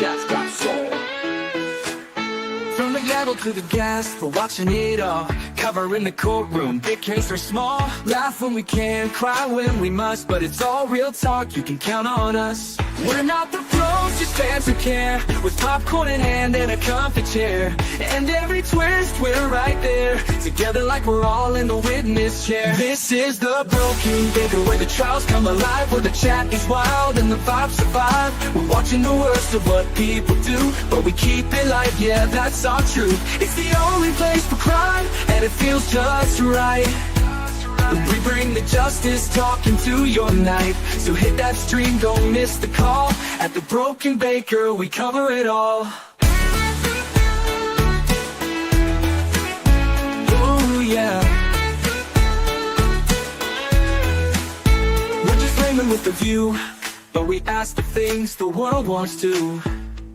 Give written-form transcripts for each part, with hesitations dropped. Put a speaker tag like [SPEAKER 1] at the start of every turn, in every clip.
[SPEAKER 1] chat's got soul. From the gavel to the gas, we're watching it all. Covering the courtroom, big case or small. Laugh when we can, cry when we must, but it's all real talk, you can count on us. We're not the pros, just fans who care. With popcorn in hand and a comfy chair. And every twist, we're right there. Together like we're all in the witness chair. This is the Broken Baker, where the trials come alive, where the chat is wild and the vibes survive. We're watching the worst of what people do, but we keep it light, yeah, that's our truth. It's the only place for crime, and it feels just right. We bring the justice talk into your night. So hit that stream, don't miss the call. At the Broken Baker, we cover it all. Oh yeah. We're just flaming with the view, but we ask the things the world wants to.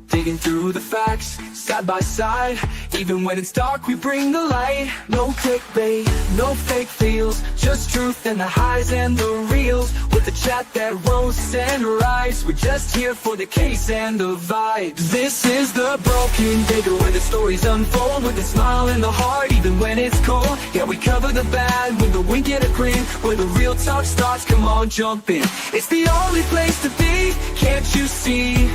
[SPEAKER 1] Digging through the facts, side by side. Even when it's dark, we bring the light. No clickbait, no fake feels, just truth and the highs and the reels. With the chat that roasts and rides, we're just here for the case and the vibes. This is the Broken Baker, where the stories unfold. With a smile in the heart, even when it's cold. Yeah, we cover the bad with a wink and a grin. Where the real talk starts, come on, jump in. It's the only place to be, can't you see?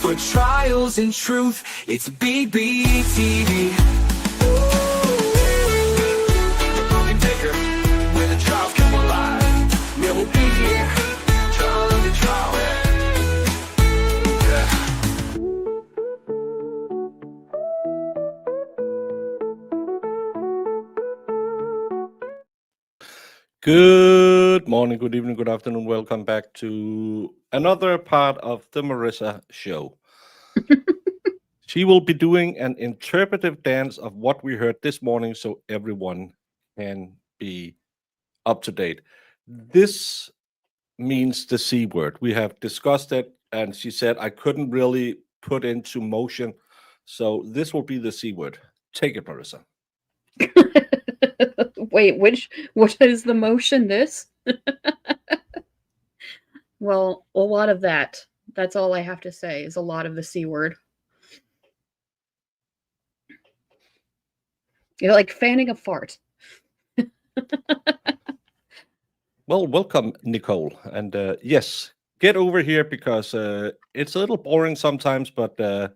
[SPEAKER 1] For trials and truth, it's BBTV. The Broken Baker, where the trials come alive. Yeah, we'll be here, trial and the trial.
[SPEAKER 2] Good morning, good evening, good afternoon. Welcome back to another part of the Marissa Show. She will be doing an interpretive dance of what we heard this morning so everyone can be up to date. This means the C word. We have discussed it, and she said I couldn't really put into motion. So this will be the C word. Take it, Marissa.
[SPEAKER 3] Wait, what is the motion? This? Well, a lot of that. That's all I have to say is a lot of the C word. You're like fanning a fart.
[SPEAKER 2] Well, welcome, Nicole. And yes, get over here because it's a little boring sometimes, but can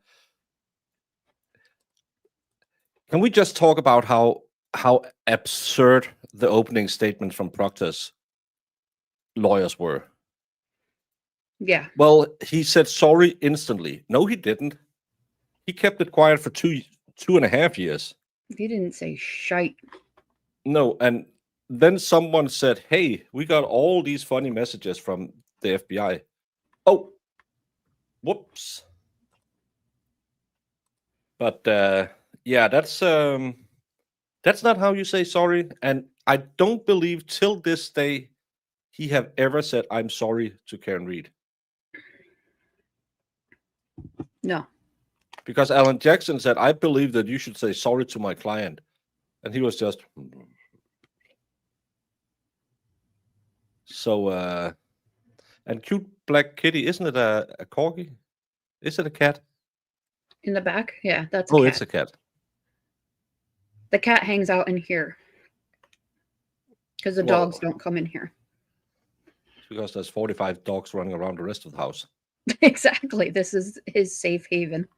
[SPEAKER 2] we just talk about how absurd the opening statements from Proctor's lawyers were?
[SPEAKER 3] Yeah.
[SPEAKER 2] Well, he said sorry instantly. No, he didn't. He kept it quiet for 2.5 years.
[SPEAKER 3] He didn't say shite.
[SPEAKER 2] No, and then someone said, hey, we got all these funny messages from the FBI. Oh, whoops. But yeah, that's not how you say sorry. And I don't believe till this day he have ever said, I'm sorry to Karen Reed.
[SPEAKER 3] No.
[SPEAKER 2] Because Alan Jackson said, I believe that you should say sorry to my client. And he was just... So, and cute black kitty, isn't it a corgi? Is it a cat?
[SPEAKER 3] In the back? Yeah, that's a cat.
[SPEAKER 2] Oh, it's a cat.
[SPEAKER 3] The cat hangs out in here. Because the dogs don't come in here.
[SPEAKER 2] Because there's 45 dogs running around the rest of the house.
[SPEAKER 3] Exactly. This is his safe haven.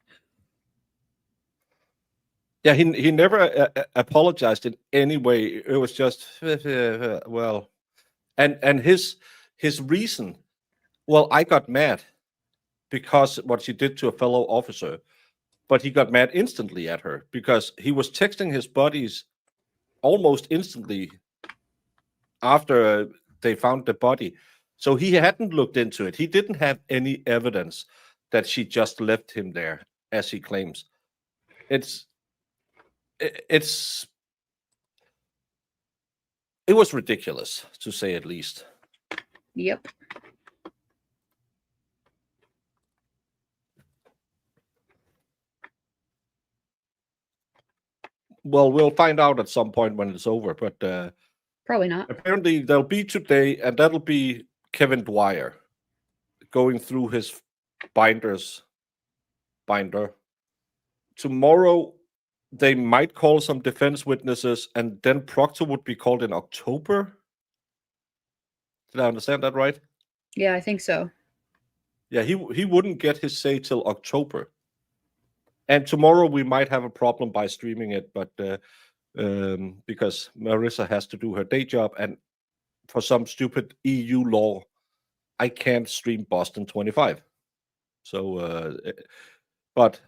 [SPEAKER 2] Yeah, he never apologized in any way. It was just, well... And his reason, well, I got mad because what she did to a fellow officer, but he got mad instantly at her because he was texting his buddies almost instantly after they found the body. So he hadn't looked into it. He didn't have any evidence that she just left him there, as he claims. It was ridiculous, to say at least.
[SPEAKER 3] Yep.
[SPEAKER 2] Well, we'll find out at some point when it's over, but
[SPEAKER 3] probably not.
[SPEAKER 2] Apparently, there'll be today, and that'll be Kevin Dwyer going through his binder. Tomorrow, they might call some defense witnesses, and then Proctor would be called in October. Did I understand that right?
[SPEAKER 3] Yeah, I think so.
[SPEAKER 2] Yeah, he wouldn't get his say till October. And tomorrow we might have a problem by streaming it, but because Marissa has to do her day job, and for some stupid EU law, I can't stream Boston 25. So, but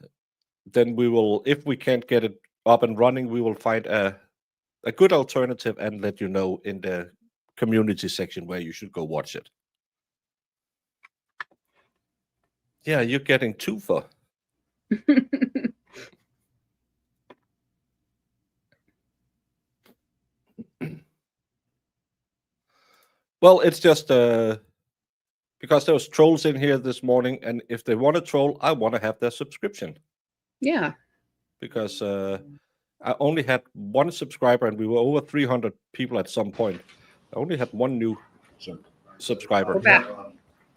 [SPEAKER 2] then we will, if we can't get it up and running, we will find a good alternative and let you know in the community section where you should go watch it. Yeah, you're getting two for. Well, it's just because there was trolls in here this morning, and if they want to troll, I want to have their subscription.
[SPEAKER 3] Yeah.
[SPEAKER 2] Because I only had one subscriber, and we were over 300 people at some point. I only had one new subscriber.
[SPEAKER 3] We're back.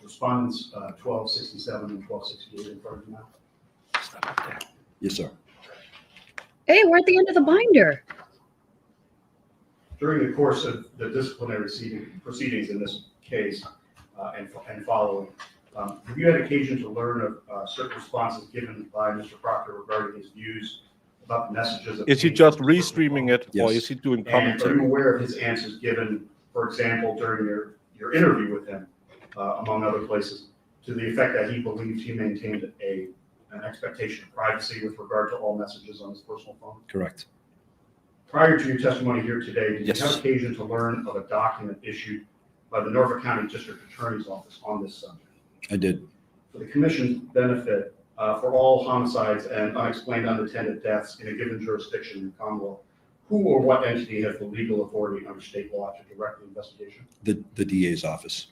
[SPEAKER 4] Respondents 1267 and 1268 in front of you now.
[SPEAKER 5] Yes, sir.
[SPEAKER 3] Hey, we're at the end of the binder.
[SPEAKER 4] During the course of the disciplinary proceedings in this case and following, have you had occasion to learn of certain responses given by Mr. Proctor regarding his views about the messages?
[SPEAKER 2] Is he just restreaming it, or
[SPEAKER 5] Yes.
[SPEAKER 2] is he doing
[SPEAKER 4] And are
[SPEAKER 2] commentary?
[SPEAKER 4] you aware of his answers given, for example, during your interview with him, among other places, to the effect that he believed he maintained an expectation of privacy with regard to all messages on his personal phone?
[SPEAKER 5] Correct.
[SPEAKER 4] Prior to your testimony here today, did
[SPEAKER 2] Yes.
[SPEAKER 4] you have occasion to learn of a document issued by the Norfolk County District Attorney's Office on this subject?
[SPEAKER 5] I did.
[SPEAKER 4] For the commission's benefit, for all homicides and unexplained unattended deaths in a given jurisdiction in the Commonwealth, who or what entity has the legal authority under state law to direct the investigation?
[SPEAKER 5] The DA's office.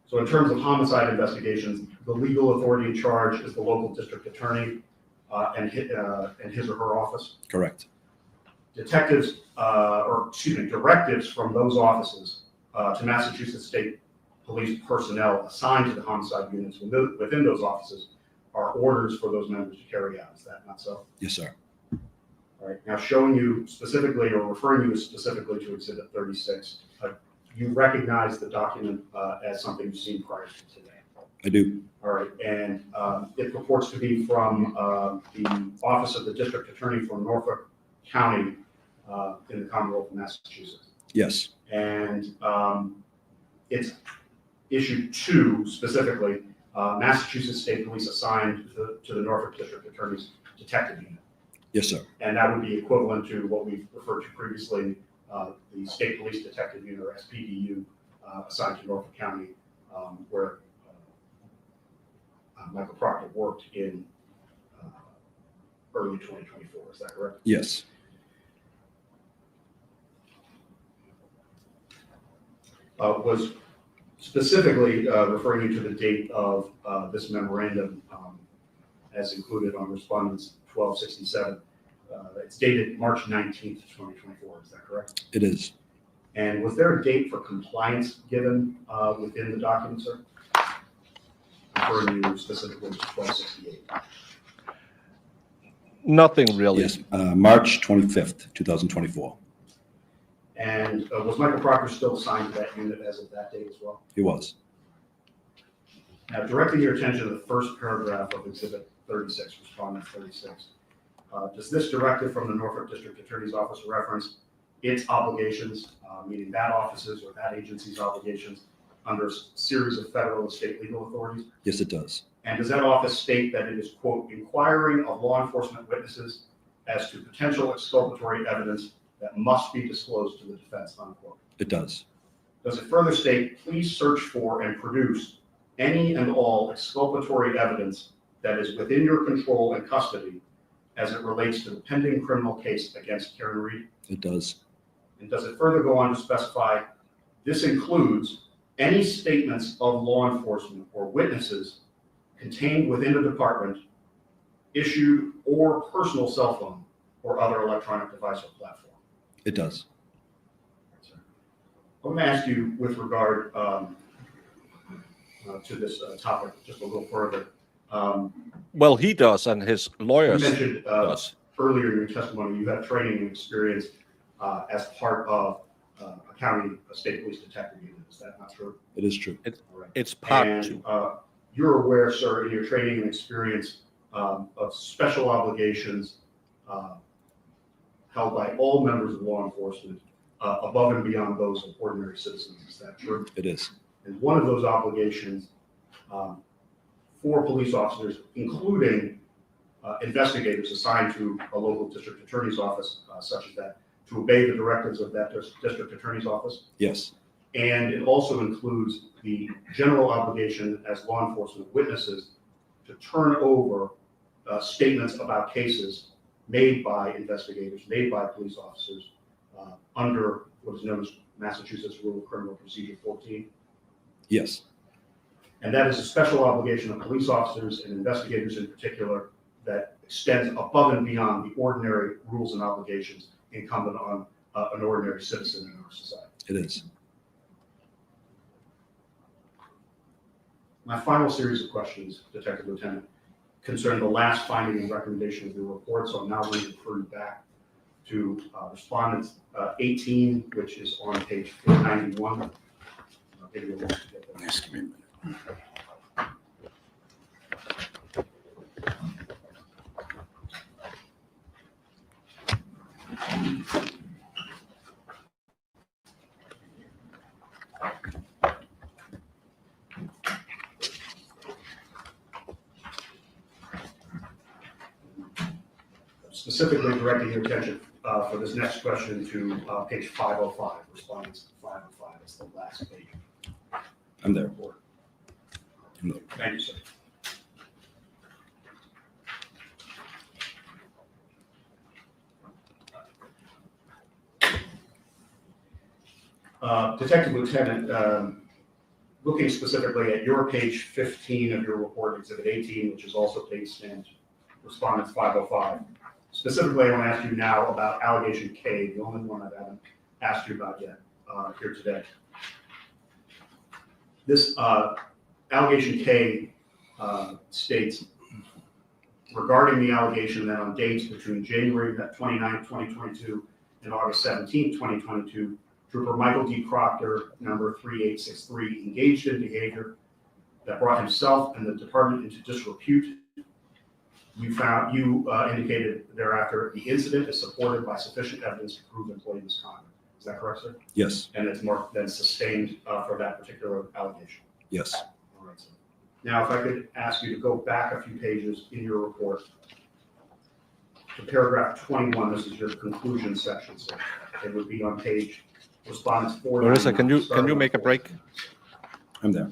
[SPEAKER 4] So in terms of homicide investigations, the legal authority in charge is the local district attorney and his or her office.
[SPEAKER 5] Correct.
[SPEAKER 4] Directives from those offices to Massachusetts State Police personnel assigned to the homicide units within those offices are orders for those members to carry out. Is that not so?
[SPEAKER 5] Yes, sir.
[SPEAKER 4] All right. Now, showing you specifically or referring you specifically to Exhibit 36, you recognize the document as something you've seen prior to today.
[SPEAKER 5] I do.
[SPEAKER 4] All right, and it purports to be from the Office of the District Attorney for Norfolk County in the Commonwealth of Massachusetts.
[SPEAKER 5] Yes.
[SPEAKER 4] And it's issued to, specifically, Massachusetts State Police assigned to the Norfolk District Attorney's Detective Unit.
[SPEAKER 5] Yes, sir.
[SPEAKER 4] And that would be equivalent to what we've referred to previously, the State Police Detective Unit, or SPDU, assigned to Norfolk County, where Michael Proctor worked in early 2024. Is that correct?
[SPEAKER 5] Yes.
[SPEAKER 4] Was specifically referring you to the date of this memorandum as included on respondents 1267. It's dated March 19th, 2024. Is that correct?
[SPEAKER 5] It is.
[SPEAKER 4] And was there a date for compliance given within the document, sir? Referring you specifically to 1268.
[SPEAKER 2] Nothing really.
[SPEAKER 5] Yes. March 25th, 2024.
[SPEAKER 4] And was Michael Proctor still assigned to that unit as of that date as well?
[SPEAKER 5] He was.
[SPEAKER 4] Now, directing your attention to the first paragraph of Exhibit 36, Respondent 36, does this directive from the Norfolk District Attorney's Office reference its obligations, meaning that office's or that agency's obligations, under a series of federal and state legal authorities?
[SPEAKER 5] Yes, it does.
[SPEAKER 4] And does that office state that it is, quote, inquiring of law enforcement witnesses as to potential exculpatory evidence that must be disclosed to the defense, unquote?
[SPEAKER 5] It does.
[SPEAKER 4] Does it further state, please search for and produce any and all exculpatory evidence that is within your control and custody as it relates to the pending criminal case against Karen Reed?
[SPEAKER 5] It does.
[SPEAKER 4] And does it further go on to specify, this includes any statements of law enforcement or witnesses contained within the department, issued or personal cell phone or other electronic device or platform?
[SPEAKER 5] It does.
[SPEAKER 4] I'm going to ask you with regard to this topic just a little further.
[SPEAKER 2] Well, he does, and his
[SPEAKER 4] You
[SPEAKER 2] lawyers
[SPEAKER 4] mentioned
[SPEAKER 2] does.
[SPEAKER 4] earlier in your testimony, you have training and experience as part of a state police detective unit. Is that not true?
[SPEAKER 5] It is true.
[SPEAKER 4] All right.
[SPEAKER 2] It's part
[SPEAKER 4] And
[SPEAKER 2] two.
[SPEAKER 4] you're aware, sir, in your training and experience of special obligations held by all members of law enforcement above and beyond those of ordinary citizens. Is that true?
[SPEAKER 5] It is.
[SPEAKER 4] And one of those obligations for police officers, including investigators assigned to a local district attorney's office, such as that, to obey the directives of that district attorney's office.
[SPEAKER 5] Yes.
[SPEAKER 4] And it also includes the general obligation as law enforcement witnesses to turn over statements about cases made by investigators, made by police officers under what is known as Massachusetts Rule of Criminal Procedure 14.
[SPEAKER 5] Yes.
[SPEAKER 4] And that is a special obligation of police officers and investigators in particular that extends above and beyond the ordinary rules and obligations incumbent on an ordinary citizen in our society.
[SPEAKER 5] It is.
[SPEAKER 4] My final series of questions, Detective Lieutenant, concern the last finding and recommendation of your report. So I'm now going to refer you back to respondent 18, which is on page 491. I'll give you a moment to get that.
[SPEAKER 5] Just give me a minute.
[SPEAKER 4] Specifically directing your attention for this next question to page 505, respondents 505. It's the last page.
[SPEAKER 5] I'm there.
[SPEAKER 4] Thank you, sir. Detective Lieutenant, looking specifically at your page 15 of your report, Exhibit 18, which is also page stamped, respondents 505. Specifically, I want to ask you now about allegation K, the only one I haven't asked you about yet here today. This allegation K states, regarding the allegation that on dates between January 29, 2022 and August 17, 2022, Trooper Michael D. Proctor, number 3863, engaged in behavior that brought himself and the department into disrepute. You indicated thereafter the incident is supported by sufficient evidence to prove employee misconduct. Is that correct, sir?
[SPEAKER 5] Yes.
[SPEAKER 4] And it's marked then sustained for that particular allegation.
[SPEAKER 5] Yes.
[SPEAKER 4] All right, sir. Now, if I could ask you to go back a few pages in your report to paragraph 21. This is your conclusion section, sir. It would be on page respondents 4.
[SPEAKER 2] Marissa, can you make a break
[SPEAKER 5] I'm there.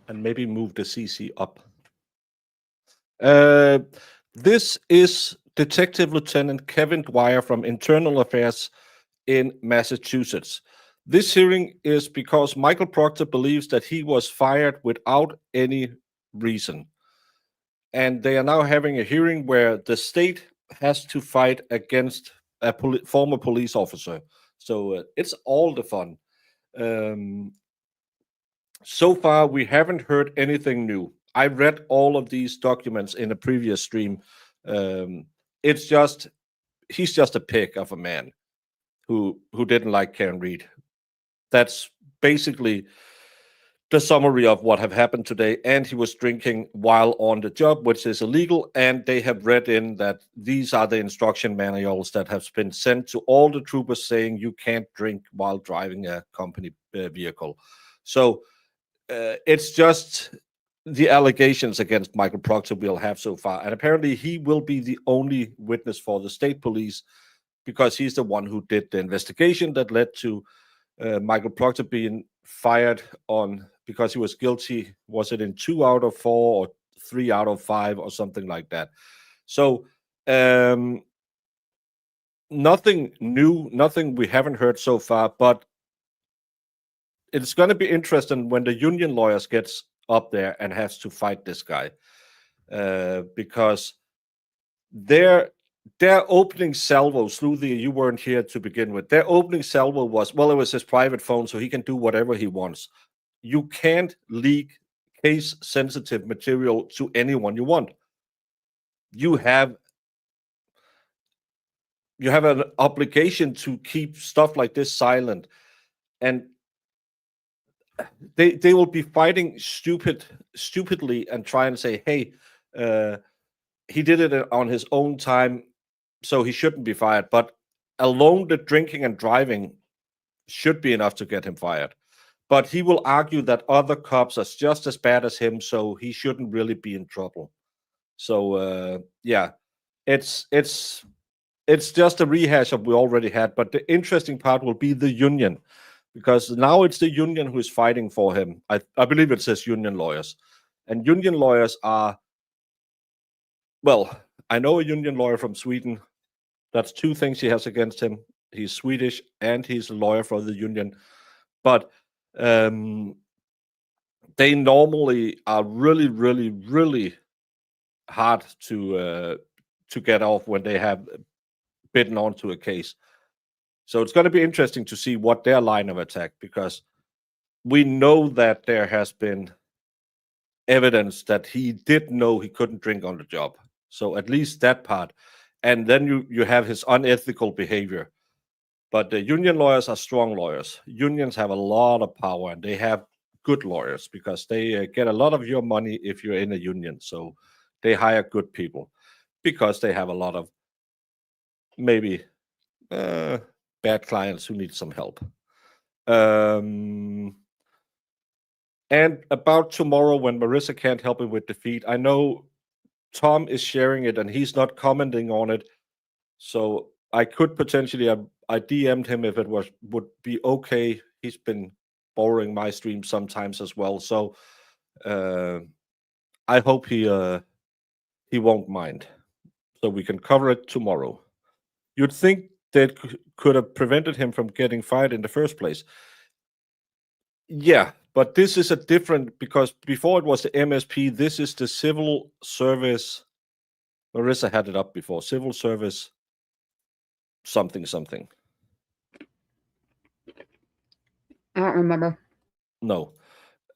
[SPEAKER 2] and maybe move the CC up? This is Detective Lieutenant Kevin Dwyer from Internal Affairs in Massachusetts. This hearing is because Michael Proctor believes that he was fired without any reason. And they are now having a hearing where the state has to fight against a former police officer. So it's all the fun. So far, we haven't heard anything new. I read all of these documents in a previous stream. He's just a pig of a man who didn't like Karen Reed. That's basically the summary of what have happened today. And he was drinking while on the job, which is illegal. And they have read in that these are the instruction manuals that have been sent to all the troopers saying you can't drink while driving a company vehicle. So it's just the allegations against Michael Proctor we'll have so far. And apparently he will be the only witness for the state police because he's the one who did the investigation that led to Michael Proctor being fired on because he was guilty. Was it in 2 out of 4 or 3 out of 5 or something like that? So nothing new, nothing we haven't heard so far, but it's going to be interesting when the union lawyers gets up there and has to fight this guy because their opening salvo, Sluthy, you weren't here to begin with. Their opening salvo was, well, it was his private phone, so he can do whatever he wants. You can't leak case-sensitive material to anyone you want. You have an obligation to keep stuff like this silent, and they will be fighting stupidly and try and say, hey, he did it on his own time, so he shouldn't be fired. But alone, the drinking and driving should be enough to get him fired. But he will argue that other cops are just as bad as him, so he shouldn't really be in trouble. So yeah, it's just a rehash of we already had. But the interesting part will be the union, because now it's the union who is fighting for him. I believe it says union lawyers, and union lawyers are, well, I know a union lawyer from Sweden. That's two things he has against him. He's Swedish and he's a lawyer for the union. But they normally are really, really, really hard to get off when they have bitten onto a case. So it's going to be interesting to see what their line of attack, because we know that there has been evidence that he did know he couldn't drink on the job. So at least that part. And then you have his unethical behavior. But the union lawyers are strong lawyers. Unions have a lot of power, and they have good lawyers because they get a lot of your money if you're in a union. So they hire good people because they have a lot of maybe bad clients who need some help. And about tomorrow, when Marissa can't help him with the feed, I know Tom is sharing it and he's not commenting on it. So I could potentially, I DM'd him if it would be okay. He's been borrowing my stream sometimes as well. So I hope he won't mind. So we can cover it tomorrow. You'd think that could have prevented him from getting fired in the first place. Yeah, but this is a different, because before it was the MSP, this is the civil service. Marissa had it up before. Civil service something.
[SPEAKER 3] I don't remember.
[SPEAKER 2] No.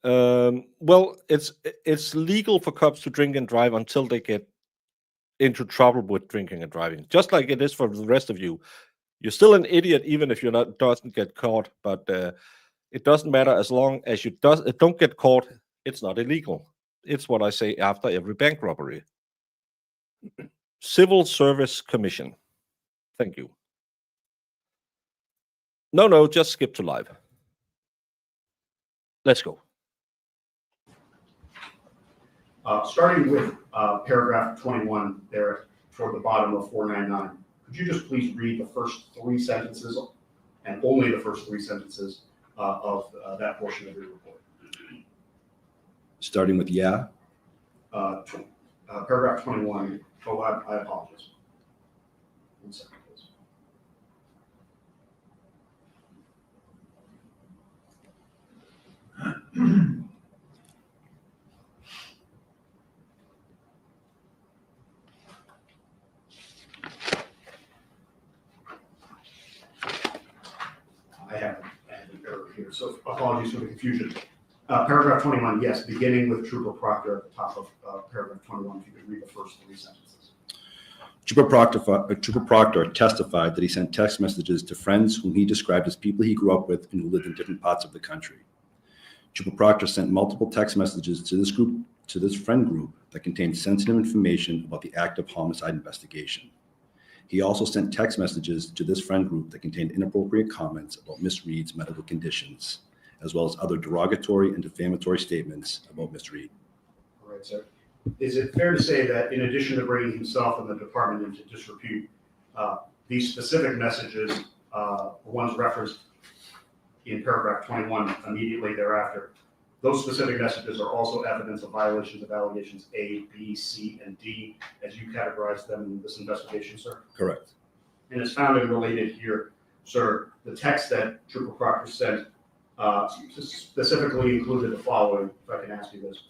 [SPEAKER 2] Well, it's legal for cops to drink and drive until they get into trouble with drinking and driving, just like it is for the rest of you. You're still an idiot even if doesn't get caught, but it doesn't matter as long as you don't get caught. It's not illegal. It's what I say after every bank robbery. Civil Service Commission. Thank you. No, just skip to live. Let's go.
[SPEAKER 4] Starting with paragraph 21 there toward the bottom of 499, could you just please read the first three sentences and only the first three sentences of that portion of your report?
[SPEAKER 5] Starting with yeah.
[SPEAKER 4] Paragraph 21. Oh, I apologize. 1 second, please. I have an error here, so apologies for the confusion. Paragraph 21, yes, beginning with Trooper Proctor at the top of paragraph 21, if you could read the first three sentences.
[SPEAKER 5] Trooper Proctor testified that he sent text messages to friends whom he described as people he grew up with and who lived in different parts of the country. Trooper Proctor sent multiple text messages to this friend group that contained sensitive information about the active homicide investigation. He also sent text messages to this friend group that contained inappropriate comments about Miss Reed's medical conditions, as well as other derogatory and defamatory statements about Miss Reed.
[SPEAKER 4] All right, sir. Is it fair to say that in addition to bringing himself and the department into disrepute, these specific messages, the ones referenced in paragraph 21 immediately thereafter, those specific messages are also evidence of violations of allegations A, B, C, and D, as you categorize them in this investigation, sir?
[SPEAKER 5] Correct.
[SPEAKER 4] And it's found and related here, sir, the text that Trooper Proctor sent specifically included the following, if I can ask you this.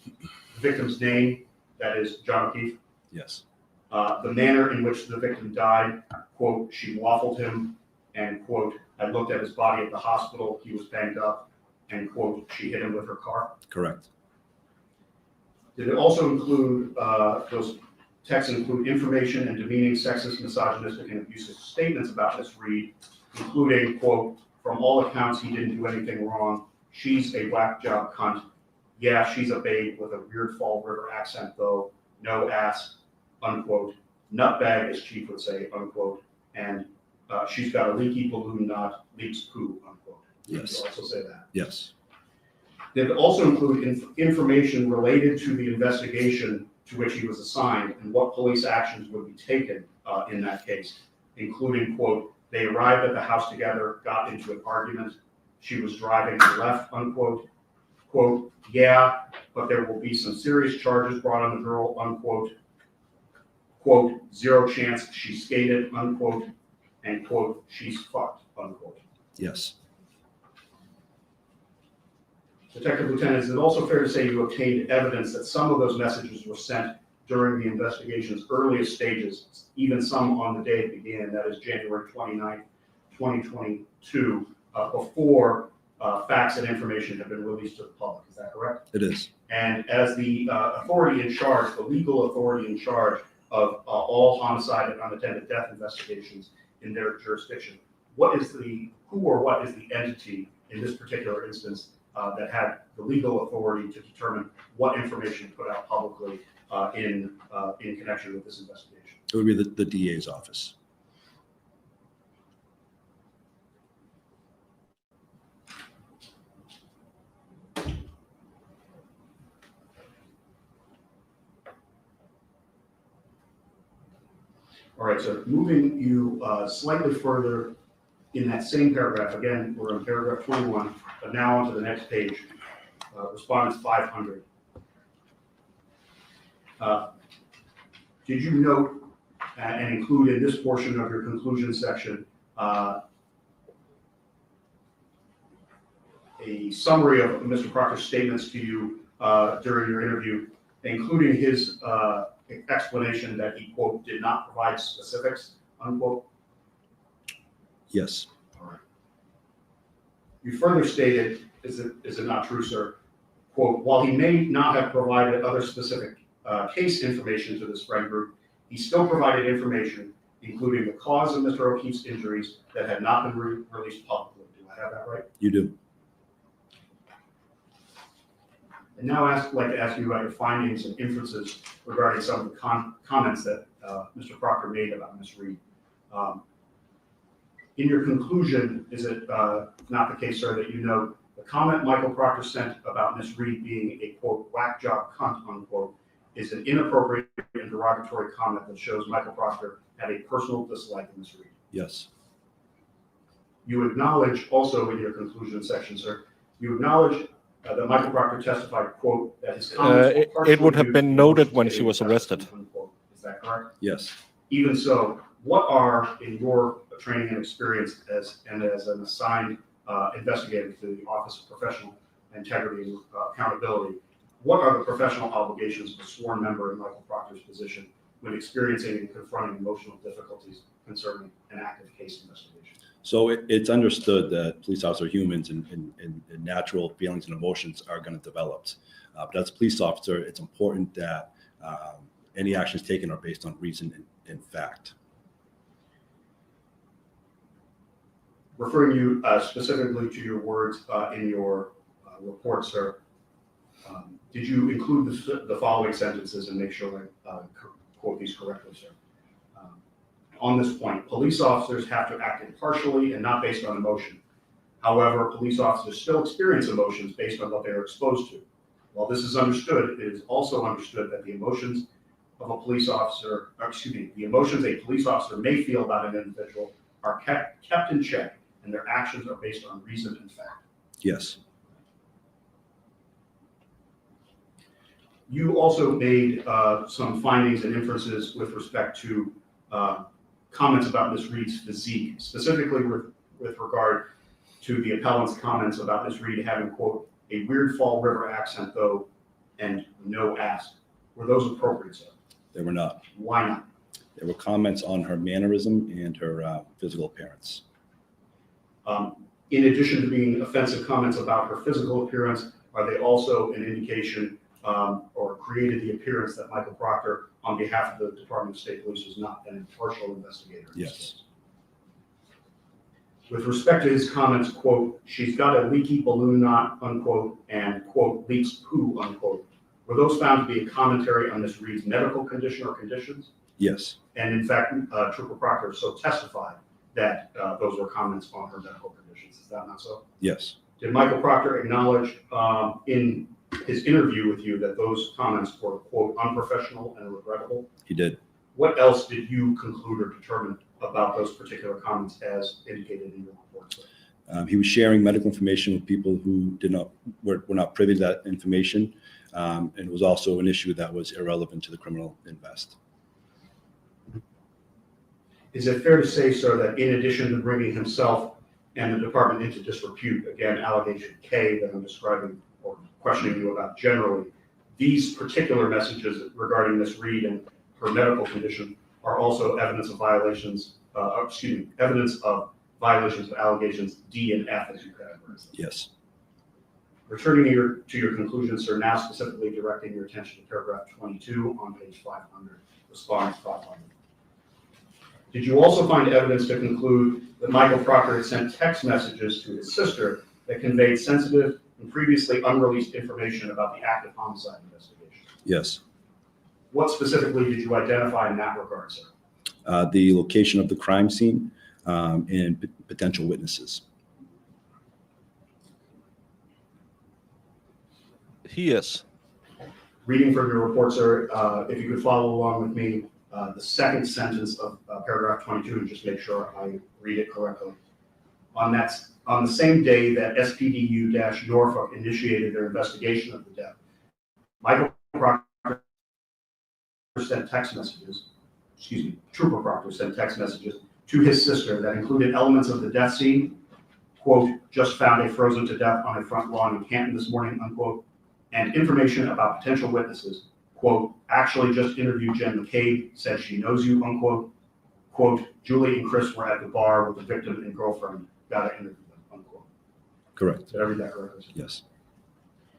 [SPEAKER 4] The victim's name, that is John O'Keefe.
[SPEAKER 5] Yes.
[SPEAKER 4] The manner in which the victim died, quote, she waffled him, and quote, I looked at his body at the hospital, he was banged up, and quote, she hit him with her car.
[SPEAKER 5] Correct.
[SPEAKER 4] Did it also include, those texts include information and demeaning sexist, misogynistic, and abusive statements about Ms. Reed, including, quote, from all accounts, he didn't do anything wrong. She's a whack job cunt. Yeah, she's a babe with a weird Fall River accent, though. No ass, unquote. Nutbag, as Chief would say, unquote. And she's got a leaky balloon knot, leaks poo, unquote.
[SPEAKER 5] Yes.
[SPEAKER 4] You also say that.
[SPEAKER 5] Yes.
[SPEAKER 4] Did it also include information related to the investigation to which he was assigned and what police actions would be taken in that case, including, quote, they arrived at the house together, got into an argument. She was driving left, unquote. Quote, yeah, but there will be some serious charges brought on the girl, unquote. Quote, zero chance she skated, unquote. And quote, she's fucked, unquote.
[SPEAKER 5] Yes.
[SPEAKER 4] Detective Lieutenant, is it also fair to say you obtained evidence that some of those messages were sent during the investigation's earliest stages, even some on the day it began, that is January 29th, 2022, before facts and information have been released to the public? Is that correct?
[SPEAKER 5] It is.
[SPEAKER 4] And as the authority in charge, the legal authority in charge of all homicide and unattended death investigations in their jurisdiction, what is the entity in this particular instance that had the legal authority to determine what information to put out publicly in connection with this investigation?
[SPEAKER 5] It would be the DA's office.
[SPEAKER 4] All right, so moving you slightly further in that same paragraph, again, we're in paragraph 21, but now onto the next page, respondents 500. Did you note and include in this portion of your conclusion section a summary of Mr. Proctor's statements to you during your interview, including his explanation that he, quote, did not provide specifics, unquote?
[SPEAKER 5] Yes.
[SPEAKER 4] All right. You further stated, is it not true, sir? Quote, while he may not have provided other specific case information to this friend group, he still provided information, including the cause of Mr. O'Keefe's injuries that had not been released publicly. Do I have that right?
[SPEAKER 5] You do.
[SPEAKER 4] And now I'd like to ask you about your findings and inferences regarding some of the comments that Mr. Proctor made about Ms. Reed. In your conclusion, is it not the case, sir, that you know the comment Michael Proctor sent about Ms. Reed being a, quote, whack job cunt, unquote, is an inappropriate and derogatory comment that shows Michael Proctor had a personal dislike of Ms. Reed?
[SPEAKER 5] Yes.
[SPEAKER 4] You acknowledge also in your conclusion section, sir, you acknowledge that Michael Proctor testified, quote, that his comments were partially
[SPEAKER 2] it would have
[SPEAKER 4] due
[SPEAKER 2] been
[SPEAKER 4] to
[SPEAKER 2] noted when
[SPEAKER 4] emotions
[SPEAKER 2] she was
[SPEAKER 4] getting
[SPEAKER 2] arrested.
[SPEAKER 4] tested, unquote. Is that correct?
[SPEAKER 5] Yes.
[SPEAKER 4] Even so, what are, in your training and experience as an assigned investigator to the Office of Professional Integrity and Accountability, what are the professional obligations of a sworn member in Michael Proctor's position when experiencing and confronting emotional difficulties concerning an active case investigation?
[SPEAKER 5] So it's understood that police officers are humans and natural feelings and emotions are going to develop. But as a police officer, it's important that any actions taken are based on reason and fact.
[SPEAKER 4] Referring you specifically to your words in your report, sir, did you include the following sentences and make sure I quote these correctly, sir? On this point, police officers have to act impartially and not based on emotion. However, police officers still experience emotions based on what they are exposed to. While this is understood, it is also understood that the emotions of a police officer, the emotions a police officer may feel about an individual are kept in check, and their actions are based on reason and fact.
[SPEAKER 5] Yes.
[SPEAKER 4] You also made some findings and inferences with respect to comments about Ms. Reed's physique, specifically with regard to the appellant's comments about Ms. Reed having, quote, a weird Fall River accent, though, and no ass. Were those appropriate, sir?
[SPEAKER 5] They were not.
[SPEAKER 4] Why not?
[SPEAKER 5] There were comments on her mannerism and her physical appearance.
[SPEAKER 4] In addition to being offensive comments about her physical appearance, are they also an indication or created the appearance that Michael Proctor, on behalf of the Department of State Police, was not an impartial investigator. in this
[SPEAKER 5] Yes.
[SPEAKER 4] case. With respect to his comments, quote, "She's got a leaky balloon knot," unquote, and, quote, "leaks poo," unquote, were those found to be a commentary on Ms. Reed's medical condition or conditions?
[SPEAKER 5] Yes.
[SPEAKER 4] And in fact, Trooper Proctor so testified that those were comments on her medical conditions. Is that not so?
[SPEAKER 5] Yes.
[SPEAKER 4] Did Michael Proctor acknowledge in his interview with you that those comments were, quote, "unprofessional and regrettable"?
[SPEAKER 5] He did.
[SPEAKER 4] What else did you conclude or determine about those particular comments as indicated in your report, sir?
[SPEAKER 5] He was sharing medical information with people who were not privy to that information, and it was also an issue that was irrelevant to the criminal invest.
[SPEAKER 4] Is it fair to say, sir, that in addition to bringing himself and the department into disrepute, again, allegation K that I'm describing or questioning you about generally, these particular messages regarding Ms. Reed and her medical condition are also evidence of violations, evidence of violations of allegations D and F as you categorize them?
[SPEAKER 5] Yes.
[SPEAKER 4] Returning to your conclusion, sir, now specifically directing your attention to paragraph 22 on page 500, response 500. Did you also find evidence to conclude that Michael Proctor had sent text messages to his sister that conveyed sensitive and previously unreleased information about the active homicide investigation?
[SPEAKER 5] Yes.
[SPEAKER 4] What specifically did you identify in that regard, sir?
[SPEAKER 5] The location of the crime scene and potential witnesses.
[SPEAKER 2] He is.
[SPEAKER 4] Reading from your report, sir, if you could follow along with me, the second sentence of paragraph 22, and just make sure I read it correctly. On the same day that SPDU-Norfolk initiated their investigation of the death, Michael Proctor sent text messages, Trooper Proctor sent text messages to his sister that included elements of the death scene, quote, "just found a frozen to death on a front lawn in Canton this morning," unquote, and information about potential witnesses, quote, "actually just interviewed Jen McCabe, said she knows you," unquote, quote, "Julie and Chris were at the bar with the victim and girlfriend, gotta interview them," unquote.
[SPEAKER 5] Correct.
[SPEAKER 4] Did I read that correctly?
[SPEAKER 5] Yes.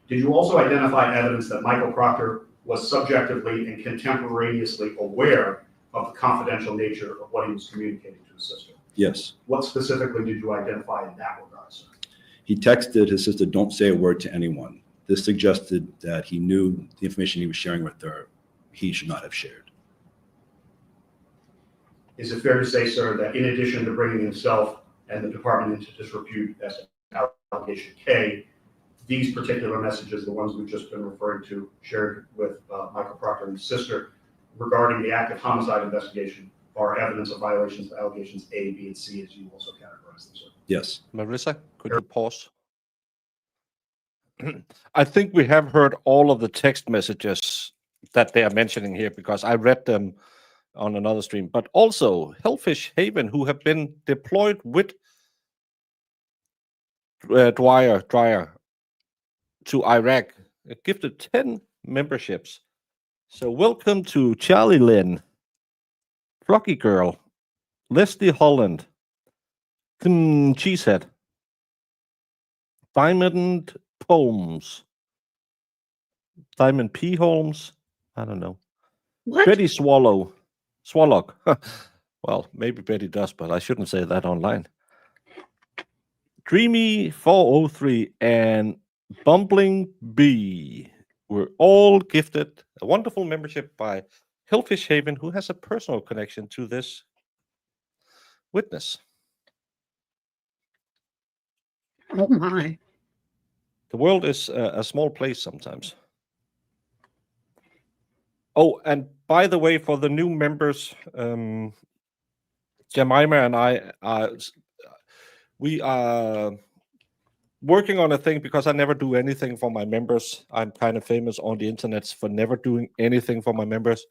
[SPEAKER 4] Did you also identify evidence that Michael Proctor was subjectively and contemporaneously aware of the confidential nature of what he was communicating to his sister?
[SPEAKER 5] Yes.
[SPEAKER 4] What specifically did you identify in that regard, sir?
[SPEAKER 5] He texted his sister, "Don't say a word to anyone." This suggested that he knew the information he was sharing with her, he should not have shared.
[SPEAKER 4] Is it fair to say, sir, that in addition to bringing himself and the department into disrepute as allegation K, these particular messages, the ones we've just been referring to, shared with Michael Proctor and his sister regarding the active homicide investigation, are evidence of violations of allegations A, B, and C, as you also categorize them, sir?
[SPEAKER 5] Yes.
[SPEAKER 2] Marissa, could you pause? I think we have heard all of the text messages that they are mentioning here because I read them on another stream, but also Hellfish Haven, who have been deployed with Dwyer to Iraq, gifted 10 memberships. So welcome to Charlie Lynn, Froggy Girl, Leslie Holland, Cheesehead, Diamond Holmes, Diamond P. Holmes, I don't know.
[SPEAKER 3] What?
[SPEAKER 2] Betty Swallow. Well, maybe Betty does, but I shouldn't say that online. Dreamy 403 and Bumbling Bee were all gifted a wonderful membership by Hellfish Haven, who has a personal connection to this witness.
[SPEAKER 3] Oh my.
[SPEAKER 2] The world is a small place sometimes. Oh, and by the way, for the new members, Jemima and I we are working on a thing because I never do anything for my members. I'm kind of famous on the internet for never doing anything for my members.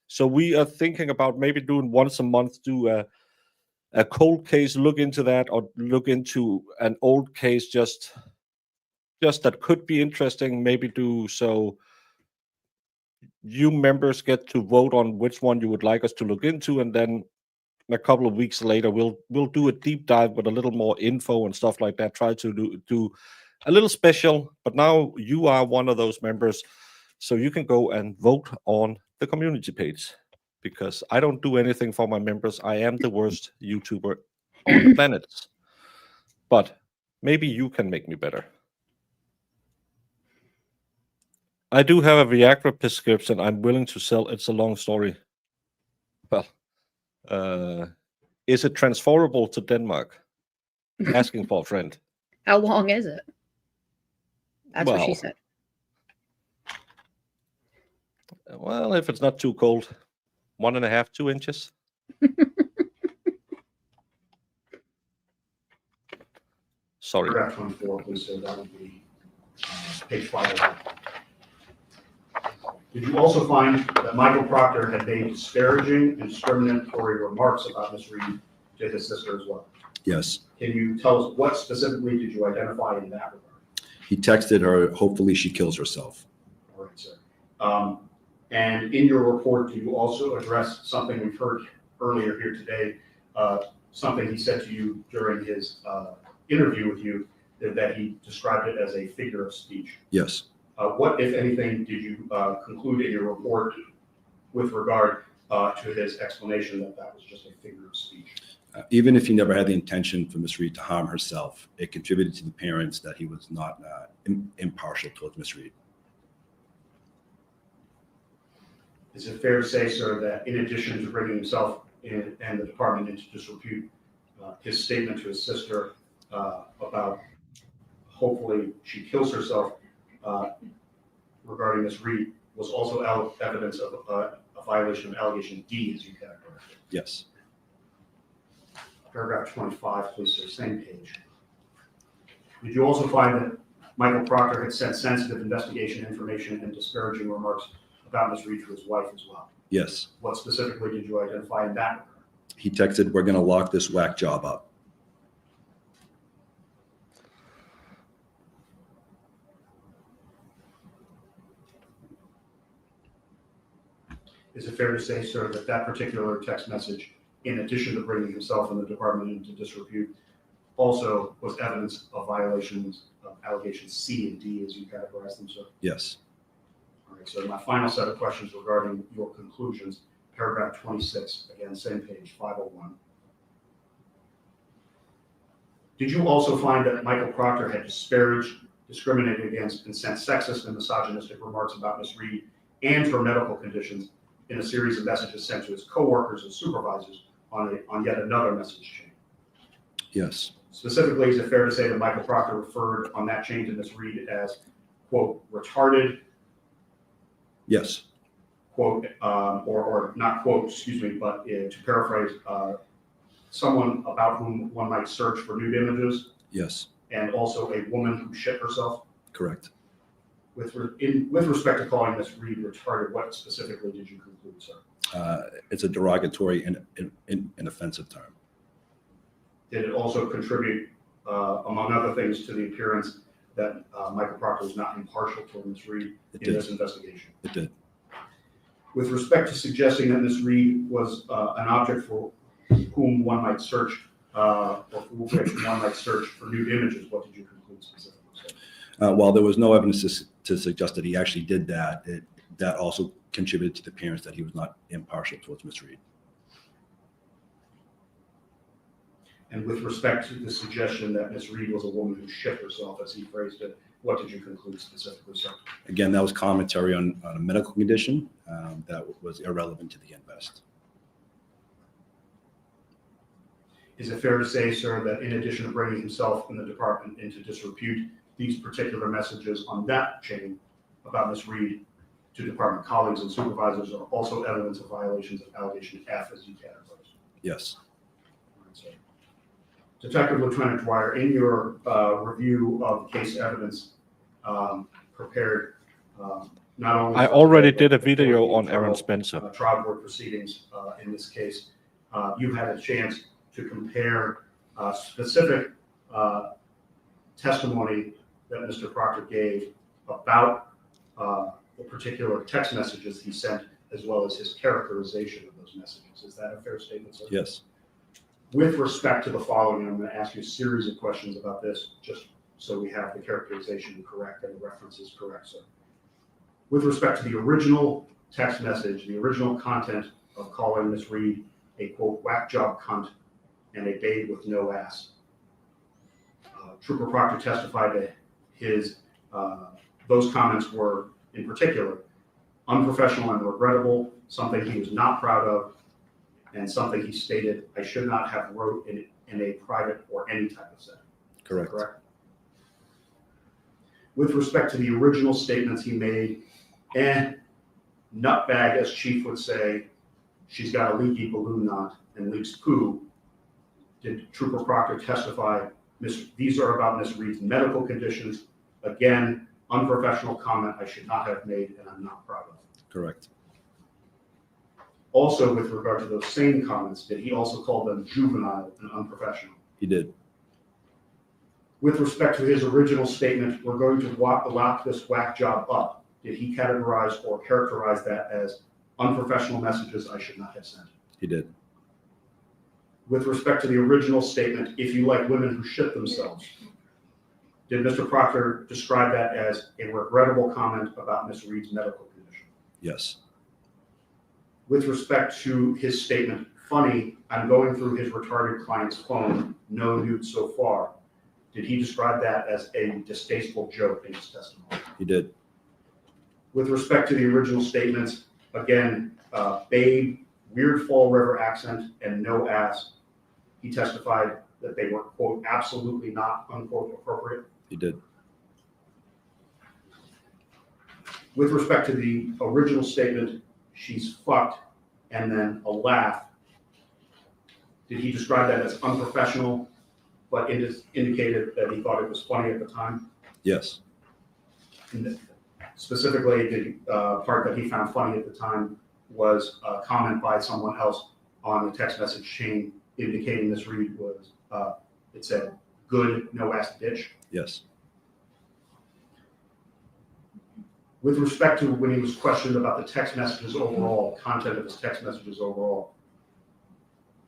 [SPEAKER 2] So we are thinking about maybe doing once a month, do a cold case, look into that, or look into an old case just that could be interesting. Maybe do so you members get to vote on which one you would like us to look into, and then a couple of weeks later we'll do a deep dive with a little more info and stuff like that. Try to do a little special. But now you are one of those members So you can go and vote on the community page, because I don't do anything for my members. I am the worst YouTuber on the planet. But maybe you can make me better. I do have a Viagra prescription I'm willing to sell. It's a long story. Well, is it transferable to Denmark? Asking for a friend.
[SPEAKER 3] How long is it? That's what she
[SPEAKER 2] Well,
[SPEAKER 3] said.
[SPEAKER 2] Well, if it's not too cold, 1.5, 2 inches. Sorry.
[SPEAKER 4] Paragraph 24, please, sir, that would be page 5. Did you also find that Michael Proctor had made disparaging and discriminatory remarks about Ms. Reed to his sister as well?
[SPEAKER 5] Yes.
[SPEAKER 4] Can you tell us what specifically did you identify in that regard?
[SPEAKER 5] He texted her, hopefully she kills herself.
[SPEAKER 4] All right, sir. And in your report, do you also address something we've heard earlier here today, something he said to you during his interview with you, that he described it as a figure of speech?
[SPEAKER 5] Yes.
[SPEAKER 4] What, if anything, did you conclude in your report with regard to his explanation that that was just a figure of speech?
[SPEAKER 5] Even if he never had the intention for Ms. Reed to harm herself, it contributed to the parents that he was not impartial towards Ms. Reed.
[SPEAKER 4] Is it fair to say, sir, that in addition to bringing himself and the department into disrepute, his statement to his sister about hopefully she kills herself regarding Ms. Reed was also evidence of a violation of allegation D, as you categorized it?
[SPEAKER 5] Yes.
[SPEAKER 4] Paragraph 25, please, sir, same page. Did you also find that Michael Proctor had sent sensitive investigation information and disparaging remarks about Ms. Reed to his wife as well?
[SPEAKER 5] Yes.
[SPEAKER 4] What specifically did you identify in that regard?
[SPEAKER 5] He texted, we're going to lock this whack job up.
[SPEAKER 4] Is it fair to say, sir, that that particular text message, in addition to bringing himself and the department into disrepute, also was evidence of violations of allegations C and D, as you categorize them, sir?
[SPEAKER 5] Yes.
[SPEAKER 4] All right, so my final set of questions regarding your conclusions, paragraph 26, again, same page, 501. Did you also find that Michael Proctor had disparaged, discriminated against, and sent sexist and misogynistic remarks about Ms. Reed and her medical conditions in a series of messages sent to his coworkers and supervisors on yet another message chain?
[SPEAKER 5] Yes.
[SPEAKER 4] Specifically, is it fair to say that Michael Proctor referred on that chain to Ms. Reed as, quote, retarded,
[SPEAKER 5] Yes.
[SPEAKER 4] quote, or not quote, excuse me, but to paraphrase, someone about whom one might search for nude images,
[SPEAKER 5] Yes.
[SPEAKER 4] and also a woman who shit herself?
[SPEAKER 5] Correct.
[SPEAKER 4] With respect to calling Ms. Reed retarded, what specifically did you conclude, sir?
[SPEAKER 5] It's a derogatory and an offensive term.
[SPEAKER 4] Did it also contribute, among other things, to the appearance that Michael Proctor was not impartial toward Ms. Reed in this investigation?
[SPEAKER 5] It did.
[SPEAKER 4] With respect to suggesting that Ms. Reed was an object for whom one might search, or for which one might search for nude images, what did you conclude specifically, sir?
[SPEAKER 5] While there was no evidence to suggest that he actually did that, that also contributed to the appearance that he was not impartial towards Ms. Reed.
[SPEAKER 4] And with respect to the suggestion that Ms. Reed was a woman who shit herself, as he phrased it, what did you conclude specifically, sir?
[SPEAKER 5] Again, that was commentary on a medical condition that was irrelevant to the invest.
[SPEAKER 4] Is it fair to say, sir, that in addition to bringing himself and the department into disrepute, these particular messages on that chain about Ms. Reed to department colleagues and supervisors are also evidence of violations of allegation F, as you categorize?
[SPEAKER 5] Yes.
[SPEAKER 4] Detective Lieutenant Dwyer, in your review of the case evidence prepared, not only
[SPEAKER 2] I already did a video on Aaron Spencer.
[SPEAKER 4] Trial board proceedings in this case, you had a chance to compare specific testimony that Mr. Proctor gave about the particular text messages he sent, as well as his characterization of those messages. Is that a fair statement, sir?
[SPEAKER 5] Yes.
[SPEAKER 4] With respect to the following, I'm going to ask you a series of questions about this, just so we have the characterization correct and the references correct, sir. With respect to the original text message, the original content of calling Ms. Reed a quote, whack job cunt and a babe with no ass. Trooper Proctor testified that those comments were, in particular, unprofessional and regrettable, something he was not proud of, and something he stated I should not have wrote in a private or any type of setting.
[SPEAKER 5] Correct.
[SPEAKER 4] Correct. With respect to the original statements he made, and nutbag, as Chief would say, she's got a leaky balloon knot and leaks poo. Did Trooper Proctor testify, these are about Miss Reed's medical conditions? Again, unprofessional comment I should not have made and I'm not proud of.
[SPEAKER 5] Correct.
[SPEAKER 4] Also, with regard to those same comments, did he also call them juvenile and unprofessional?
[SPEAKER 5] He did.
[SPEAKER 4] With respect to his original statement, we're going to lock this whack job up. Did he categorize or characterize that as unprofessional messages I should not have sent?
[SPEAKER 5] He did.
[SPEAKER 4] With respect to the original statement, if you like women who shit themselves, did Mr. Proctor describe that as a regrettable comment about Ms. Reed's medical condition?
[SPEAKER 5] Yes.
[SPEAKER 4] With respect to his statement, funny, I'm going through his retarded client's phone, no nude so far, did he describe that as a distasteful joke in his testimony?
[SPEAKER 5] He did.
[SPEAKER 4] With respect to the original statements, again, babe, weird Fall River accent, and no ass, he testified that they were, quote, absolutely not, unquote, appropriate.
[SPEAKER 5] He did.
[SPEAKER 4] With respect to the original statement, she's fucked, and then a laugh, did he describe that as unprofessional, but indicated that he thought it was funny at the time?
[SPEAKER 5] Yes.
[SPEAKER 4] And specifically, the part that he found funny at the time was a comment by someone else on the text message chain indicating Ms. Reed was, it said, good, no ass bitch.
[SPEAKER 5] Yes.
[SPEAKER 4] With respect to when he was questioned about the text messages overall, content of his text messages overall,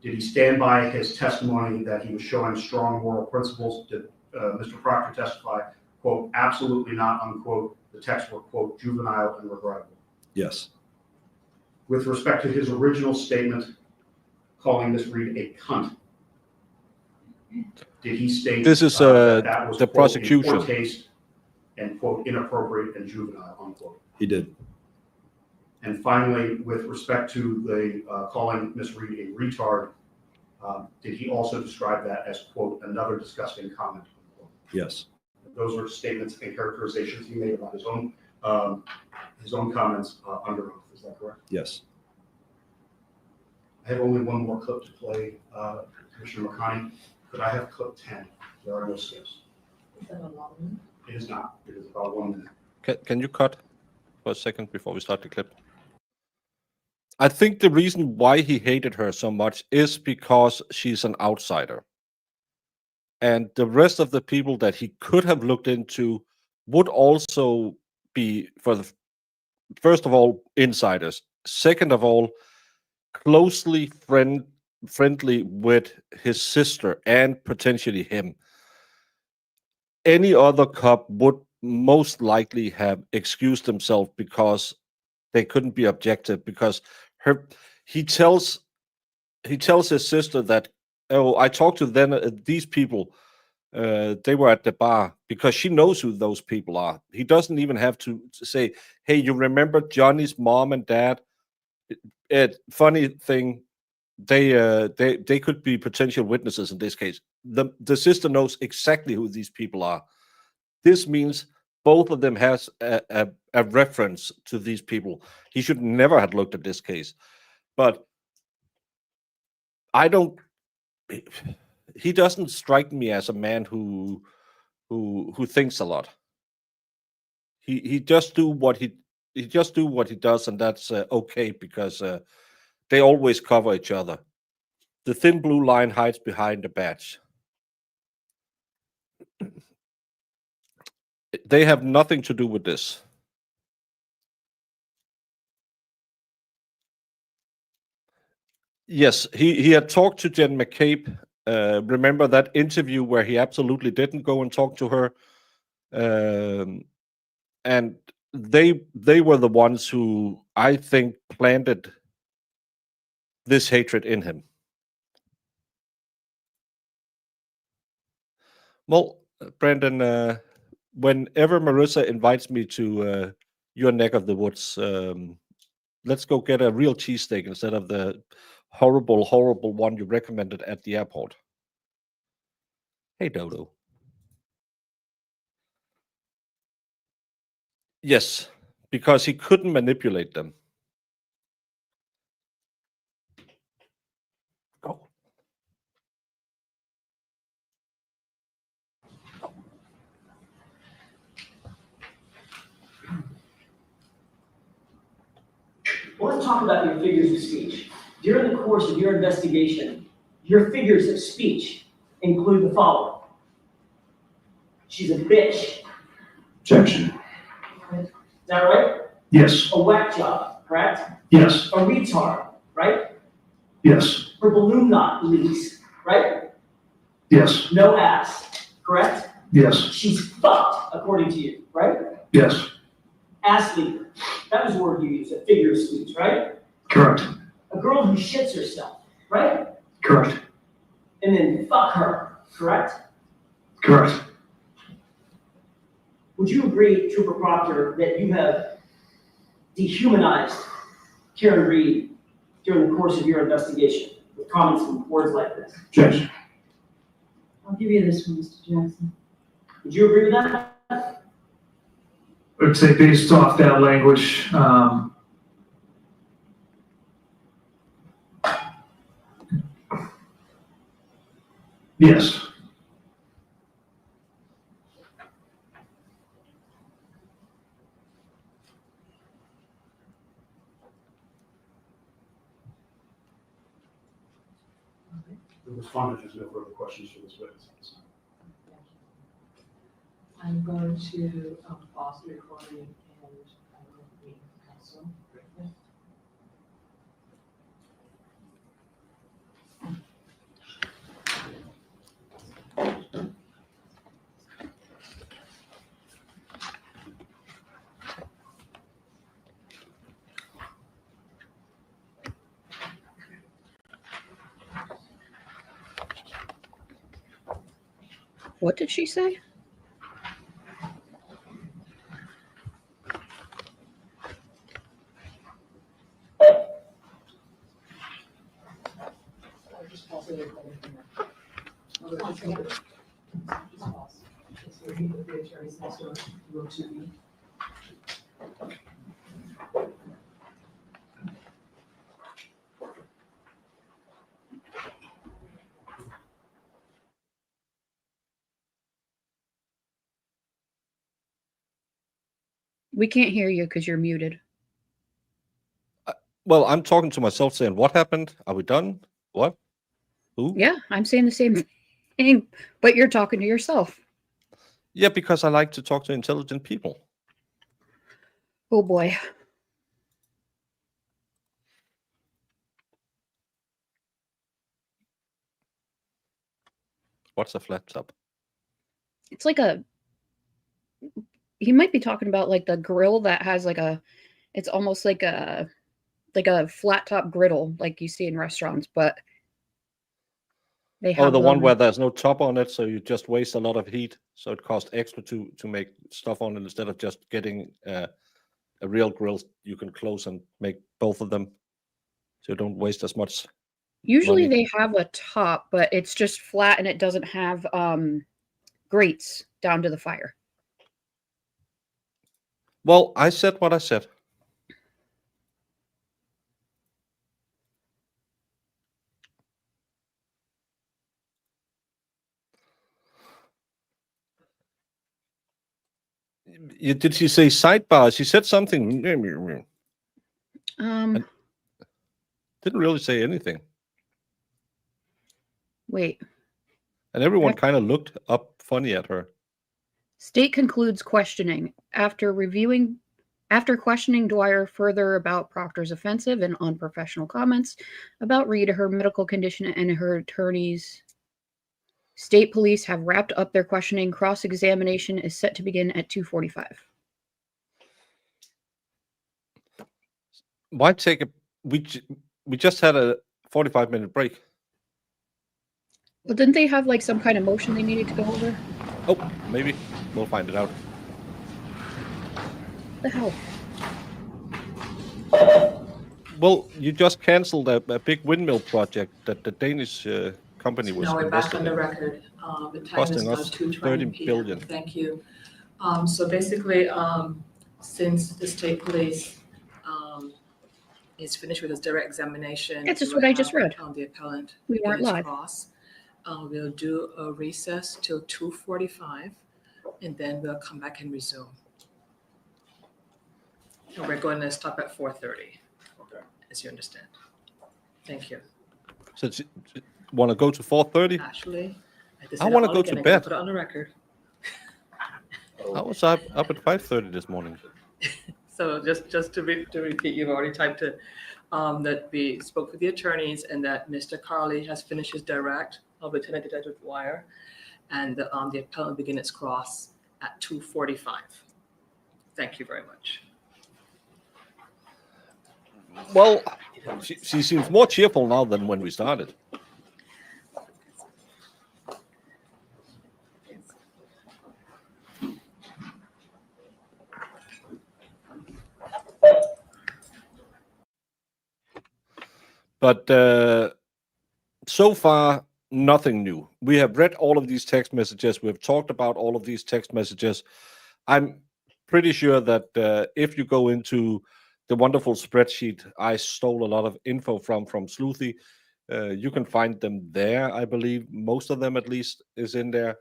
[SPEAKER 4] did he stand by his testimony that he was showing strong moral principles? Did Mr. Proctor testify, quote, absolutely not, unquote, the texts were, quote, juvenile and regrettable?
[SPEAKER 5] Yes.
[SPEAKER 4] With respect to his original statement calling Ms. Reed a cunt, did he state
[SPEAKER 2] This is
[SPEAKER 4] that was,
[SPEAKER 2] the
[SPEAKER 4] quote,
[SPEAKER 2] prosecution.
[SPEAKER 4] in poor taste and, quote, inappropriate and juvenile, unquote?
[SPEAKER 5] He did.
[SPEAKER 4] And finally, with respect to the calling Ms. Reed a retard, did he also describe that as, quote, another disgusting comment, unquote?
[SPEAKER 5] Yes.
[SPEAKER 4] Those are statements and characterizations he made about his own comments under oath. Is that correct?
[SPEAKER 5] Yes.
[SPEAKER 4] I have only one more clip to play, Commissioner McConney. Could I have clip 10? There are no skips.
[SPEAKER 6] Is that a long?
[SPEAKER 4] It is not. It is about 1 minute.
[SPEAKER 2] Can you cut for a second before we start the clip? I think the reason why he hated her so much is because she's an outsider. And the rest of the people that he could have looked into would also be, first of all, insiders. Second of all, closely friendly with his sister and potentially him. Any other cop would most likely have excused himself because they couldn't be objective, because he tells his sister that, oh, I talked to these people, they were at the bar, because she knows who those people are. He doesn't even have to say, hey, you remember Johnny's mom and dad? Funny thing, they could be potential witnesses in this case. The sister knows exactly who these people are. This means both of them has a reference to these people. He should never have looked at this case. But he doesn't strike me as a man who thinks a lot. He just do what he does, and that's okay, because they always cover each other. The thin blue line hides behind the badge. They have nothing to do with this. Yes, he had talked to Jen McCabe. Remember that interview where he absolutely didn't go and talk to her? And they were the ones who I think planted this hatred in him. Well, Brandon, whenever Marissa invites me to your neck of the woods, let's go get a real cheesesteak instead of the horrible, horrible one you recommended at the airport. Hey, Dodo. Yes, because he couldn't manipulate them. Go.
[SPEAKER 6] Well, let's talk about your figures of speech. During the course of your investigation, your figures of speech include the following. She's a bitch.
[SPEAKER 4] Objection.
[SPEAKER 6] Is that right?
[SPEAKER 4] Yes.
[SPEAKER 6] A whack job, correct?
[SPEAKER 4] Yes.
[SPEAKER 6] A retard, right?
[SPEAKER 4] Yes.
[SPEAKER 6] Her balloon knot leaks, right?
[SPEAKER 4] Yes.
[SPEAKER 6] No ass, correct?
[SPEAKER 4] Yes.
[SPEAKER 6] She's fucked, according to you, right?
[SPEAKER 4] Yes.
[SPEAKER 6] Ass leaker. That was the word you used, a figure of speech, right?
[SPEAKER 4] Correct.
[SPEAKER 6] A girl who shits herself, right?
[SPEAKER 4] Correct.
[SPEAKER 6] And then fuck her, correct?
[SPEAKER 4] Correct.
[SPEAKER 6] Would you agree, Trooper Proctor, that you have dehumanized Karen Reed during the course of your investigation with comments and words like this?
[SPEAKER 4] Objection.
[SPEAKER 7] I'll give you this one, Mr. Jackson.
[SPEAKER 6] Would you agree with that?
[SPEAKER 8] I would say based off that language, yes.
[SPEAKER 4] The respondent has no further questions for this witness.
[SPEAKER 7] I'm going to pause the recording and I will meet with counsel.
[SPEAKER 3] What did she say?
[SPEAKER 7] I'll just pause the recording here. Just pause. Just repeat what the attorney says, so you go to me.
[SPEAKER 3] We can't hear you because you're muted.
[SPEAKER 2] Well, I'm talking to myself saying, what happened? Are we done? What? Who?
[SPEAKER 3] Yeah, I'm saying the same thing, but you're talking to yourself.
[SPEAKER 2] Yeah, because I like to talk to intelligent people.
[SPEAKER 3] Oh boy.
[SPEAKER 2] What's a flat top?
[SPEAKER 3] It's like a, he might be talking about like the grill that has like a, it's almost like a flat top griddle like you see in restaurants, but they have
[SPEAKER 2] Oh, the one
[SPEAKER 3] them-
[SPEAKER 2] where there's no top on it, so you just waste a lot of heat. So it costs extra to make stuff on it instead of just getting a real grill. You can close and make both of them, so you don't waste as much.
[SPEAKER 3] Usually
[SPEAKER 2] money.
[SPEAKER 3] they have a top, but it's just flat and it doesn't have grates down to the fire.
[SPEAKER 2] Well, I said what I said. Did she say sidebar? She said something. Didn't really say anything.
[SPEAKER 3] Wait.
[SPEAKER 2] And everyone
[SPEAKER 3] Okay.
[SPEAKER 2] kind of looked up funny at her.
[SPEAKER 3] State concludes questioning. After questioning Dwyer further about Proctor's offensive and unprofessional comments about Reed, her medical condition, and her attorneys, state police have wrapped up their questioning. Cross-examination is set to begin at 2:45.
[SPEAKER 2] Why take a we just had a 45-minute break.
[SPEAKER 3] Well, didn't they have like some kind of motion they needed to go over?
[SPEAKER 2] Oh, maybe we'll find it out.
[SPEAKER 3] What the hell?
[SPEAKER 2] Well, you just canceled a big windmill project that the Danish company was
[SPEAKER 7] Now we're back on
[SPEAKER 2] invested
[SPEAKER 7] the
[SPEAKER 2] in,
[SPEAKER 7] record. The time is
[SPEAKER 2] costing
[SPEAKER 7] now
[SPEAKER 2] us
[SPEAKER 7] 2:20
[SPEAKER 2] 30
[SPEAKER 7] p.m.
[SPEAKER 2] billion.
[SPEAKER 7] Thank you. So basically, since the state police is finished with his direct examination.
[SPEAKER 3] That's just
[SPEAKER 7] we'll
[SPEAKER 3] what I just
[SPEAKER 7] have,
[SPEAKER 3] read.
[SPEAKER 7] The appellant.
[SPEAKER 3] We weren't
[SPEAKER 7] Dennis
[SPEAKER 3] live.
[SPEAKER 7] Cross. We'll do a recess till 2:45, and then we'll come back and resume. And we're going to stop at 4:30,
[SPEAKER 4] Okay.
[SPEAKER 7] as you understand. Thank you.
[SPEAKER 2] So, want to go to 4:30?
[SPEAKER 7] Actually,
[SPEAKER 2] I wanna go to bed.
[SPEAKER 7] Put it on the record.
[SPEAKER 2] I was up at 5:30 this morning.
[SPEAKER 7] So just to repeat, you've already typed it, that we spoke with the attorneys and that Mr. Carley has finished his direct of Lieutenant Detective Dwyer, and the appellant will begin its cross at 2:45. Thank you very much.
[SPEAKER 2] Well, she seems more cheerful now than when we started. But so far, nothing new. We have read all of these text messages. We've talked about all of these text messages. I'm pretty sure that if you go into the wonderful spreadsheet I stole a lot of info from Sleuthy, you can find them there. I believe most of them, at least, is in there.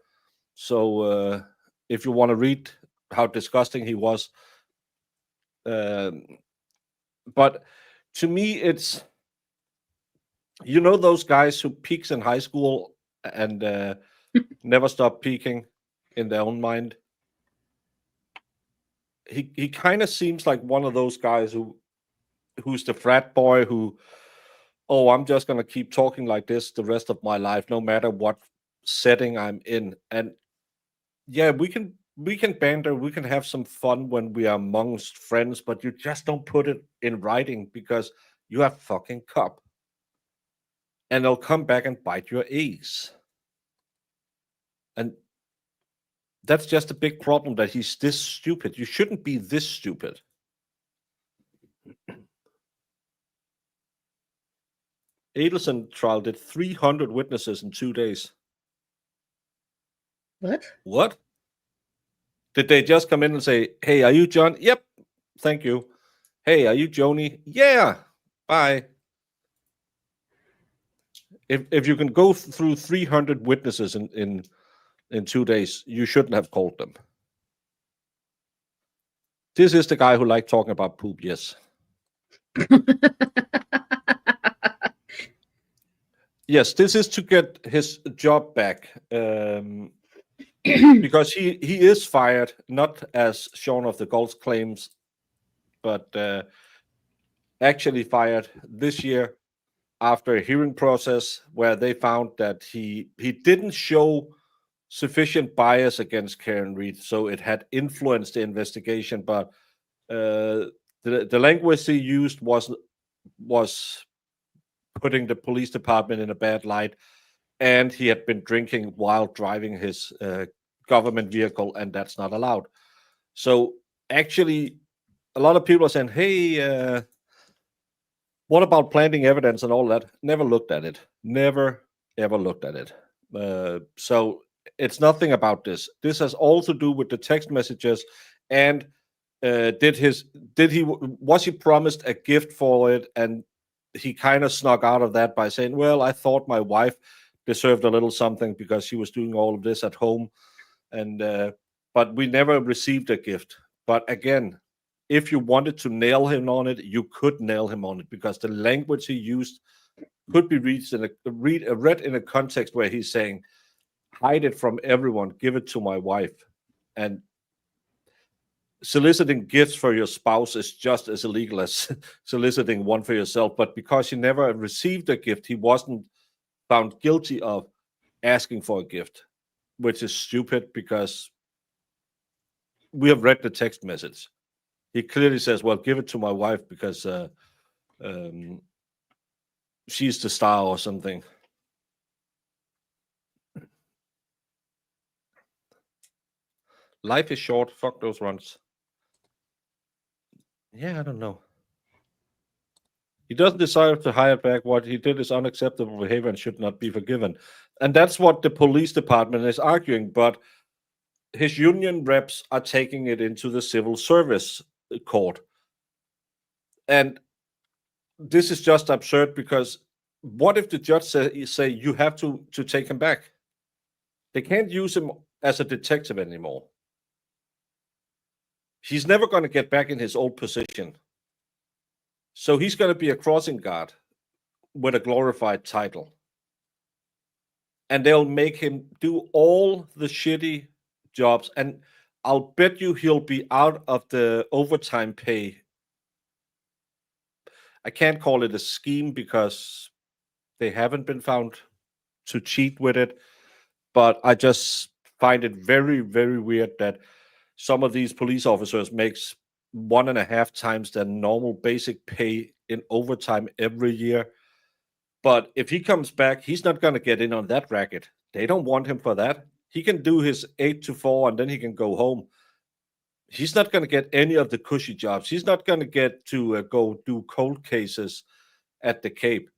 [SPEAKER 2] So if you want to read how disgusting he was, but to me, it's, you know, those guys who peaks in high school and never stop peaking in their own mind. He kind of seems like one of those guys who's the frat boy who, oh, I'm just gonna keep talking like this the rest of my life, no matter what setting I'm in. And yeah, we can banter, we can have some fun when we are amongst friends, but you just don't put it in writing because you have fucking cop. And they'll come back and bite your ass. And that's just a big problem, that he's this stupid. You shouldn't be this stupid. Adelson trial did 300 witnesses in 2 days.
[SPEAKER 3] What?
[SPEAKER 2] What? Did they just come in and say, hey, are you John? Yep. Thank you. Hey, are you Joni? Yeah. Bye. If you can go through 300 witnesses in 2 days, you shouldn't have called them. This is the guy who liked talking about poop, yes. Yes, this is to get his job back. Because he is fired, not as Sean of the Gulf claims, but actually fired this year after a hearing process where they found that he didn't show sufficient bias against Karen Reed, so it had influenced the investigation. But the language he used was putting the police department in a bad light, and he had been drinking while driving his government vehicle, and that's not allowed. So actually, a lot of people are saying, hey, what about planting evidence and all that? Never looked at it. Never, ever looked at it. So it's nothing about this. This has all to do with the text messages. And was he promised a gift for it? And he kind of snuck out of that by saying, well, I thought my wife deserved a little something because she was doing all of this at home. And but we never received a gift. But again, if you wanted to nail him on it, you could nail him on it, because the language he used could be read in a context where he's saying, hide it from everyone, give it to my wife. And soliciting gifts for your spouse is just as illegal as soliciting one for yourself. But because he never received a gift, he wasn't found guilty of asking for a gift, which is stupid, because we have read the text message. He clearly says, well, give it to my wife because She's the star or something. Life is short. Fuck those runs. Yeah, I don't know. He doesn't desire to hire back. What he did is unacceptable behavior and should not be forgiven. And that's what the police department is arguing. But his union reps are taking it into the civil service court. And this is just absurd, because what if the judge say you have to take him back? They can't use him as a detective anymore. He's never going to get back in his old position. So he's going to be a crossing guard with a glorified title. And they'll make him do all the shitty jobs. And I'll bet you he'll be out of the overtime pay. I can't call it a scheme because they haven't been found to cheat with it. But I just find it very, very weird that some of these police officers makes 1.5 times their normal basic pay in overtime every year. But if he comes back, he's not going to get in on that racket. They don't want him for that. He can do his 8 to 4 and then he can go home. He's not going to get any of the cushy jobs. He's not going to get to go do cold cases at the Cape.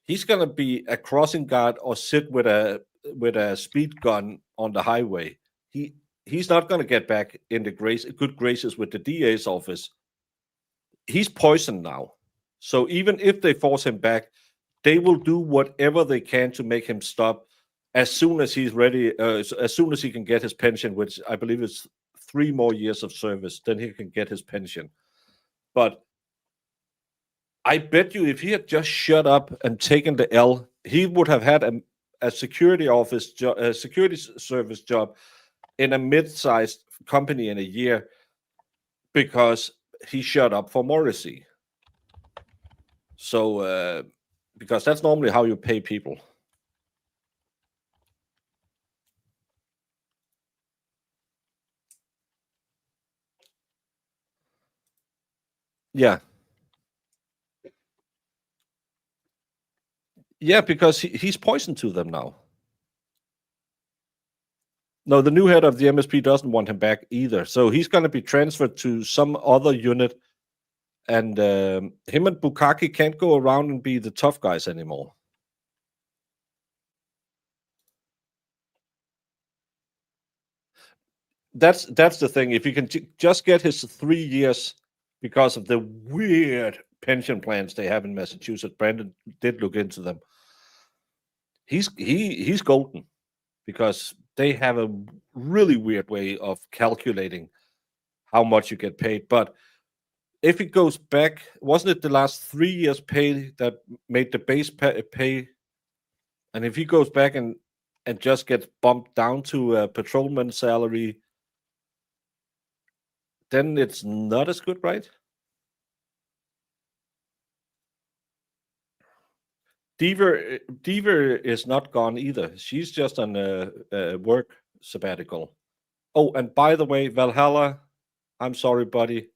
[SPEAKER 2] He's going to be a crossing guard or sit with a speed gun on the highway. He's not going to get back in the good graces with the DA's office. He's poisoned now. So even if they force him back, they will do whatever they can to make him stop as soon as he's ready, as soon as he can get his pension, which I believe is 3 more years of service, then he can get his pension. But I bet you if he had just shut up and taken the L, he would have had a security service job in a mid-sized company in a year, because he shut up for Morrissey. So, because that's normally how you pay people. Yeah. Yeah, because he's poison to them now. No, the new head of the MSP doesn't want him back either. So he's going to be transferred to some other unit. And him and Bukaki can't go around and be the tough guys anymore. That's the thing. If you can just get his 3 years, because of the weird pension plans they have in Massachusetts, Brandon did look into them. He's golden, because they have a really weird way of calculating how much you get paid. But if it goes back, wasn't it the last 3 years' pay that made the base pay? And if he goes back and just gets bumped down to a patrolman salary, then it's not as good, right? Deaver is not gone either. She's just on a work sabbatical. Oh, and by the way, Valhalla, I'm sorry, buddy.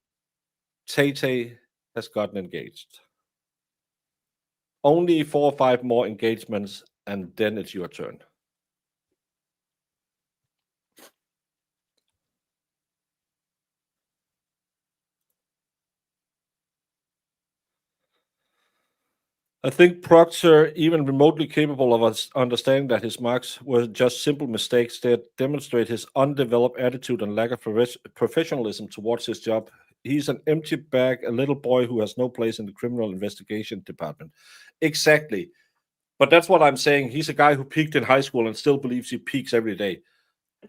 [SPEAKER 2] Tay has gotten engaged. Only 4 or 5 more engagements, and then it's your turn. I think Proctor, even remotely capable of us understanding that his marks were just simple mistakes that demonstrate his undeveloped attitude and lack of professionalism towards his job. He's an empty bag, a little boy who has no place in the criminal investigation department. Exactly. But that's what I'm saying. He's a guy who peaked in high school and still believes he peaks every day.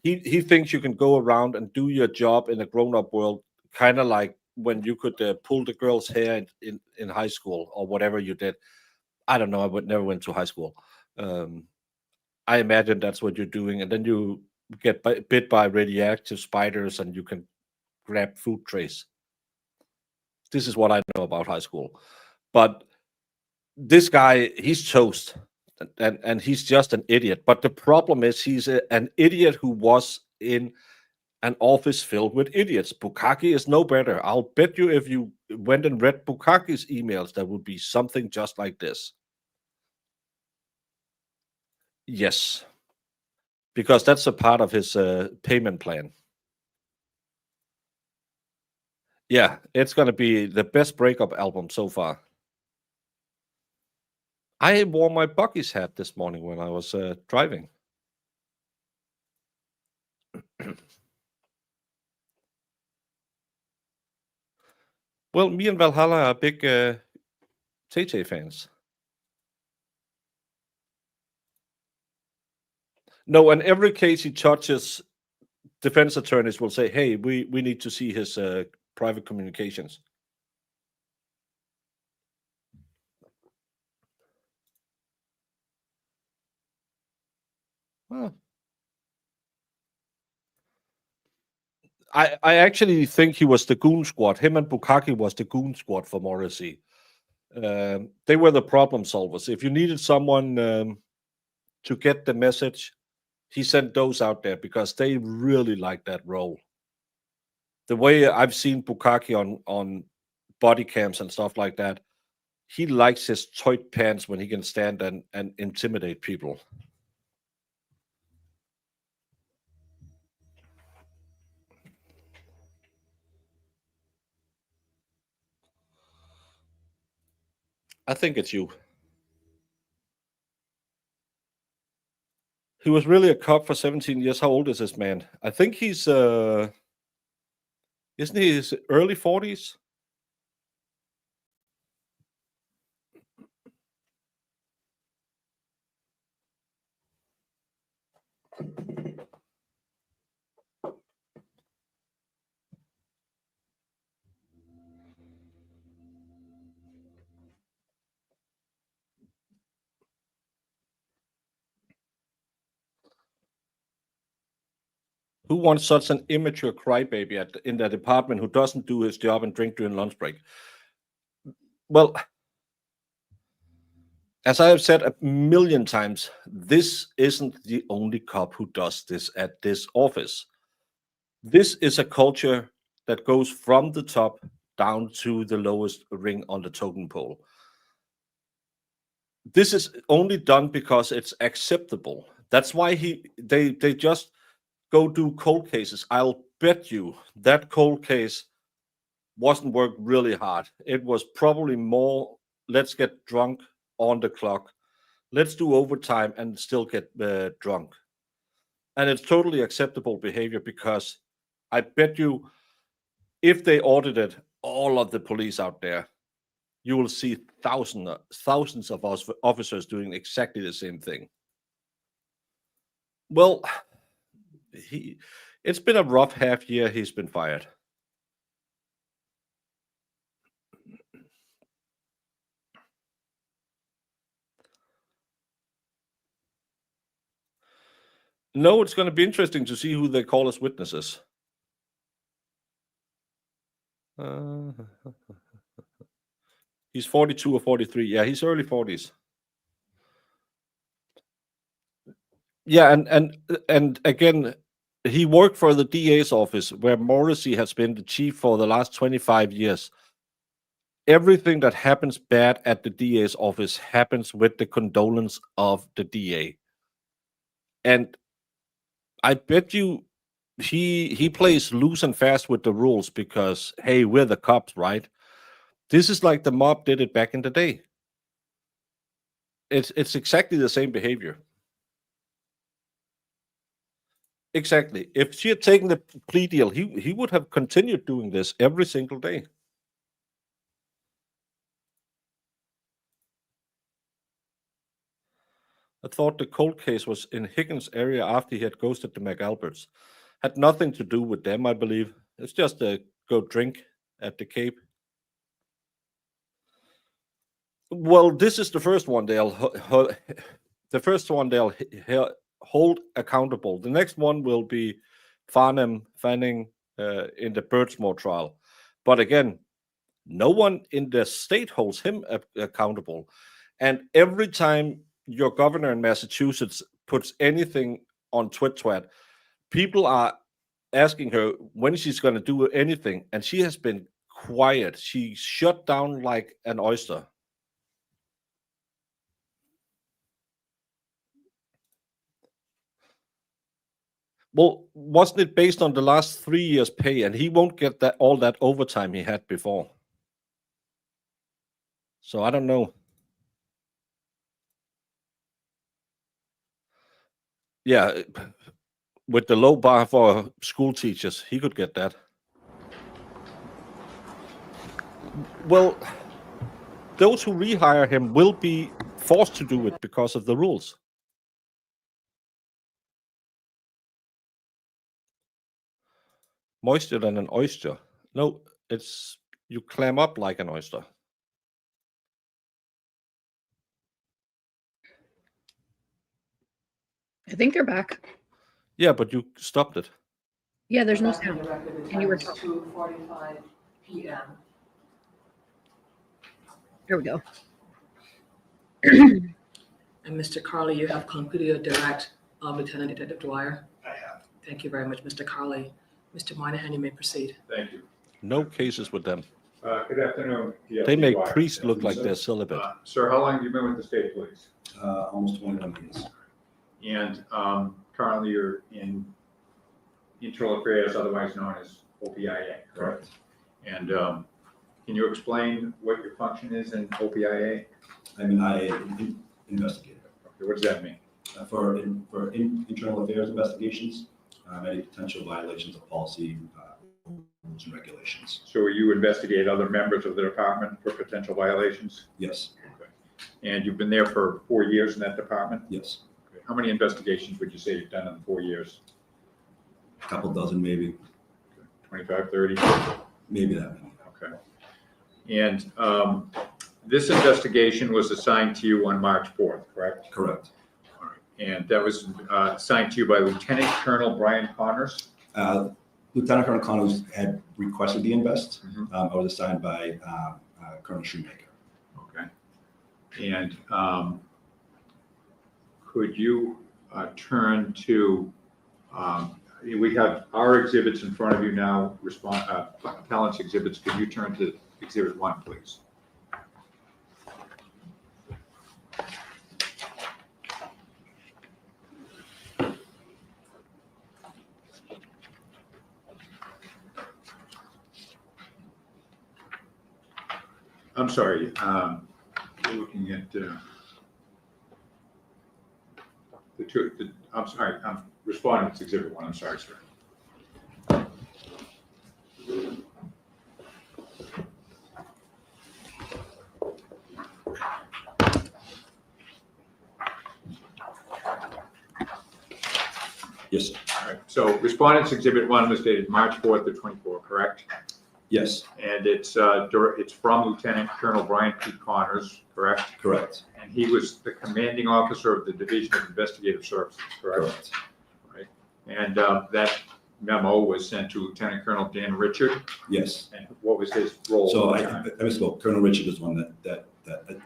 [SPEAKER 2] He thinks you can go around and do your job in a grown-up world, kind of like when you could pull the girl's hair in high school or whatever you did. I don't know. I never went to high school. I imagine that's what you're doing, and then you get bit by radioactive spiders, and you can grab food trays. This is what I know about high school. But this guy, he's toast, and he's just an idiot. But the problem is, he's an idiot who was in an office filled with idiots. Bukkake is no better. I'll bet you if you went and read Bukkake's emails, there would be something just like this. Yes, because that's a part of his payment plan. Yeah, it's going to be the best breakup album so far. I wore my Bucky's hat this morning when I was driving. Well, me and Valhalla are big Tay fans. No, and every case he touches, defense attorneys will say, hey, we need to see his private communications. Well, I actually think he was the goon squad. Him and Bukkake was the goon squad for Morrissey. They were the problem solvers. If you needed someone to get the message, he sent those out there because they really like that role. The way I've seen Bukkake on body cams and stuff like that, he likes his tight pants when he can stand and intimidate people. I think it's you. He was really a cop for 17 years. How old is this man? I think he's isn't he his early 40s? Who wants such an immature crybaby in the department who doesn't do his job and drink during lunch break? Well, as I have said a million times, this isn't the only cop who does this at this office. This is a culture that goes from the top down to the lowest ring on the totem pole. This is only done because it's acceptable. That's why they just go do cold cases. I'll bet you that cold case wasn't worked really hard. It was probably more, let's get drunk on the clock. Let's do overtime and still get drunk. And it's totally acceptable behavior because I bet you if they audited all of the police out there, you will see thousands of officers doing exactly the same thing. Well, it's been a rough half year. He's been fired. No, it's going to be interesting to see who they call as witnesses. He's 42 or 43. Yeah, he's early 40s. Yeah, and again, he worked for the DA's office where Morrissey has been the chief for the last 25 years. Everything that happens bad at the DA's office happens with the condolence of the DA. And I bet you he plays loose and fast with the rules because, hey, we're the cops, right? This is like the mob did it back in the day. It's exactly the same behavior. Exactly. If she had taken the plea deal, he would have continued doing this every single day. I thought the cold case was in Higgins' area after he had ghosted the McAlberts. Had nothing to do with them, I believe. It's just a go drink at the Cape. Well, this is the first one they'll hold accountable. The next one will be Fanning in the Birdsmore trial. But again, no one in the state holds him accountable. And every time your governor in Massachusetts puts anything on TwitTwat, people are asking her when she's going to do anything, and she has been quiet. She shut down like an oyster. Well, wasn't it based on the last 3 years' pay, and he won't get that all that overtime he had before? So I don't know. Yeah, with the low bar for school teachers, he could get that. Well, those who rehire him will be forced to do it because of the rules. Moister than an oyster. No, it's you clam up like an oyster.
[SPEAKER 3] I think they're back.
[SPEAKER 2] Yeah, but you stopped it.
[SPEAKER 3] Yeah, there's no
[SPEAKER 7] Back in
[SPEAKER 3] sound.
[SPEAKER 7] the record, the
[SPEAKER 3] And you were
[SPEAKER 7] time is 2:45 p.m.
[SPEAKER 3] There we go.
[SPEAKER 7] And Mr. Carley, you have concluded your direct, Lieutenant Detective Dwyer.
[SPEAKER 4] I have.
[SPEAKER 7] Thank you very much, Mr. Carley. Mr. Moynihan, you may proceed.
[SPEAKER 9] Thank you.
[SPEAKER 2] No cases with them.
[SPEAKER 9] Good afternoon.
[SPEAKER 2] They make
[SPEAKER 9] Dwyer.
[SPEAKER 2] priests look like they're celibate.
[SPEAKER 9] Sir, how long have you been with the state police?
[SPEAKER 5] Almost 21 years.
[SPEAKER 9] And currently you're in internal affairs, otherwise known as OPIA, correct? And can you explain what your function is in OPIA?
[SPEAKER 5] I'm an IA investigator.
[SPEAKER 9] Okay, what does that mean?
[SPEAKER 5] For internal affairs investigations, any potential violations of policy, rules and regulations.
[SPEAKER 9] So you investigate other members of the department for potential violations?
[SPEAKER 5] Yes,
[SPEAKER 9] And you've been there for 4 years in that department?
[SPEAKER 5] yes.
[SPEAKER 9] Okay. How many investigations would you say you've done in 4 years?
[SPEAKER 5] A couple dozen, maybe,
[SPEAKER 9] 25, 30?
[SPEAKER 5] maybe that many.
[SPEAKER 9] Okay. And this investigation was assigned to you on March 4th, correct?
[SPEAKER 5] Correct.
[SPEAKER 9] All right. And that was assigned to you by Lieutenant Colonel Brian Connors?
[SPEAKER 5] Lieutenant Colonel Connors had requested the invest.
[SPEAKER 9] Mhm.
[SPEAKER 5] I was assigned by Colonel Shoemaker.
[SPEAKER 9] Okay. And could you turn to, we have our exhibits in front of you now, appellant's exhibits. Could you turn to exhibit 1, please? I'm sorry, we're looking at I'm sorry, I'm responding to exhibit 1, I'm sorry, sir.
[SPEAKER 5] Yes, sir.
[SPEAKER 9] All right, so respondent's exhibit 1 was dated March 4th of 24, correct?
[SPEAKER 5] Yes,
[SPEAKER 9] And it's from Lieutenant Colonel Brian P. Connors, correct?
[SPEAKER 5] correct.
[SPEAKER 9] And he was the commanding officer of the Division of Investigative Services, correct?
[SPEAKER 5] Correct.
[SPEAKER 9] And that memo was sent to Lieutenant Colonel Dan Richard,
[SPEAKER 5] Yes.
[SPEAKER 9] and what was his role?
[SPEAKER 5] So
[SPEAKER 9] at
[SPEAKER 5] I
[SPEAKER 9] the time?
[SPEAKER 5] misspoke. Colonel Richard is one that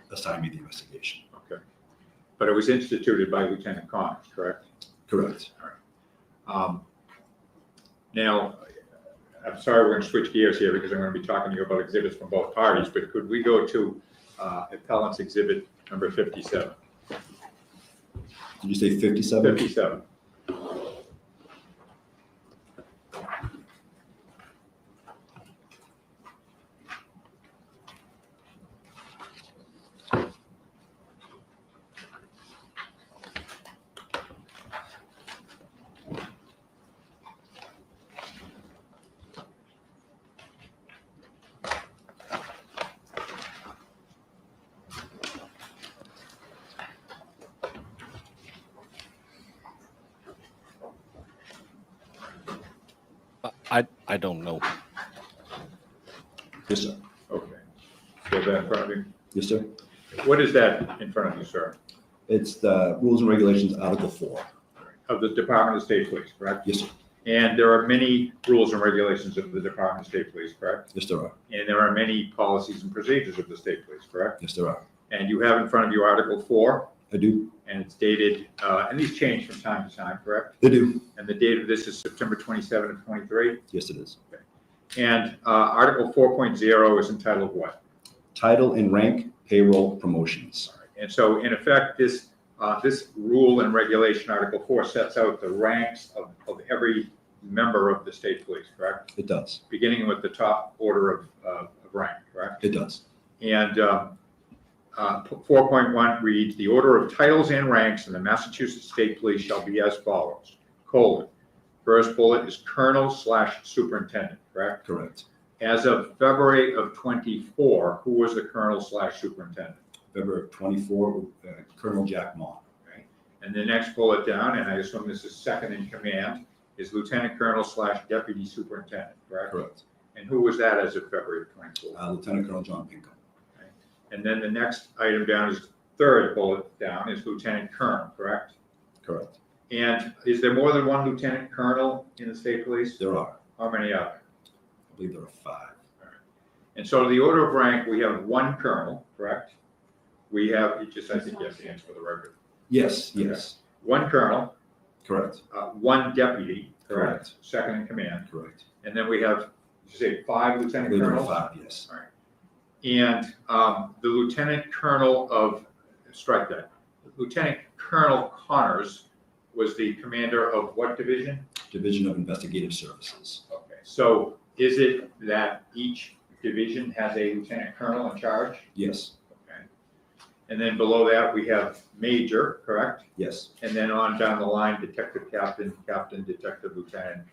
[SPEAKER 5] assigned me the investigation.
[SPEAKER 9] Okay. But it was instituted by Lieutenant Connors, correct?
[SPEAKER 5] Correct.
[SPEAKER 9] Now, I'm sorry, we're going to switch gears here because I'm going to be talking to you about exhibits from both parties, but could we go to appellant's exhibit number 57?
[SPEAKER 5] Did you say 57?
[SPEAKER 9] 57.
[SPEAKER 2] I don't know.
[SPEAKER 5] Yes, sir.
[SPEAKER 9] Okay. So that in front of you.
[SPEAKER 5] Yes, sir.
[SPEAKER 9] What is that in front of you, sir?
[SPEAKER 5] It's the Rules and Regulations, Article 4.
[SPEAKER 9] Of the Department of State Police, correct?
[SPEAKER 5] Yes, sir.
[SPEAKER 9] And there are many rules and regulations of the Department of State Police, correct?
[SPEAKER 5] Yes, there are.
[SPEAKER 9] And there are many policies and procedures of the State Police, correct?
[SPEAKER 5] Yes, there are.
[SPEAKER 9] And you have in front of you Article 4,
[SPEAKER 5] I do.
[SPEAKER 9] And it's dated, and these change from time to time, correct?
[SPEAKER 5] They do.
[SPEAKER 9] And the date of this is September 27 of 23.
[SPEAKER 5] Yes, it is.
[SPEAKER 9] And Article 4.0 is entitled what?
[SPEAKER 5] Title and rank payroll promotions.
[SPEAKER 9] And so in effect, this rule and regulation, Article 4, sets out the ranks of every member of the state police, correct?
[SPEAKER 5] It does.
[SPEAKER 9] Beginning with the top order of rank, correct?
[SPEAKER 5] It does.
[SPEAKER 9] And 4.1 reads, the order of titles and ranks in the Massachusetts State Police shall be as follows, : first bullet is colonel/superintendent, correct?
[SPEAKER 5] Correct.
[SPEAKER 9] As of February of 24, who was the colonel/superintendent?
[SPEAKER 5] February of 24, Colonel Jack Maughan.
[SPEAKER 9] And the next bullet down, and I assume this is second in command, is lieutenant colonel/deputy superintendent, correct?
[SPEAKER 5] Correct.
[SPEAKER 9] And who was that as of February of 24?
[SPEAKER 5] Lieutenant Colonel John Pinkham.
[SPEAKER 9] And then the next item down is third bullet down is lieutenant colonel, correct?
[SPEAKER 5] Correct.
[SPEAKER 9] And is there more than one lieutenant colonel in the state police?
[SPEAKER 5] There are.
[SPEAKER 9] How many are there?
[SPEAKER 5] I believe there are 5.
[SPEAKER 9] And so the order of rank, we have one colonel, correct? We have, I think you have to answer for the record.
[SPEAKER 5] Yes, yes.
[SPEAKER 9] One colonel,
[SPEAKER 5] Correct.
[SPEAKER 9] one deputy, correct?
[SPEAKER 5] Correct.
[SPEAKER 9] Second in command.
[SPEAKER 5] Correct.
[SPEAKER 9] And then we have, you say 5
[SPEAKER 5] I
[SPEAKER 9] lieutenant
[SPEAKER 5] believe there are
[SPEAKER 9] colonels?
[SPEAKER 5] 5, yes.
[SPEAKER 9] And the lieutenant colonel of, strike that, Lieutenant Colonel Connors was the commander of what division?
[SPEAKER 5] Division of Investigative Services.
[SPEAKER 9] Okay, so is it that each division has a lieutenant colonel in charge?
[SPEAKER 5] Yes.
[SPEAKER 9] Okay. And then below that, we have major, correct?
[SPEAKER 5] Yes.
[SPEAKER 9] And then on down the line, detective captain, captain, detective lieutenant,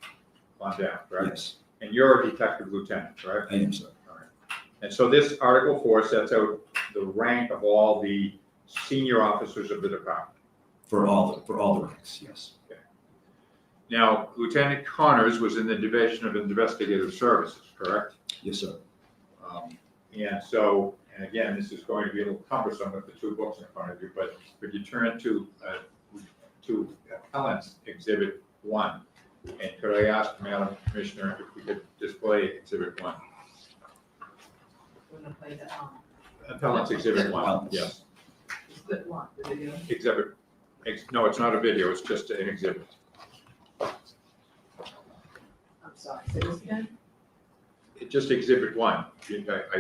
[SPEAKER 9] on down, correct?
[SPEAKER 5] Yes.
[SPEAKER 9] And you're a detective lieutenant, correct?
[SPEAKER 5] I am, sir.
[SPEAKER 9] All right. And so this Article 4 sets out the rank of all the senior officers of the department.
[SPEAKER 5] For all the ranks, yes.
[SPEAKER 9] Now, Lieutenant Connors was in the Division of Investigative Services, correct?
[SPEAKER 5] Yes, sir.
[SPEAKER 9] And so, and again, this is going to be a little cumbersome with the 2 books in front of you, but if you turn to Appellant's Exhibit 1, and could I ask, Madam Commissioner, if we could display Exhibit 1?
[SPEAKER 7] We're gonna play the,
[SPEAKER 9] Appellant's Exhibit 1,
[SPEAKER 5] Appellant's.
[SPEAKER 9] yes.
[SPEAKER 7] split one, the video.
[SPEAKER 9] Exhibit, no, it's not a video, it's just an exhibit.
[SPEAKER 7] I'm sorry, say this again?
[SPEAKER 9] It's just Exhibit 1. I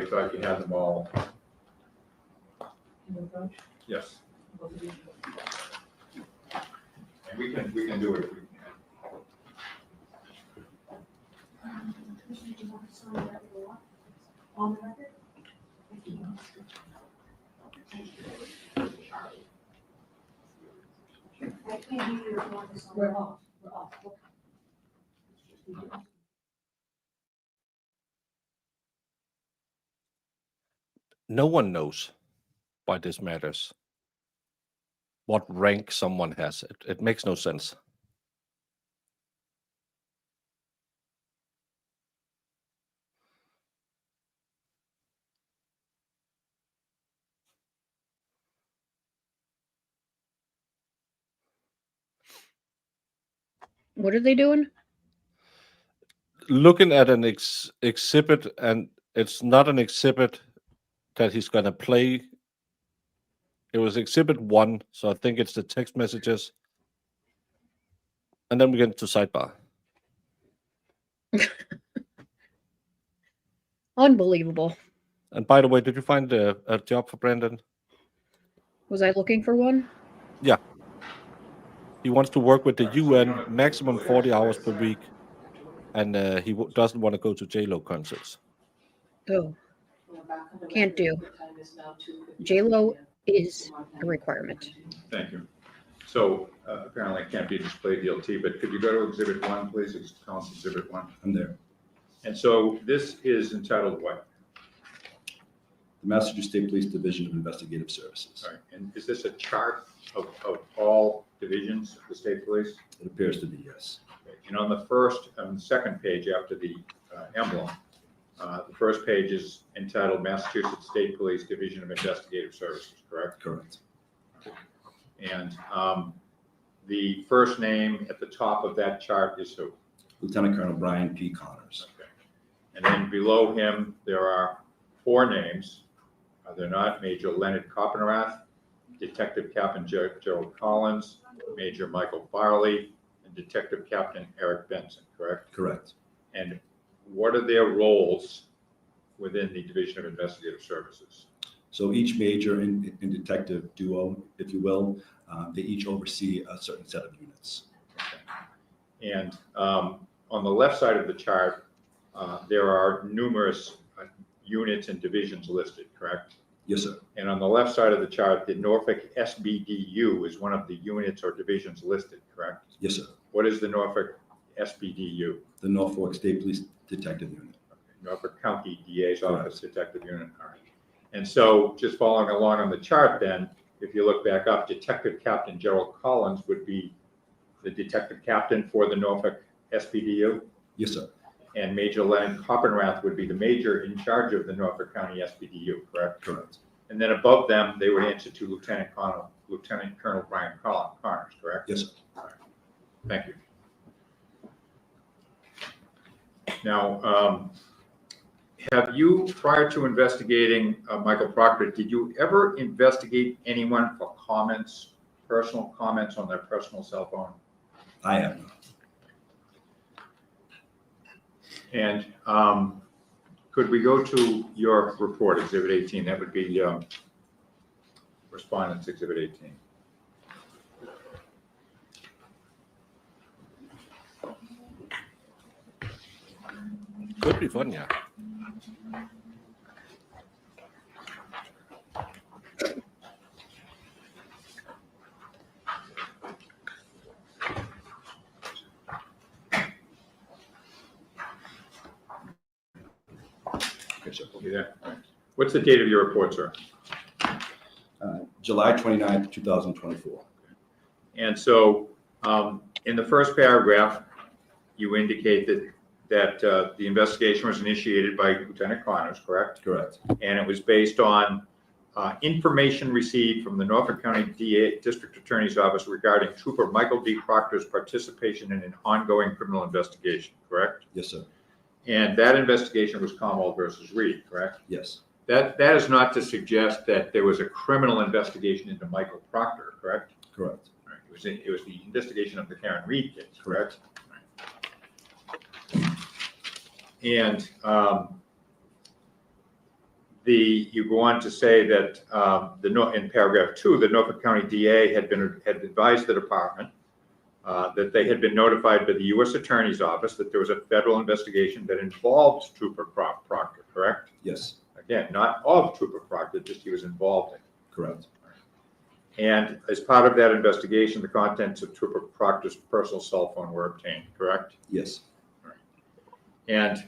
[SPEAKER 9] thought you had them all,
[SPEAKER 7] Can you approach?
[SPEAKER 9] yes.
[SPEAKER 7] Both of you?
[SPEAKER 9] And we can do it if we can.
[SPEAKER 10] Commissioner, do you want to sign that law on the record? Thank you. I can't hear you if you want this on.
[SPEAKER 7] We're off, we're off.
[SPEAKER 2] No one knows why this matters. What rank someone has. It makes no sense.
[SPEAKER 3] What are they doing?
[SPEAKER 2] Looking at an exhibit, and it's not an exhibit that he's going to play. It was Exhibit 1, so I think it's the text messages. And then we get into sidebar.
[SPEAKER 3] Unbelievable.
[SPEAKER 2] And by the way, did you find a job for Brandon?
[SPEAKER 3] Was I looking for one?
[SPEAKER 2] He wants to work with the UN, maximum 40 hours per week, and he doesn't want to go to JLo concerts.
[SPEAKER 3] Oh,
[SPEAKER 7] We're back on the
[SPEAKER 3] Can't
[SPEAKER 7] record.
[SPEAKER 3] do.
[SPEAKER 7] The time is now 2:50.
[SPEAKER 3] JLo is a requirement.
[SPEAKER 9] Thank you. So apparently it can't be displayed DLT, but could you go to Exhibit 1, please? It's called Exhibit 1.
[SPEAKER 5] I'm there.
[SPEAKER 9] And so this is entitled what?
[SPEAKER 5] The Massachusetts State Police Division of Investigative Services.
[SPEAKER 9] Sorry. And is this a chart of all divisions of the state police?
[SPEAKER 5] It appears to be, yes.
[SPEAKER 9] Okay. And on the second page after the emblem, the first page is entitled Massachusetts State Police Division of Investigative Services, correct?
[SPEAKER 5] Correct.
[SPEAKER 9] And the first name at the top of that chart is who?
[SPEAKER 5] Lieutenant Colonel Brian P. Connors.
[SPEAKER 9] Okay. And then below him, there are 4 names. They're not Major Leonard Coppenrath, Detective Captain Gerald Collins, Major Michael Farley, and Detective Captain Eric Benson, correct?
[SPEAKER 5] Correct.
[SPEAKER 9] And what are their roles within the Division of Investigative Services?
[SPEAKER 5] So each major and detective duo, if you will, they each oversee a certain set of units.
[SPEAKER 9] And on the left side of the chart, there are numerous units and divisions listed, correct?
[SPEAKER 5] Yes, sir.
[SPEAKER 9] And on the left side of the chart, the Norfolk SBDU is one of the units or divisions listed, correct?
[SPEAKER 5] Yes, sir.
[SPEAKER 9] What is the Norfolk SBDU?
[SPEAKER 5] The Norfolk State Police Detective Unit.
[SPEAKER 9] Norfolk County DA's Office Detective Unit. All right. And so just following along on the chart then, if you look back up, Detective Captain Gerald Collins would be the detective captain for the Norfolk SBDU.
[SPEAKER 5] Yes, sir.
[SPEAKER 9] And Major Len Coppenrath would be the major in charge of the Norfolk County SBDU, correct?
[SPEAKER 5] Correct.
[SPEAKER 9] And then above them, they would answer to Lieutenant Colonel Brian Connors, correct?
[SPEAKER 5] Yes, sir.
[SPEAKER 9] All right. Thank you. Now, have you, prior to investigating Michael Proctor, did you ever investigate anyone for comments, personal comments on their personal cell phone?
[SPEAKER 5] I have not.
[SPEAKER 9] And could we go to your report, Exhibit 18? That would be Respondent's Exhibit 18.
[SPEAKER 2] Could be fun, yeah.
[SPEAKER 9] Okay, so we'll be there. All right. What's the date of your report, sir?
[SPEAKER 5] July 29th, 2024.
[SPEAKER 9] And so in the first paragraph, you indicate that the investigation was initiated by Lieutenant Connors, correct?
[SPEAKER 5] Correct.
[SPEAKER 9] And it was based on information received from the Norfolk County DA District Attorney's Office regarding Trooper Michael D. Proctor's participation in an ongoing criminal investigation, correct?
[SPEAKER 5] Yes, sir.
[SPEAKER 9] And that investigation was Comwell versus Reed, correct?
[SPEAKER 5] Yes.
[SPEAKER 9] That is not to suggest that there was a criminal investigation into Michael Proctor, correct?
[SPEAKER 5] Correct.
[SPEAKER 9] Right. It was the investigation of the Karen Reed case, correct? Right. And you go on to say that in paragraph 2, the Norfolk County DA had advised the department that they had been notified by the U.S. Attorney's Office that there was a federal investigation that involved Trooper Proctor, correct?
[SPEAKER 5] Yes.
[SPEAKER 9] Again, not of Trooper Proctor, just he was involved in.
[SPEAKER 5] Correct.
[SPEAKER 9] And as part of that investigation, the contents of Trooper Proctor's personal cell phone were obtained, correct?
[SPEAKER 5] Yes.
[SPEAKER 9] Right. And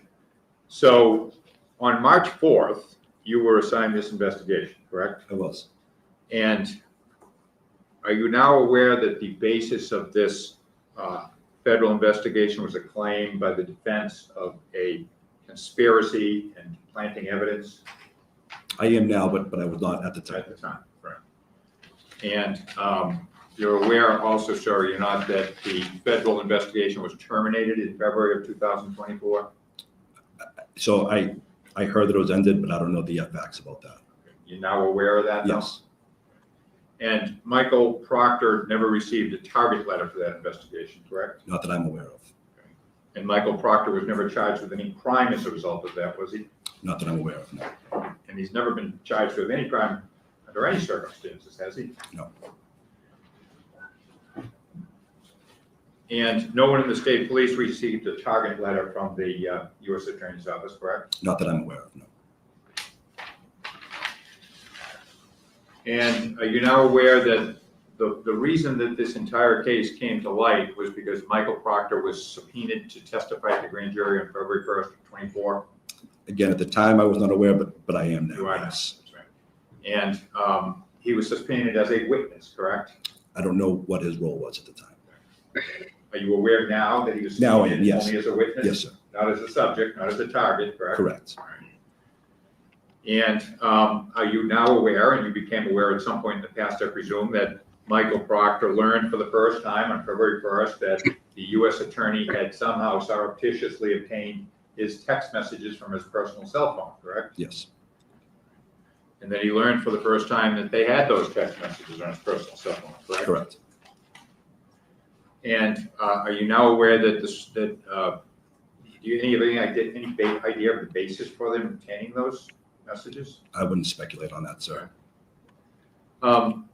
[SPEAKER 9] so on March 4th, you were assigned this investigation, correct?
[SPEAKER 5] I was.
[SPEAKER 9] And are you now aware that the basis of this federal investigation was a claim by the defense of a conspiracy and planting evidence?
[SPEAKER 5] I am now, but I was not at the time.
[SPEAKER 9] At the time, right. And you're aware also, sir, are you not, that the federal investigation was terminated in February of 2024?
[SPEAKER 5] So I heard that it was ended, but I don't know the facts about that.
[SPEAKER 9] You're now aware of that?
[SPEAKER 5] Yes.
[SPEAKER 9] And Michael Proctor never received a target letter for that investigation, correct?
[SPEAKER 5] Not that I'm aware of.
[SPEAKER 9] And Michael Proctor was never charged with any crime as a result of that, was he?
[SPEAKER 5] Not that I'm aware of, no.
[SPEAKER 9] And he's never been charged with any crime under any circumstances, has he?
[SPEAKER 5] No.
[SPEAKER 9] And no one in the state police received a target letter from the U.S. Attorney's Office, correct?
[SPEAKER 5] Not that I'm aware of, no.
[SPEAKER 9] And are you now aware that the reason that this entire case came to light was because Michael Proctor was subpoenaed to testify at the grand jury on February 1st, 24?
[SPEAKER 5] Again, at the time, I was not aware, but I am now.
[SPEAKER 9] You are now.
[SPEAKER 5] Yes.
[SPEAKER 9] That's right. And he was subpoenaed as a witness, correct?
[SPEAKER 5] I don't know what his role was at the time.
[SPEAKER 9] Are you aware now that he was
[SPEAKER 5] Now I am,
[SPEAKER 9] subpoenaed
[SPEAKER 5] yes.
[SPEAKER 9] only as a witness?
[SPEAKER 5] Yes, sir.
[SPEAKER 9] Not as a subject, not as a target, correct?
[SPEAKER 5] Correct.
[SPEAKER 9] All right. And are you now aware, and you became aware at some point in the past, I presume, that Michael Proctor learned for the first time on February 1st that the U.S. Attorney had somehow surreptitiously obtained his text messages from his personal cell phone, correct?
[SPEAKER 5] Yes.
[SPEAKER 9] And then he learned for the first time that they had those text messages on his personal cell phone, correct?
[SPEAKER 5] Correct.
[SPEAKER 9] And are you now aware that do you have any idea of the basis for them obtaining those messages?
[SPEAKER 5] I wouldn't speculate on that, sir.
[SPEAKER 9] Now,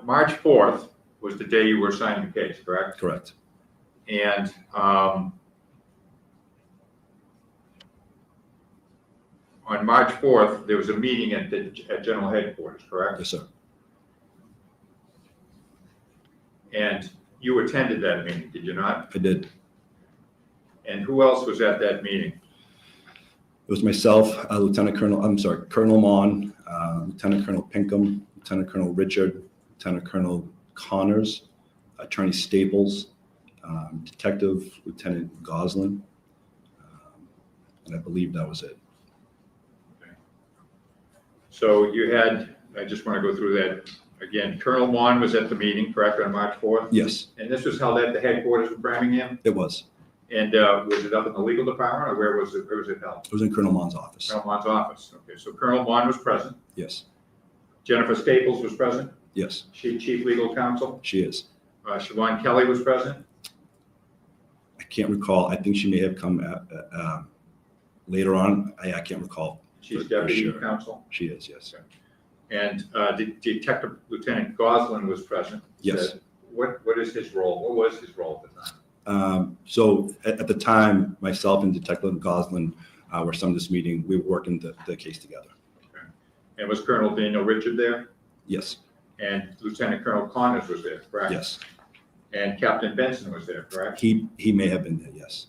[SPEAKER 9] March 4th was the day you were assigned the case, correct?
[SPEAKER 5] Correct.
[SPEAKER 9] And on March 4th, there was a meeting at General Headquarters, correct?
[SPEAKER 5] Yes, sir.
[SPEAKER 9] And you attended that meeting, did you not?
[SPEAKER 5] I did.
[SPEAKER 9] And who else was at that meeting?
[SPEAKER 5] It was myself, Colonel Mon, Lieutenant Colonel Pinkham, Lieutenant Colonel Richard, Lieutenant Colonel Connors, Attorney Staples, Detective Lieutenant Goslin, and I believe that was it.
[SPEAKER 9] So you had, I just want to go through that again. Colonel Mon was at the meeting, correct, on March 4th?
[SPEAKER 5] Yes,
[SPEAKER 9] And this was held at the headquarters of Framingham?
[SPEAKER 5] it was.
[SPEAKER 9] And was it up in the legal department, or where was it held?
[SPEAKER 5] It was in Colonel Mon's office.
[SPEAKER 9] Colonel Mon's office. Okay, so Colonel Mon was present.
[SPEAKER 5] Yes,
[SPEAKER 9] Jennifer Staples was present.
[SPEAKER 5] yes,
[SPEAKER 9] She chief legal counsel.
[SPEAKER 5] she is.
[SPEAKER 9] Siobhan Kelly was present.
[SPEAKER 5] I can't recall. I think she may have come later on. I can't recall.
[SPEAKER 9] She's
[SPEAKER 5] For
[SPEAKER 9] deputy
[SPEAKER 5] sure.
[SPEAKER 9] counsel.
[SPEAKER 5] She is, yes.
[SPEAKER 9] And Detective Lieutenant Goslin was present.
[SPEAKER 5] Yes.
[SPEAKER 9] Said, what is his role? What was his role at the time?
[SPEAKER 5] So at the time, myself and Detective Goslin were some of this meeting. We were working the case together.
[SPEAKER 9] Okay. And was Colonel Daniel Richard there?
[SPEAKER 5] Yes,
[SPEAKER 9] And Lieutenant Colonel Connors was there, correct?
[SPEAKER 5] yes.
[SPEAKER 9] And Captain Benson was there, correct?
[SPEAKER 5] He may have been there, yes.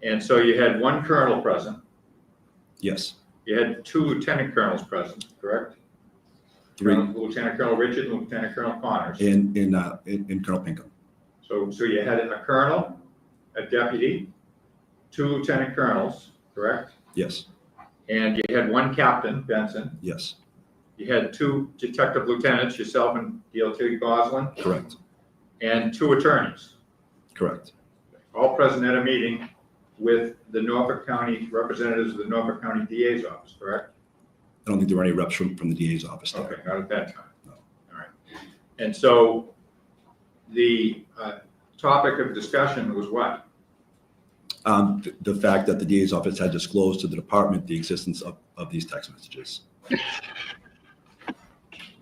[SPEAKER 9] And so you had one colonel present.
[SPEAKER 5] Yes.
[SPEAKER 9] You had two lieutenant colonels present, correct?
[SPEAKER 5] Three.
[SPEAKER 9] Lieutenant Colonel Richard and Lieutenant Colonel Connors.
[SPEAKER 5] In Colonel Pinkham.
[SPEAKER 9] So you had a colonel, a deputy, two lieutenant colonels, correct?
[SPEAKER 5] Yes,
[SPEAKER 9] And you had one captain, Benson.
[SPEAKER 5] yes,
[SPEAKER 9] You had two detective lieutenants, yourself and DLT Goslin,
[SPEAKER 5] correct,
[SPEAKER 9] and two attorneys,
[SPEAKER 5] correct.
[SPEAKER 9] all present at a meeting with the Norfolk County representatives of the Norfolk County DA's office, correct?
[SPEAKER 5] I don't think there were any reps from the DA's office there.
[SPEAKER 9] Okay, not at that time.
[SPEAKER 5] No.
[SPEAKER 9] All right. And so the topic of discussion was what?
[SPEAKER 5] The fact that the DA's office had disclosed to the department the existence of these text messages.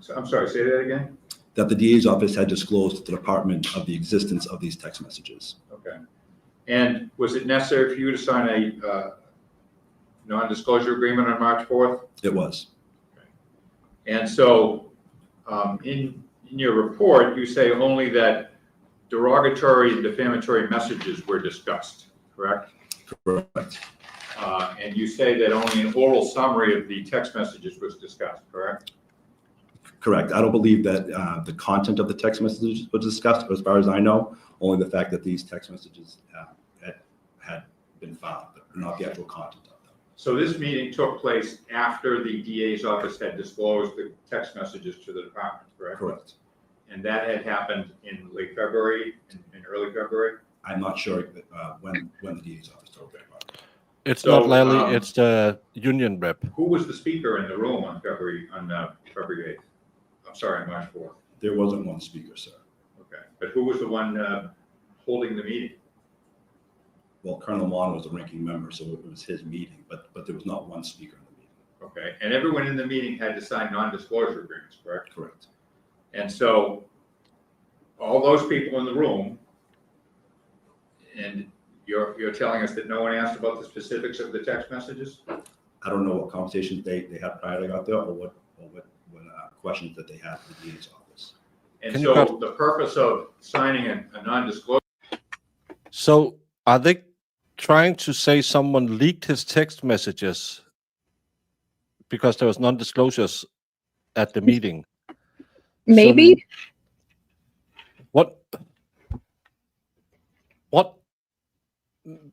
[SPEAKER 9] So, I'm sorry, say that again?
[SPEAKER 5] That the DA's office had disclosed to the department of the existence of these text messages.
[SPEAKER 9] Okay. And was it necessary for you to sign a non-disclosure agreement on March 4th?
[SPEAKER 5] It was.
[SPEAKER 9] And so in your report, you say only that derogatory and defamatory messages were discussed, correct?
[SPEAKER 5] Correct.
[SPEAKER 9] And you say that only an oral summary of the text messages was discussed, correct?
[SPEAKER 5] Correct. I don't believe that the content of the text messages was discussed, as far as I know, only the fact that these text messages had been found, but not the actual content of them.
[SPEAKER 9] So this meeting took place after the DA's office had disclosed the text messages to the department, correct?
[SPEAKER 5] Correct.
[SPEAKER 9] And that had happened in late February, in early February?
[SPEAKER 5] I'm not sure when the DA's office told me about it.
[SPEAKER 2] It's
[SPEAKER 9] So,
[SPEAKER 2] not Lally, it's the union rep.
[SPEAKER 9] Who was the speaker in the room on February 8th? I'm sorry, on March 4th.
[SPEAKER 5] There wasn't one speaker, sir.
[SPEAKER 9] Okay, but who was the one holding the meeting?
[SPEAKER 5] Well, Colonel Mon was the ranking member, so it was his meeting, but there was not one speaker in the meeting.
[SPEAKER 9] Okay, and everyone in the meeting had to sign non-disclosure agreements, correct?
[SPEAKER 5] Correct.
[SPEAKER 9] And so all those people in the room, and you're telling us that no one asked about the specifics of the text messages?
[SPEAKER 5] I don't know what conversations they had prior to got there, or what questions that they had for the DA's office.
[SPEAKER 9] And
[SPEAKER 2] Can you
[SPEAKER 9] so
[SPEAKER 2] cut-
[SPEAKER 9] the purpose of signing a non-disclosure,
[SPEAKER 2] So are they trying to say someone leaked his text messages because there was non-disclosures at the meeting?
[SPEAKER 3] Maybe.
[SPEAKER 2] What?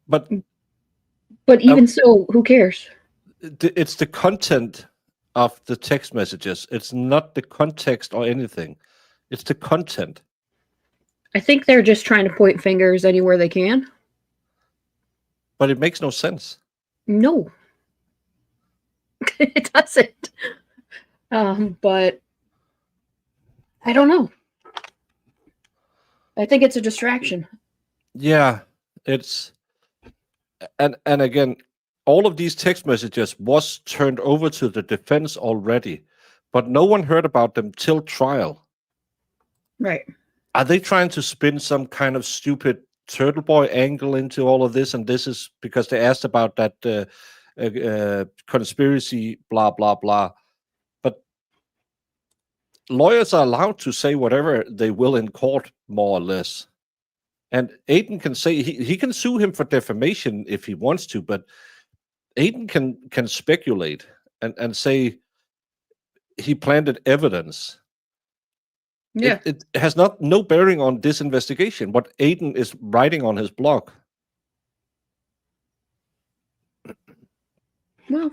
[SPEAKER 2] But
[SPEAKER 3] But even so, who cares?
[SPEAKER 2] it's the content of the text messages. It's not the context or anything. It's the content.
[SPEAKER 3] I think they're just trying to point fingers anywhere they can.
[SPEAKER 2] But it makes no sense.
[SPEAKER 3] No. It doesn't. But I don't know. I think it's a distraction.
[SPEAKER 2] Yeah, it's and again, all of these text messages was turned over to the defense already, but no one heard about them till trial.
[SPEAKER 3] Right.
[SPEAKER 2] Are they trying to spin some kind of stupid Turtle Boy angle into all of this? And this is because they asked about that conspiracy, blah, blah, blah. But lawyers are allowed to say whatever they will in court, more or less. And Aiden can say he can sue him for defamation if he wants to, but Aiden can speculate and say he planted evidence.
[SPEAKER 3] Yeah.
[SPEAKER 2] It has no bearing on this investigation, what Aiden is writing on his blog.
[SPEAKER 3] Well,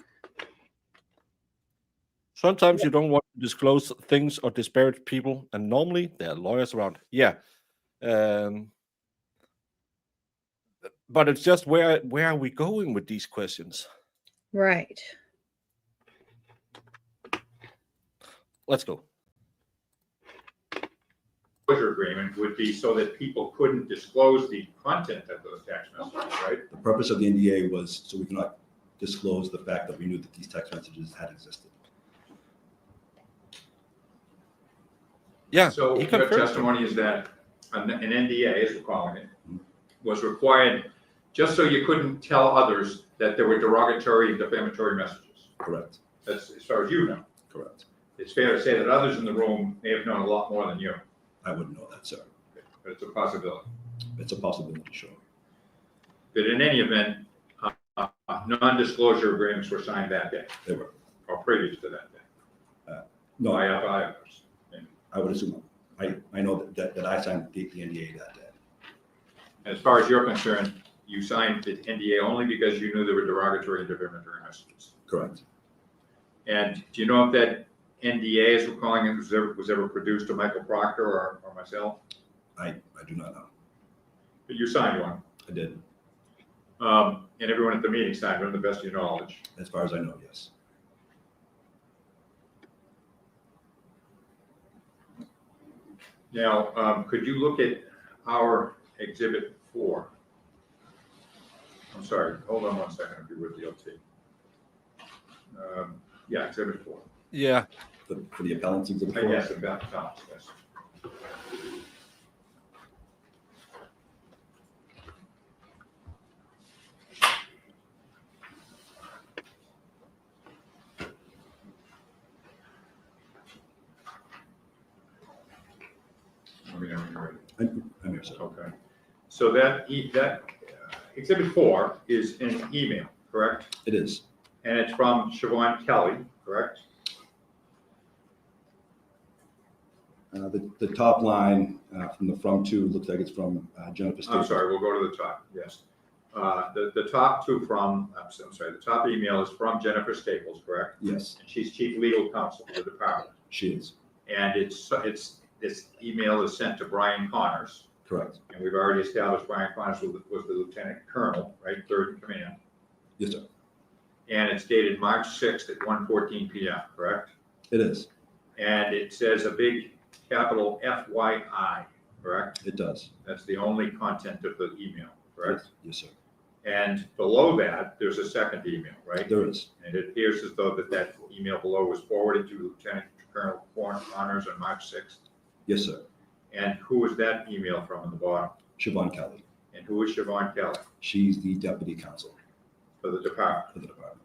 [SPEAKER 2] Sometimes you don't want to disclose things or disparage people, and normally there are lawyers around. Yeah. But it's just where are we going with these questions?
[SPEAKER 3] right.
[SPEAKER 2] Let's go.
[SPEAKER 9] Disclosure agreement would be so that people couldn't disclose the content of those text messages, right?
[SPEAKER 5] The purpose of the NDA was so we cannot disclose the fact that we knew that these text messages had existed.
[SPEAKER 2] Yeah.
[SPEAKER 9] So
[SPEAKER 2] he
[SPEAKER 9] your
[SPEAKER 2] confirmed it.
[SPEAKER 9] testimony is that an NDA, as we're calling it, was required just so you couldn't tell others that there were derogatory and defamatory messages.
[SPEAKER 5] Correct.
[SPEAKER 9] That's as far as you know.
[SPEAKER 5] Correct.
[SPEAKER 9] It's fair to say that others in the room may have known a lot more than you,
[SPEAKER 5] I wouldn't know that, sir.
[SPEAKER 9] but it's a possibility.
[SPEAKER 5] It's a possibility, sure.
[SPEAKER 9] But in any event, non-disclosure agreements were signed that day,
[SPEAKER 5] They were.
[SPEAKER 9] or previous to that day,
[SPEAKER 5] No,
[SPEAKER 9] by others.
[SPEAKER 5] I would assume. I know that I signed the NDA that day.
[SPEAKER 9] As far as you're concerned, you signed the NDA only because you knew there were derogatory and defamatory messages.
[SPEAKER 5] Correct.
[SPEAKER 9] And do you know if that NDA, as we're calling it, was ever produced to Michael Proctor or myself?
[SPEAKER 5] I do not know.
[SPEAKER 9] But you signed one.
[SPEAKER 5] I did.
[SPEAKER 9] And everyone at the meeting signed one, to the best of your knowledge.
[SPEAKER 5] As far as I know, yes.
[SPEAKER 9] Now, could you look at our Exhibit 4? I'm sorry, hold on one second if you would, DLT. Yeah, Exhibit 4.
[SPEAKER 2] Yeah.
[SPEAKER 5] For the appellants exhibit 4?
[SPEAKER 9] Yes, about the balance, yes. Let me know when you're ready.
[SPEAKER 5] I'm here, sir.
[SPEAKER 9] Okay. So that Exhibit 4 is an email, correct?
[SPEAKER 5] It is.
[SPEAKER 9] And it's from Siobhan Kelly, correct?
[SPEAKER 5] The top line from the from to looks like it's from Jennifer
[SPEAKER 9] I'm
[SPEAKER 5] Staples.
[SPEAKER 9] sorry, we'll go to the top, yes. The top two from, I'm sorry, the top email is from Jennifer Staples, correct?
[SPEAKER 5] Yes,
[SPEAKER 9] And she's chief legal counsel for the department.
[SPEAKER 5] she is.
[SPEAKER 9] And this email is sent to Brian Connors.
[SPEAKER 5] Correct.
[SPEAKER 9] And we've already established Brian Connors was the lieutenant colonel, right, third in command.
[SPEAKER 5] Yes, sir.
[SPEAKER 9] And it's dated March 6th at 1:14 p.m., correct?
[SPEAKER 5] It is.
[SPEAKER 9] And it says a big capital FYI, correct?
[SPEAKER 5] It does.
[SPEAKER 9] That's the only content of the email, correct?
[SPEAKER 5] Yes, sir.
[SPEAKER 9] And below that, there's a second email, right?
[SPEAKER 5] There is.
[SPEAKER 9] And it appears as though that email below was forwarded to Lieutenant Colonel Connors on March 6th.
[SPEAKER 5] Yes, sir.
[SPEAKER 9] And who was that email from on the bottom?
[SPEAKER 5] Siobhan Kelly.
[SPEAKER 9] And who is Siobhan Kelly
[SPEAKER 5] She's the deputy counsel
[SPEAKER 9] for the department?
[SPEAKER 5] for the department.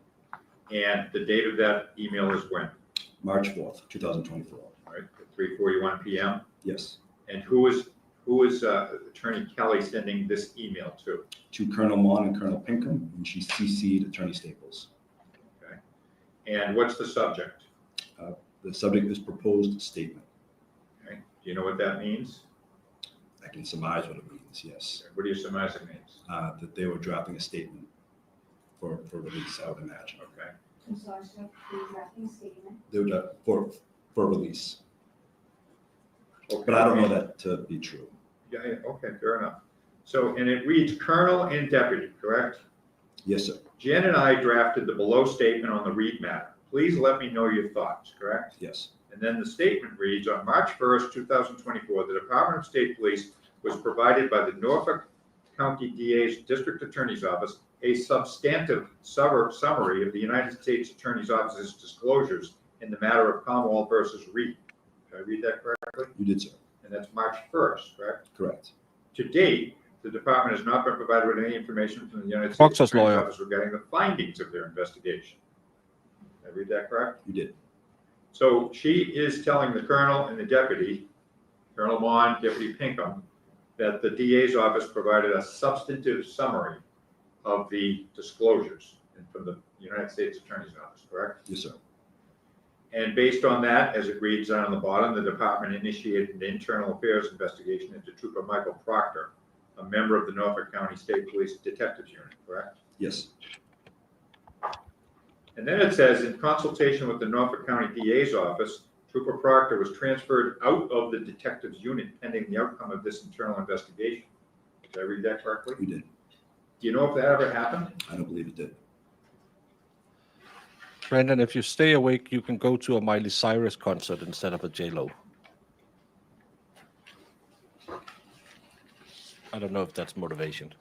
[SPEAKER 9] And the date of that email is when,
[SPEAKER 5] March 4th, 2024.
[SPEAKER 9] right? At 3:41 p.m.
[SPEAKER 5] Yes.
[SPEAKER 9] And who is Attorney Kelly sending this email to?
[SPEAKER 5] To Colonel Mon and Colonel Pinkham, and she CC'd Attorney Staples.
[SPEAKER 9] Okay. And what's the subject?
[SPEAKER 5] The subject is proposed statement.
[SPEAKER 9] Okay. Do you know what that means?
[SPEAKER 5] I can surmise what it means, yes.
[SPEAKER 9] What do you surmise it means?
[SPEAKER 5] That they were drafting a statement for release, I would imagine.
[SPEAKER 9] Okay.
[SPEAKER 10] I'm sorry, sir, the drafting statement.
[SPEAKER 5] They were for release.
[SPEAKER 9] Okay.
[SPEAKER 5] But I don't know that to be true.
[SPEAKER 9] Yeah, okay, fair enough. So, and it reads Colonel and Deputy, correct?
[SPEAKER 5] Yes, sir.
[SPEAKER 9] Jen and I drafted the below statement on the Reed matter. Please let me know your thoughts, correct?
[SPEAKER 5] Yes.
[SPEAKER 9] And then the statement reads, on March 1st, 2024, the Department of State Police was provided by the Norfolk County DA's District Attorney's Office a substantive summary of the United States Attorney's Office's disclosures in the matter of Commonwealth versus Reed. Did I read that correctly?
[SPEAKER 5] You did, sir.
[SPEAKER 9] And that's March 1st, correct?
[SPEAKER 5] Correct.
[SPEAKER 9] To date, the department has not been provided with any information from the United States
[SPEAKER 2] Proctor's
[SPEAKER 9] Attorney's
[SPEAKER 2] lawyer.
[SPEAKER 9] Office regarding the findings of their investigation. Did I read that correct?
[SPEAKER 5] You did.
[SPEAKER 9] So she is telling the colonel and the deputy, Colonel Bond, Deputy Pinkham, that the DA's office provided a substantive summary of the disclosures from the United States Attorney's Office, correct?
[SPEAKER 5] Yes, sir.
[SPEAKER 9] And based on that, as it reads down on the bottom, the department initiated an internal affairs investigation into Trooper Michael Proctor, a member of the Norfolk County State Police Detectives Unit, correct?
[SPEAKER 5] Yes.
[SPEAKER 9] And then it says, in consultation with the Norfolk County DA's office, Trooper Proctor was transferred out of the detectives unit pending the outcome of this internal investigation. Did I read that correctly?
[SPEAKER 5] You did.
[SPEAKER 9] Do you know if that ever happened?
[SPEAKER 5] I don't believe it did.
[SPEAKER 2] Brandon, if you stay awake, you can go to a Miley Cyrus concert instead of a J-Lo. I don't know if that's motivation.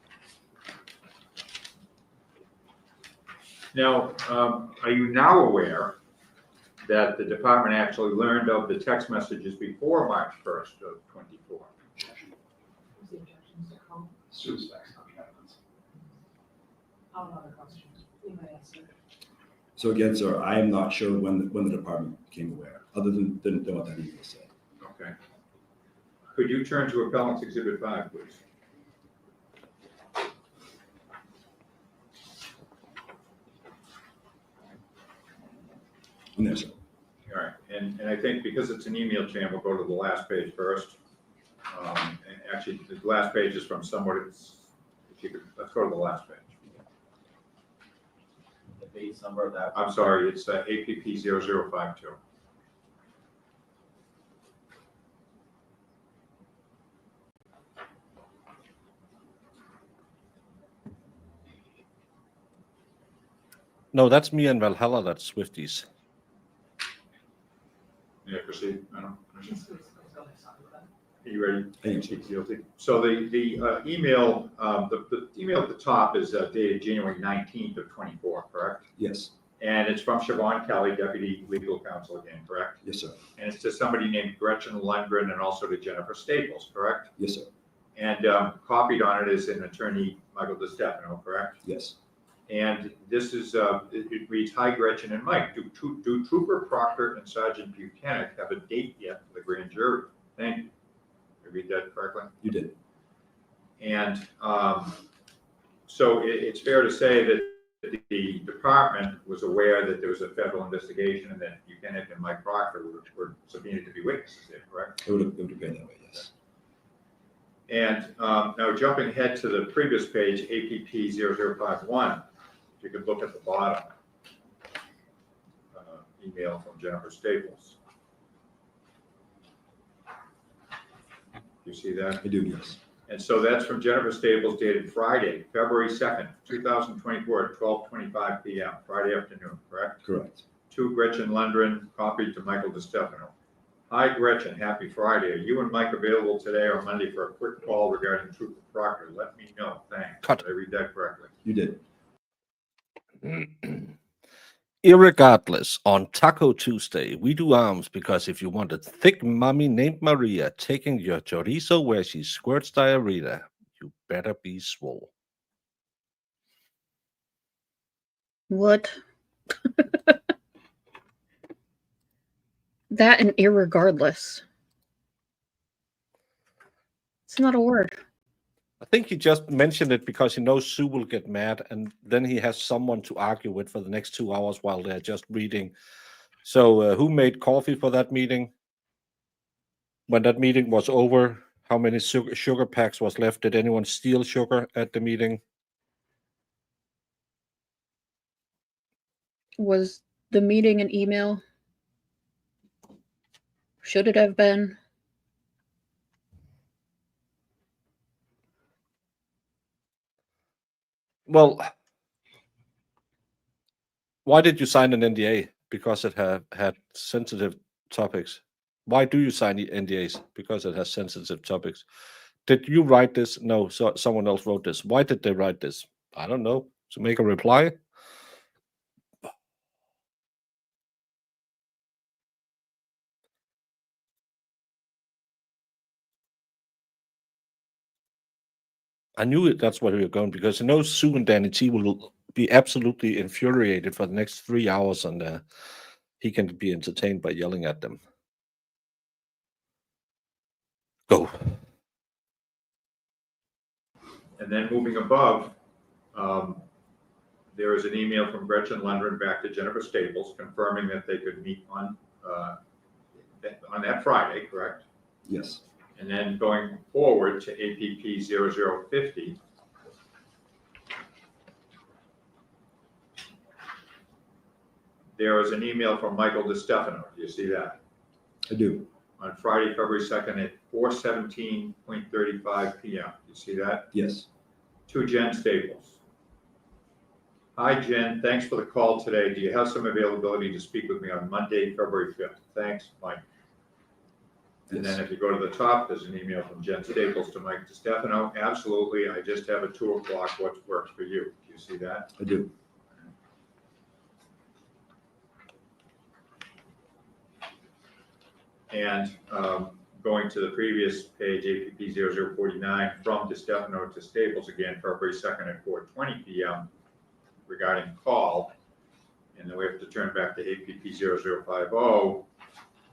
[SPEAKER 9] Now, are you now aware that the department actually learned of the text messages before March 1st of 24?
[SPEAKER 10] Who's the objections to call?
[SPEAKER 4] Suspects, not evidence.
[SPEAKER 10] Another question. You may answer.
[SPEAKER 5] So again, sir, I am not sure when the department became aware, other than what that email said.
[SPEAKER 9] Okay. Could you turn to Appellant's Exhibit 5, please?
[SPEAKER 5] I'm there, sir.
[SPEAKER 9] All right, and I think because it's an email chain, we'll go to the last page first. And actually, the last page is from somebody, if you could, let's go to the last page.
[SPEAKER 11] The base number of that.
[SPEAKER 9] I'm sorry, it's APP 0052.
[SPEAKER 2] No, that's me and Valhalla, that's Swifties.
[SPEAKER 9] Yeah, proceed, I don't.
[SPEAKER 6] Let's go ahead, sorry about that.
[SPEAKER 9] Are you ready?
[SPEAKER 5] I am.
[SPEAKER 9] Guilty. So the email, the email at the top is dated January 19th of 24, correct?
[SPEAKER 5] Yes.
[SPEAKER 9] And it's from Siobhan Kelly, Deputy Legal Counsel again, correct?
[SPEAKER 5] Yes, sir.
[SPEAKER 9] And it's to somebody named Gretchen Lundgren and also to Jennifer Staples, correct?
[SPEAKER 5] Yes, sir.
[SPEAKER 9] And copied on it is an attorney, Michael DiStefano, correct?
[SPEAKER 5] Yes.
[SPEAKER 9] And this is, it reads, hi Gretchen and Mike, do Trooper Proctor and Sergeant Buchanan have a date yet for the grand jury? Thank you. Did I read that correctly?
[SPEAKER 5] You did.
[SPEAKER 9] And so it's fair to say that the department was aware that there was a federal investigation and that Buchanan and Mike Proctor were subpoenaed to be witnesses there, correct?
[SPEAKER 5] It would have been that way, yes.
[SPEAKER 9] And now jumping ahead to the previous page, APP 0051, if you could look at the bottom, email from Jennifer Staples. You see that?
[SPEAKER 5] I do, yes.
[SPEAKER 9] And so that's from Jennifer Staples dated Friday, February 2nd, 2024 at 12:25 p.m., Friday afternoon, correct?
[SPEAKER 5] Correct.
[SPEAKER 9] To Gretchen Lundgren, copied to Michael DiStefano. Hi Gretchen, happy Friday. Are you and Mike available today or Monday for a quick call regarding Trooper Proctor? Let me know, thanks.
[SPEAKER 2] Cut.
[SPEAKER 9] Did I read that correctly?
[SPEAKER 5] You did.
[SPEAKER 2] Irregardless, on Taco Tuesday, we do arms because if you want a thick mommy named Maria taking your chorizo where she squirts diarrhea, you better be swole.
[SPEAKER 3] What? That and irregardless. It's not a word.
[SPEAKER 2] I think he just mentioned it because he knows Sue will get mad, and then he has someone to argue with for the next 2 hours while they're just reading. So who made coffee for that meeting? When that meeting was over, how many sugar packs was left? Did anyone steal sugar at the meeting?
[SPEAKER 3] Was the meeting an email? Should it have been?
[SPEAKER 2] Well, why did you sign an NDA? because it had sensitive topics. Why do you sign the NDAs? Because it has sensitive topics. Did you write this? No, so someone else wrote this. Why did they write this? I don't know. To make a reply? I knew it. That's where we were going, because I know Sue and Danny T will be absolutely infuriated for the next 3 hours, and he can be entertained by yelling at them. Go.
[SPEAKER 9] And then moving above, there is an email from Gretchen Lundgren back to Jennifer Staples confirming that they could meet on that Friday, correct?
[SPEAKER 5] Yes.
[SPEAKER 9] And then going forward to APP 0050, there was an email from Michael DeStefano. Do you see that?
[SPEAKER 5] I do.
[SPEAKER 9] On Friday, February 2nd at 4:17.35 p.m. Do you see that?
[SPEAKER 5] Yes.
[SPEAKER 9] To Jen Staples. Hi, Jen. Thanks for the call today. Do you have some availability to speak with me on Monday, February 5th? Thanks, Mike. And then if you go to the top, there's an email from Jen Staples to Mike DeStefano. Absolutely. I just have a 2 o'clock. What works for you? Do you see that?
[SPEAKER 5] I do.
[SPEAKER 9] And going to the previous page, APP 0049, from DeStefano to Staples again, February 2nd at 4:20 p.m. regarding call. And then we have to turn back to APP 0050.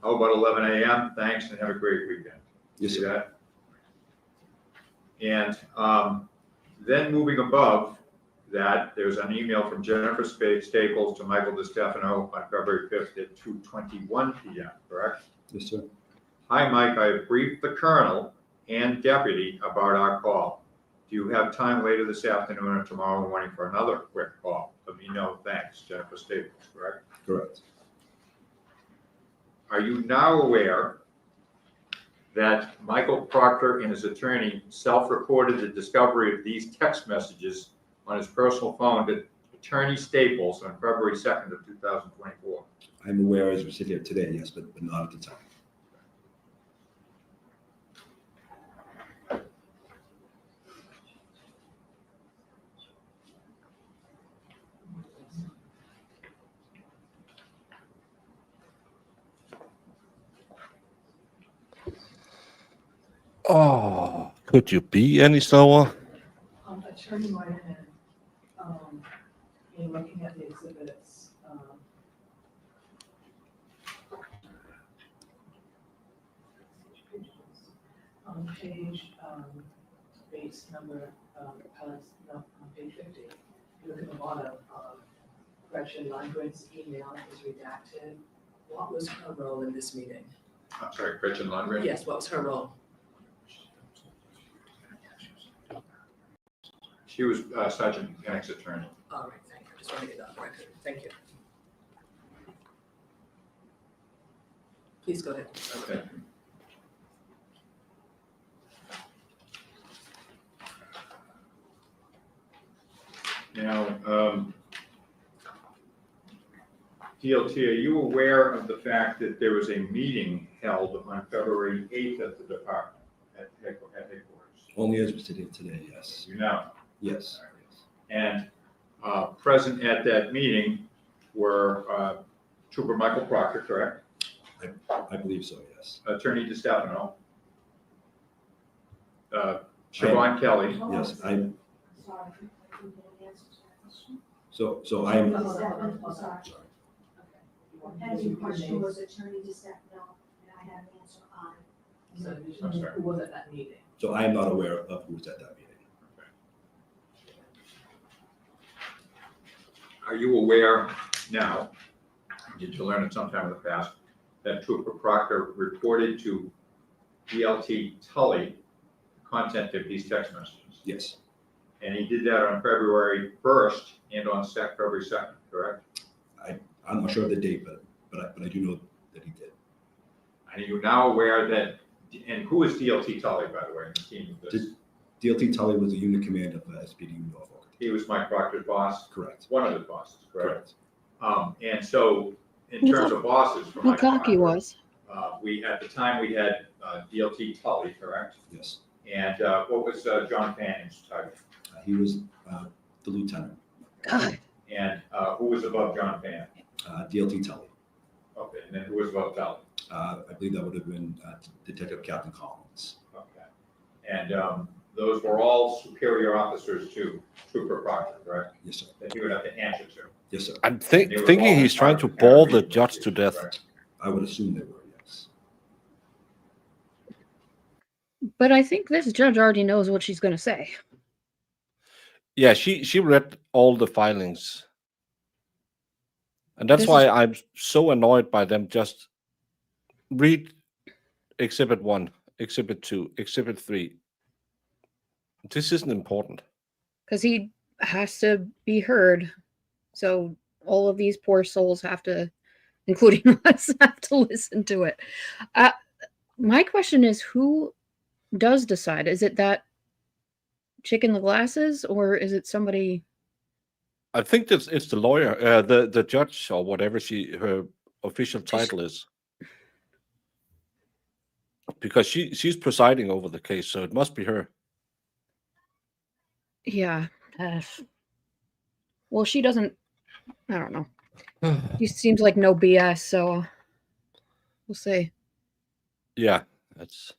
[SPEAKER 9] How about 11 a.m.? Thanks and have a great weekend.
[SPEAKER 5] Yes,
[SPEAKER 9] See
[SPEAKER 5] sir.
[SPEAKER 9] that? And then moving above that, there's an email from Jennifer Staples to Michael DeStefano on February 5th at 2:21 p.m., correct?
[SPEAKER 5] Yes, sir.
[SPEAKER 9] Hi, Mike. I have briefed the colonel and deputy about our call. Do you have time later this afternoon or tomorrow morning for another quick call? Let me know. Thanks, Jennifer Staples, correct?
[SPEAKER 5] Correct.
[SPEAKER 9] Are you now aware that Michael Proctor and his attorney self-reported the discovery of these text messages on his personal phone to Attorney Staples on February 2nd of 2024?
[SPEAKER 5] I'm aware as we sit here today, yes, but not at the time.
[SPEAKER 2] Oh, could you be any slower?
[SPEAKER 11] Attorney Moynihan, in looking at the exhibits, on page, base number, on page 50, you look at the bottom, Gretchen Lundgren's email is redacted.
[SPEAKER 7] What was her role in this meeting?
[SPEAKER 9] I'm sorry, Gretchen Lundgren?
[SPEAKER 7] Yes, what was her role?
[SPEAKER 9] She was Sergeant Mechanics attorney.
[SPEAKER 7] All right, thank you. Just want to get that on record. Thank you. Please go ahead.
[SPEAKER 9] Okay. Now, DLT, are you aware of the fact that there was a meeting held on February 8th at the department at headquarters?
[SPEAKER 5] Only as we sit here today, yes.
[SPEAKER 9] You know.
[SPEAKER 5] Yes.
[SPEAKER 9] And present at that meeting were Trooper Michael Proctor, correct?
[SPEAKER 5] I believe so, yes.
[SPEAKER 9] Attorney DeStefano, Siobhan Kelly.
[SPEAKER 5] Yes,
[SPEAKER 10] Sorry, I didn't get an answer to that question.
[SPEAKER 5] so I am,
[SPEAKER 10] Sorry. Pending question was Attorney DeStefano, and I have an answer on it.
[SPEAKER 11] So,
[SPEAKER 9] I'm sorry.
[SPEAKER 11] who was at that meeting?
[SPEAKER 5] so I am not aware of who was at that meeting.
[SPEAKER 9] Are you aware now, did you learn it sometime in the past, that Trooper Proctor reported to DLT Tully the content of these text messages?
[SPEAKER 5] Yes,
[SPEAKER 9] And he did that on February 1st and on February 2nd, correct?
[SPEAKER 5] I'm not sure of the date, but I do know that he did.
[SPEAKER 9] And are you now aware that, and who is DLT Tully, by the way, in the team of this?
[SPEAKER 5] DLT Tully was a unit commander for SPD Norfolk.
[SPEAKER 9] He was Mike Proctor's boss,
[SPEAKER 5] Correct.
[SPEAKER 9] one of his bosses, correct?
[SPEAKER 5] Correct.
[SPEAKER 9] And so in terms of bosses for
[SPEAKER 3] How
[SPEAKER 9] Michael
[SPEAKER 3] cocky he
[SPEAKER 9] Proctor,
[SPEAKER 3] was.
[SPEAKER 9] at the time, we had DLT Tully, correct?
[SPEAKER 5] Yes.
[SPEAKER 9] And what was John Fanning's title?
[SPEAKER 5] He was the lieutenant,
[SPEAKER 3] God.
[SPEAKER 9] And who was above John Fanning?
[SPEAKER 5] DLT Tully.
[SPEAKER 9] Okay, and then who was above Tully?
[SPEAKER 5] I believe that would have been Detective Captain Collins.
[SPEAKER 9] Okay. And those were all superior officers to Trooper Proctor, correct?
[SPEAKER 5] Yes, sir.
[SPEAKER 9] That he would have to answer to.
[SPEAKER 5] Yes, sir.
[SPEAKER 2] I'm
[SPEAKER 9] They were
[SPEAKER 2] thinking
[SPEAKER 9] all
[SPEAKER 2] he's trying to
[SPEAKER 9] part of
[SPEAKER 2] bore
[SPEAKER 9] the
[SPEAKER 2] the judge to death.
[SPEAKER 9] correct?
[SPEAKER 5] I would assume they were, yes.
[SPEAKER 3] But I think this judge already knows what she's going to say.
[SPEAKER 2] Yeah, she read all the filings. And that's
[SPEAKER 3] This
[SPEAKER 2] why
[SPEAKER 3] is-
[SPEAKER 2] I'm so annoyed by them. Just read Exhibit 1, Exhibit 2, Exhibit 3. This isn't important.
[SPEAKER 3] Because he has to be heard. So all of these poor souls have to, including us, have to listen to it. My question is, who does decide? Is it that chick in the glasses, or is it somebody?
[SPEAKER 2] I think it's the lawyer, the judge, or whatever her official title is. Because she's presiding over the case, so it must be her.
[SPEAKER 3] Yeah. Well, she doesn't. I don't know. She seems like no BS, so we'll see.
[SPEAKER 2] Yeah, it's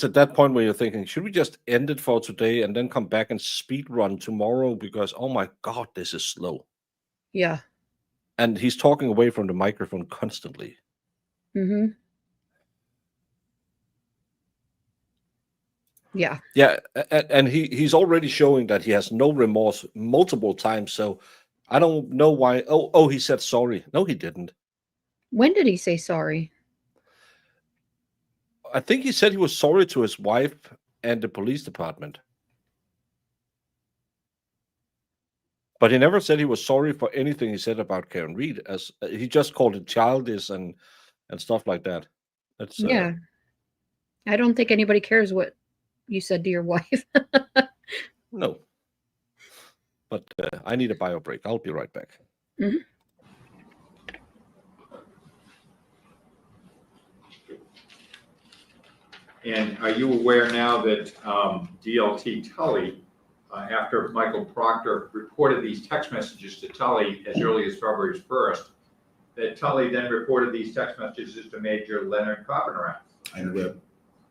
[SPEAKER 2] at that point where you're thinking, should we just end it for today and then come back and speed run tomorrow? Because oh my god, this is slow.
[SPEAKER 3] Yeah.
[SPEAKER 2] And he's talking away from the microphone constantly.
[SPEAKER 3] Mm-hmm. Yeah.
[SPEAKER 2] Yeah, and he's already showing that he has no remorse multiple times. So I don't know why. Oh, he said sorry. No, he didn't.
[SPEAKER 3] When did he say sorry?
[SPEAKER 2] I think he said he was sorry to his wife and the police department. But he never said he was sorry for anything he said about Karen Reed. As he just called it childish and stuff like that. That's
[SPEAKER 3] Yeah. I don't think anybody cares what you said to your wife.
[SPEAKER 2] no. But I need a bio break. I'll be right back.
[SPEAKER 3] Mm-hmm.
[SPEAKER 9] And are you aware now that DLT Tully, after Michael Proctor reported these text messages to Tully as early as February 1st, that Tully then reported these text messages to Major Leonard Copenrath?
[SPEAKER 5] I'm aware.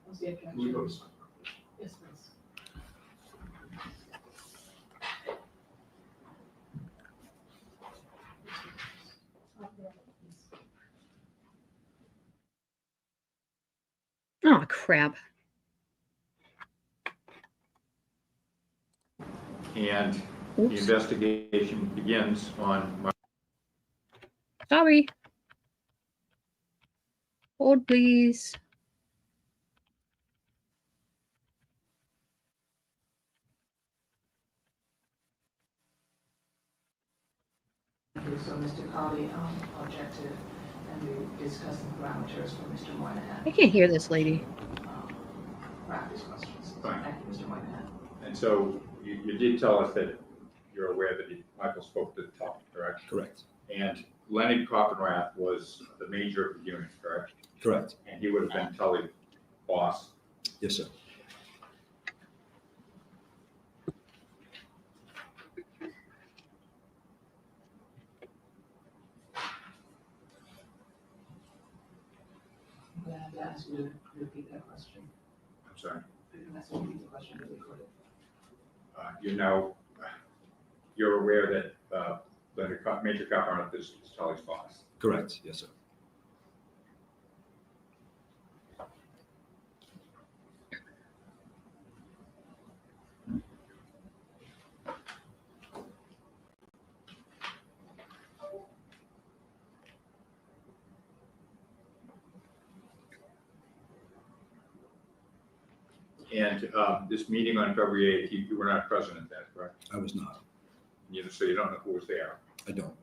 [SPEAKER 11] What's the objection? Yes, please.
[SPEAKER 3] Oh, crap.
[SPEAKER 9] And the
[SPEAKER 3] Oops.
[SPEAKER 9] investigation begins on March.
[SPEAKER 3] Sorry. Hold, please.
[SPEAKER 11] So Mr. Colley objected, and we discussed the parameters for Mr. Moynihan.
[SPEAKER 3] I can't hear this lady.
[SPEAKER 11] Practice questions.
[SPEAKER 9] Fine.
[SPEAKER 11] Thank you, Mr. Moynihan.
[SPEAKER 9] And so you did tell us that you're aware that Michael spoke to Tully, correct?
[SPEAKER 5] Correct.
[SPEAKER 9] And Leonard Copenrath was the major of the unit, correct?
[SPEAKER 5] Correct.
[SPEAKER 9] And he would have been Tully's boss.
[SPEAKER 5] Yes, sir.
[SPEAKER 11] I'm going to have to ask you to repeat that question.
[SPEAKER 9] I'm sorry.
[SPEAKER 11] I'm going to ask you to repeat the question to record it.
[SPEAKER 9] You're aware that Major Copenrath is Tully's boss.
[SPEAKER 5] Correct. Yes, sir.
[SPEAKER 9] And this meeting on February 8th, you were not present at that, correct?
[SPEAKER 5] I was not.
[SPEAKER 9] So you don't know who was there.
[SPEAKER 5] I don't.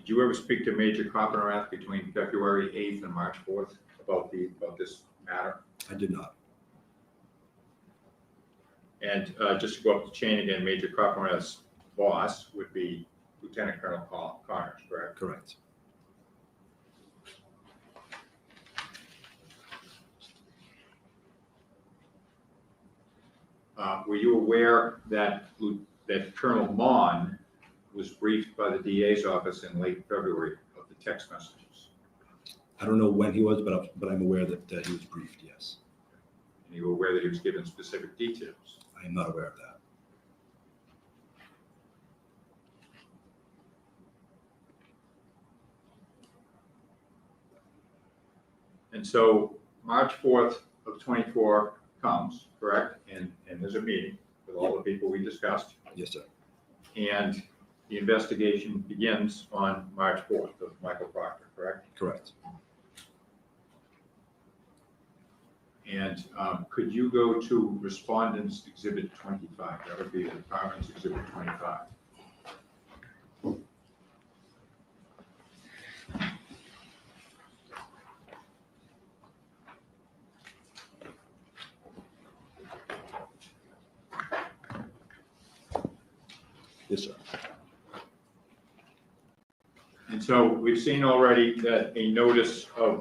[SPEAKER 9] Did you ever speak to Major Coppenrath between February 8th and March 4th about this matter?
[SPEAKER 5] I did not.
[SPEAKER 9] And just to go up the chain again, Major Coppenrath's boss would be Lieutenant Colonel Connors, correct?
[SPEAKER 5] Correct.
[SPEAKER 9] Were you aware that Colonel Mon was briefed by the DA's office in late February of the text messages?
[SPEAKER 5] I don't know when he was, but I'm aware that he was briefed, yes.
[SPEAKER 9] And you were aware that he was given specific details?
[SPEAKER 5] I am not aware of that.
[SPEAKER 9] And so March 4th of 24 comes, correct? And there's a meeting with all the people we discussed.
[SPEAKER 5] Yes, sir.
[SPEAKER 9] And the investigation begins on March 4th of Michael Proctor, correct?
[SPEAKER 5] Correct.
[SPEAKER 9] And could you go to Respondent's Exhibit 25? That would be the Department's Exhibit 25.
[SPEAKER 5] Yes, sir.
[SPEAKER 9] And so we've seen already that a notice of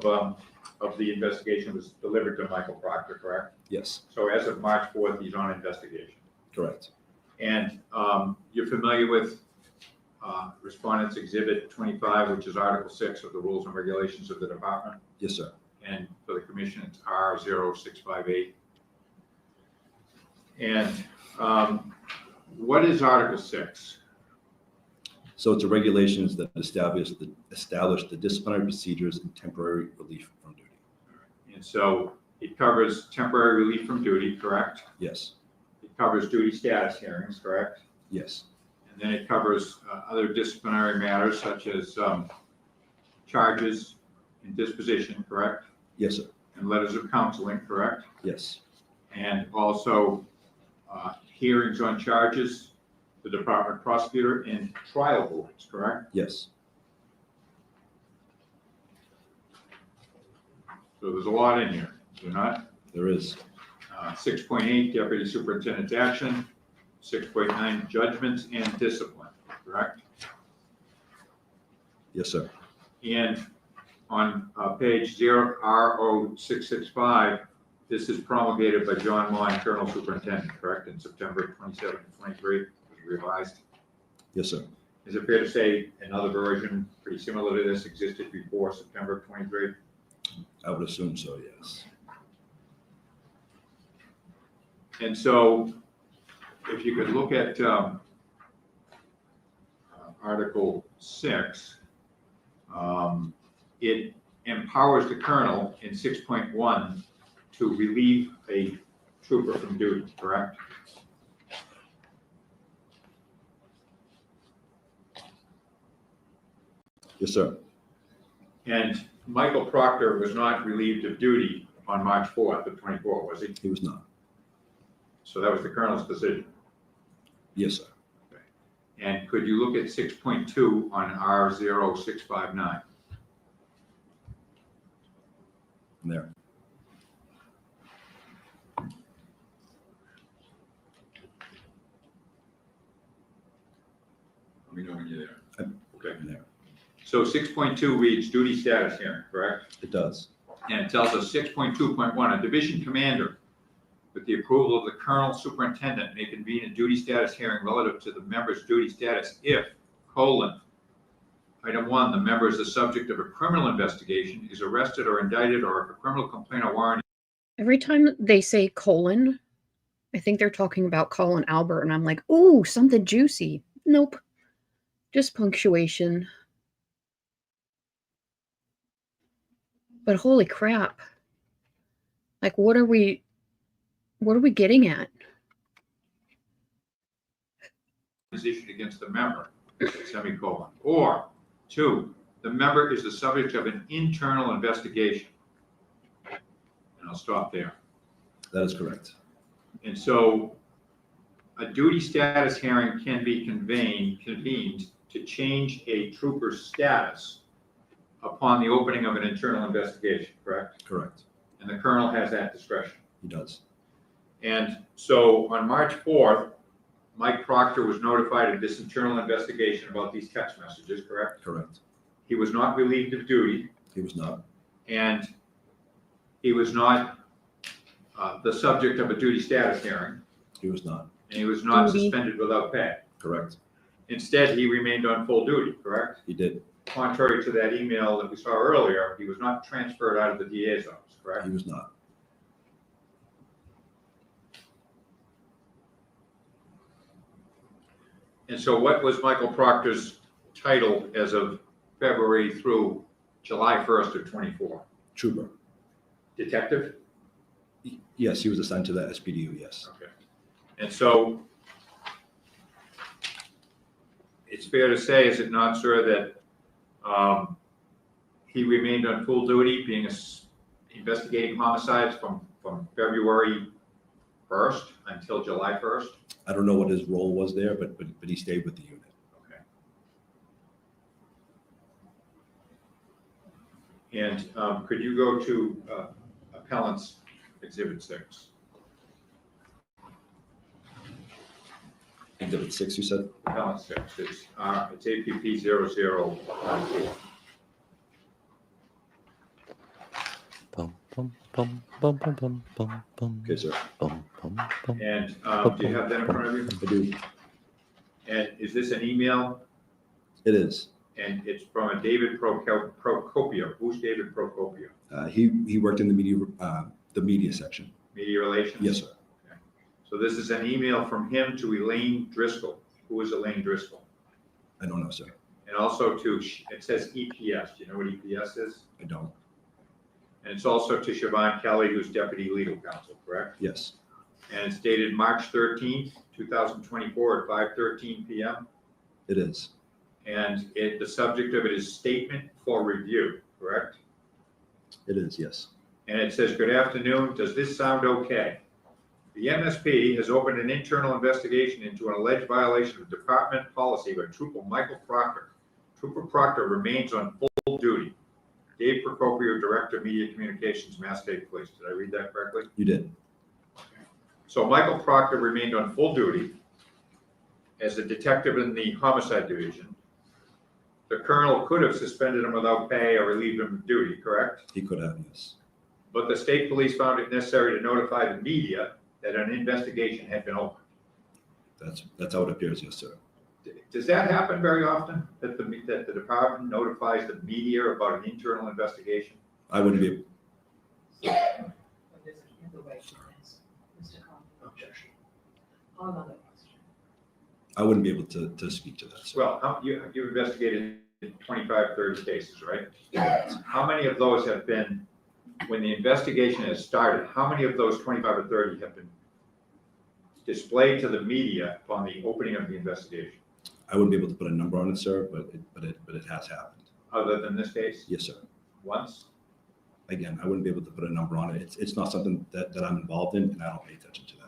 [SPEAKER 9] the investigation was delivered to Michael Proctor, correct?
[SPEAKER 5] Yes,
[SPEAKER 9] So as of March 4th, he's on investigation.
[SPEAKER 5] correct.
[SPEAKER 9] And you're familiar with Respondent's Exhibit 25, which is Article 6 of the Rules and Regulations of the Department?
[SPEAKER 5] Yes, sir.
[SPEAKER 9] And for the Commission, it's R0658. And what is Article 6?
[SPEAKER 5] So it's a regulations that establish the disciplinary procedures and temporary relief from duty.
[SPEAKER 9] And so it covers temporary relief from duty, correct?
[SPEAKER 5] Yes,
[SPEAKER 9] It covers duty status hearings, correct?
[SPEAKER 5] yes,
[SPEAKER 9] And then it covers other disciplinary matters such as charges and disposition, correct?
[SPEAKER 5] yes, sir.
[SPEAKER 9] And letters of counseling, correct?
[SPEAKER 5] Yes,
[SPEAKER 9] And also hearings on charges, the department prosecutor, and trial boards, correct?
[SPEAKER 5] yes,
[SPEAKER 9] So there's a lot in here, is there not?
[SPEAKER 5] there is.
[SPEAKER 9] 6.8, deputy superintendent's action. 6.9, judgments and discipline, correct?
[SPEAKER 5] Yes, sir.
[SPEAKER 9] And on page 0R0665, this is promulgated by John Mon, Colonel Superintendent, correct, in September 27, 23, was revised.
[SPEAKER 5] Yes, sir.
[SPEAKER 9] Is it fair to say another version pretty similar to this existed before September 23?
[SPEAKER 5] I would assume so, yes.
[SPEAKER 9] And so if you could look at Article 6, it empowers the colonel in 6.1 to relieve a trooper from duty, correct?
[SPEAKER 5] Yes, sir.
[SPEAKER 9] And Michael Proctor was not relieved of duty on March 4th of 24, was he?
[SPEAKER 5] He was not.
[SPEAKER 9] So that was the colonel's decision.
[SPEAKER 5] Yes, sir.
[SPEAKER 9] And could you look at 6.2 on R0659?
[SPEAKER 5] I'm there.
[SPEAKER 9] Let me know when you're there. Okay.
[SPEAKER 5] I'm there.
[SPEAKER 9] So 6.2 reads duty status hearing, correct?
[SPEAKER 5] It does.
[SPEAKER 9] And it tells us 6.2.1, a division commander, with the approval of the colonel superintendent, may convene a duty status hearing relative to the member's duty status if, item 1, the member is the subject of a criminal investigation, is arrested or indicted, or if a criminal complaint or warrant.
[SPEAKER 3] Every time they say colon, I think they're talking about Colin Albert, and I'm like, ooh, something juicy. Nope. Just punctuation. But holy crap. Like, what are we getting at?
[SPEAKER 9] Is issued against the member, semicolon. Or 2, the member is the subject of an internal investigation. And I'll stop there.
[SPEAKER 5] That is correct.
[SPEAKER 9] And so a duty status hearing can be convened to to change a trooper's status upon the opening of an internal investigation, correct?
[SPEAKER 5] Correct.
[SPEAKER 9] And the colonel has that discretion.
[SPEAKER 5] He does.
[SPEAKER 9] And so on March 4th, Mike Proctor was notified of this internal investigation about these text messages, correct?
[SPEAKER 5] Correct.
[SPEAKER 9] He was not relieved of duty,
[SPEAKER 5] He was not.
[SPEAKER 9] and he was not the subject of a duty status hearing,
[SPEAKER 5] He was not.
[SPEAKER 9] and he was not
[SPEAKER 3] Duty.
[SPEAKER 9] suspended without pay.
[SPEAKER 5] Correct.
[SPEAKER 9] Instead, he remained on full duty, correct?
[SPEAKER 5] He did.
[SPEAKER 9] Contrary to that email that we saw earlier, he was not transferred out of the DA's office, correct?
[SPEAKER 5] He was not.
[SPEAKER 9] And so what was Michael Proctor's title as of February through July 1st of 24?
[SPEAKER 5] Trooper.
[SPEAKER 9] Detective?
[SPEAKER 5] Yes, he was assigned to the SPDU, yes.
[SPEAKER 9] Okay. And so it's fair to say, is it not, sir, that he remained on full duty, being investigating homicides from February 1st until July 1st?
[SPEAKER 5] I don't know what his role was there, but he stayed with the unit.
[SPEAKER 9] Okay. And could you go to Appellant's Exhibit 6?
[SPEAKER 5] Exhibit 6, you said?
[SPEAKER 9] Appellant 6, it's APP 0094.
[SPEAKER 2] Bum, bum, bum, bum, bum, bum, bum, bum.
[SPEAKER 5] Okay, sir.
[SPEAKER 2] Bum, bum, bum.
[SPEAKER 9] And do you have that in front of you?
[SPEAKER 5] I do.
[SPEAKER 9] And is this an email?
[SPEAKER 5] It is.
[SPEAKER 9] And it's from a David Procopio. Who's David Procopio?
[SPEAKER 5] He worked in the media section.
[SPEAKER 9] Media Relations?
[SPEAKER 5] Yes, sir.
[SPEAKER 9] Okay. So this is an email from him to Elaine Driscoll. Who is Elaine Driscoll?
[SPEAKER 5] I don't know, sir.
[SPEAKER 9] And also to, it says EPS. Do you know what EPS is?
[SPEAKER 5] I don't.
[SPEAKER 9] And it's also to Siobhan Kelly, who's Deputy Legal Counsel, correct?
[SPEAKER 5] Yes,
[SPEAKER 9] And it's dated March 13th, 2024 at 5:13 p.m.
[SPEAKER 5] it is.
[SPEAKER 9] And the subject of it is statement for review, correct?
[SPEAKER 5] It is, yes.
[SPEAKER 9] And it says, good afternoon, does this sound okay? The MSP has opened an internal investigation into an alleged violation of department policy by Trooper Michael Proctor. Trooper Proctor remains on full duty. Dave Procopio, Director of Media Communications, Mass State Police. Did I read that correctly?
[SPEAKER 5] You did.
[SPEAKER 9] So Michael Proctor remained on full duty as a detective in the homicide division. The colonel could have suspended him without pay or relieved him of duty, correct?
[SPEAKER 5] He could have, yes.
[SPEAKER 9] But the state police found it necessary to notify the media that an investigation had been opened.
[SPEAKER 5] That's how it appears, yes, sir.
[SPEAKER 9] Does that happen very often, that the department notifies the media about an internal investigation?
[SPEAKER 5] I wouldn't be,
[SPEAKER 11] But there's another way to answer. Mr. Conlon.
[SPEAKER 9] Objection.
[SPEAKER 11] Another question.
[SPEAKER 5] I wouldn't be able to speak to that, sir.
[SPEAKER 9] Well, you've investigated 25, 30 cases, right? How many of those have been, when the investigation has started, how many of those 25 or 30 have been displayed to the media upon the opening of the investigation?
[SPEAKER 5] I wouldn't be able to put a number on it, sir, but it has happened.
[SPEAKER 9] Other than this case?
[SPEAKER 5] Yes, sir.
[SPEAKER 9] Once?
[SPEAKER 5] Again, I wouldn't be able to put a number on it. It's not something that I'm involved in, and I don't pay attention to that.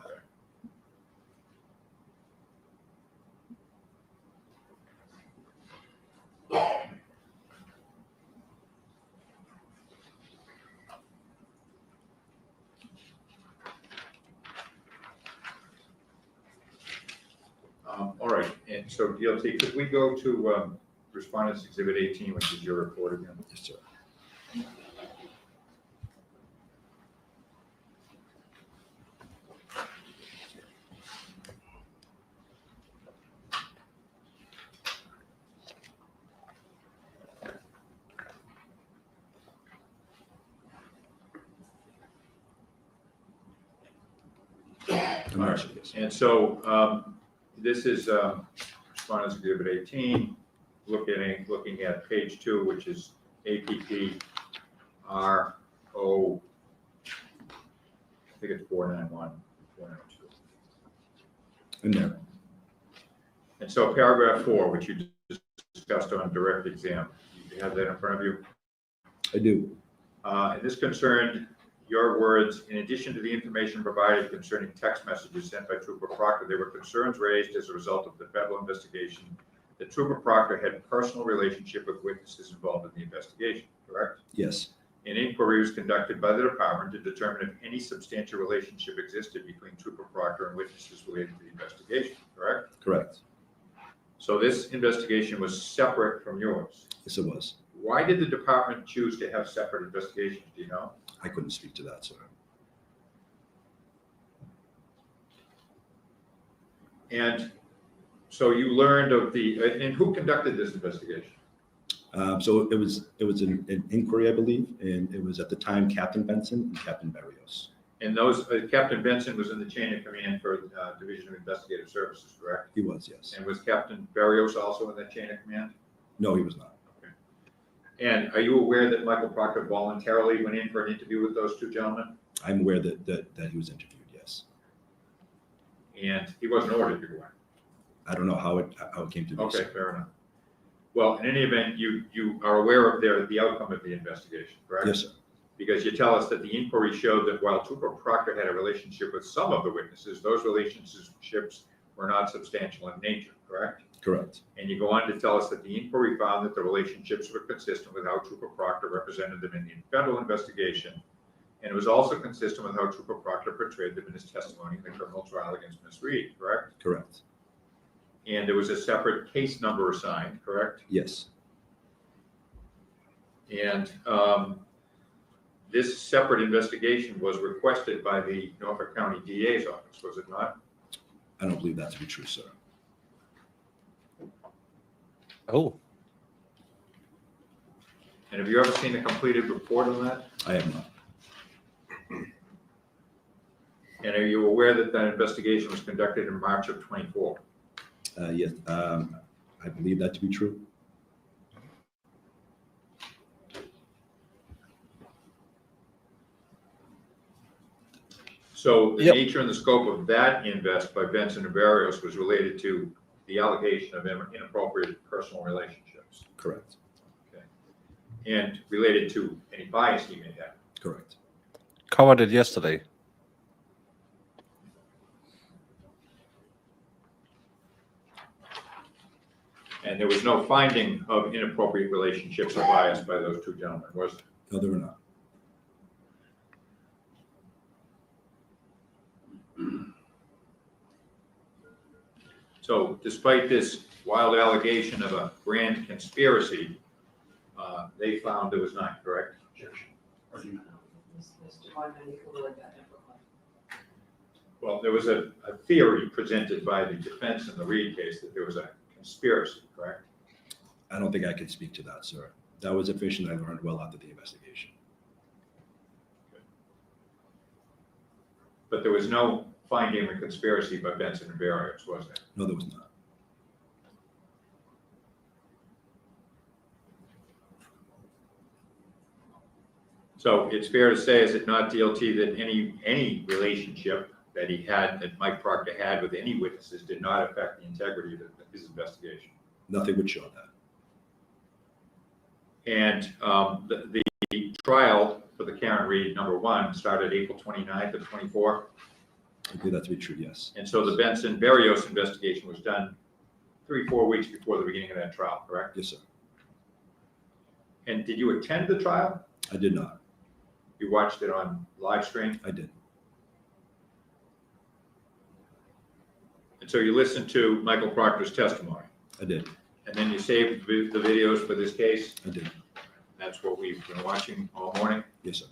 [SPEAKER 9] All right, and so DLT, could we go to Respondents Exhibit 18, which is your report again?
[SPEAKER 5] Yes, sir.
[SPEAKER 9] All right. And so this is Respondents Exhibit 18, looking at page 2, which is APP RO, I think it's 491, 492.
[SPEAKER 5] In there.
[SPEAKER 9] And so paragraph 4, which you discussed on direct exam, you have that in front of you?
[SPEAKER 5] I do.
[SPEAKER 9] And this concerned your words, in addition to the information provided concerning text messages sent by Trooper Proctor, there were concerns raised as a result of the federal investigation that Trooper Proctor had a personal relationship with witnesses involved in the investigation, correct?
[SPEAKER 5] Yes,
[SPEAKER 9] An inquiry was conducted by the department to determine if any substantial relationship existed between Trooper Proctor and witnesses related to the investigation, correct?
[SPEAKER 5] correct.
[SPEAKER 9] So this investigation was separate from yours.
[SPEAKER 5] Yes, it was.
[SPEAKER 9] Why did the department choose to have separate investigations, do you know?
[SPEAKER 5] I couldn't speak to that, sir.
[SPEAKER 9] And so you learned of and who conducted this investigation?
[SPEAKER 5] So it was an inquiry, I believe, and it was at the time Captain Benson and Captain Barrios.
[SPEAKER 9] And those, Captain Benson was in the chain of command for Division of Investigative Services, correct?
[SPEAKER 5] He was, yes.
[SPEAKER 9] And was Captain Barrios also in that chain of command?
[SPEAKER 5] No, he was not.
[SPEAKER 9] And are you aware that Michael Proctor voluntarily went in for an interview with those two gentlemen?
[SPEAKER 5] I'm aware that he was interviewed, yes.
[SPEAKER 9] And he wasn't ordered to go in?
[SPEAKER 5] I don't know how it came to be.
[SPEAKER 9] Okay,
[SPEAKER 5] sir.
[SPEAKER 9] fair enough. Well, in any event, you are aware of the outcome of the investigation, correct?
[SPEAKER 5] Yes, sir.
[SPEAKER 9] Because you tell us that the inquiry showed that while Trooper Proctor had a relationship with some of the witnesses, those relationships were not substantial in nature, correct?
[SPEAKER 5] Correct.
[SPEAKER 9] And you go on to tell us that the inquiry found that the relationships were consistent with how Trooper Proctor represented them in the federal investigation. And it was also consistent with how Trooper Proctor portrayed them in his testimony in the criminal trial against Ms. Reed, correct?
[SPEAKER 5] Correct.
[SPEAKER 9] And there was a separate case number assigned, correct?
[SPEAKER 5] Yes.
[SPEAKER 9] And this separate investigation was requested by the Norfolk County DA's office, was it not?
[SPEAKER 5] I don't believe that to be true, sir.
[SPEAKER 2] Oh,
[SPEAKER 9] And have you ever seen a completed report on that?
[SPEAKER 5] I have not.
[SPEAKER 9] And are you aware that that investigation was conducted in March of '24?
[SPEAKER 5] Yes, I believe that to be true.
[SPEAKER 9] So the
[SPEAKER 2] Yep.
[SPEAKER 9] nature and the scope of that invest by Benson and Barrios was related to the allegation of inappropriate personal relationships
[SPEAKER 5] Correct.
[SPEAKER 9] and related to any bias he may have.
[SPEAKER 5] Correct.
[SPEAKER 2] covered it yesterday.
[SPEAKER 9] And there was no finding of inappropriate relationships or bias by those two gentlemen, was there?
[SPEAKER 5] No, there were not.
[SPEAKER 9] So despite this wild allegation of a grand conspiracy, they found there was none, correct?
[SPEAKER 11] Mr. Wyman, you can word that differently.
[SPEAKER 9] Well, there was a theory presented by the defense in the Reed case that there was a conspiracy, correct?
[SPEAKER 5] I don't think I can speak to that, sir. That was information I learned well after the investigation.
[SPEAKER 9] But there was no finding of a conspiracy by Benson and Barrios, was there?
[SPEAKER 5] No, there was not.
[SPEAKER 9] So it's fair to say, is it not DLT, that any relationship that he had, that Mike Proctor had with any witnesses did not affect the integrity of his investigation?
[SPEAKER 5] Nothing would show that.
[SPEAKER 9] And the trial for the Karen Reed #1 started April 29th of '24.
[SPEAKER 5] I believe that to be true, yes.
[SPEAKER 9] And so the Benson Barrios investigation was done 3-4 weeks before the beginning of that trial, correct?
[SPEAKER 5] Yes, sir.
[SPEAKER 9] And did you attend the trial?
[SPEAKER 5] I did not.
[SPEAKER 9] You watched it on live stream?
[SPEAKER 5] I did.
[SPEAKER 9] And so you listened to Michael Proctor's testimony?
[SPEAKER 5] I did.
[SPEAKER 9] And then you saved the videos for this case?
[SPEAKER 5] I did.
[SPEAKER 9] That's what we've been watching all morning?
[SPEAKER 5] Yes, sir.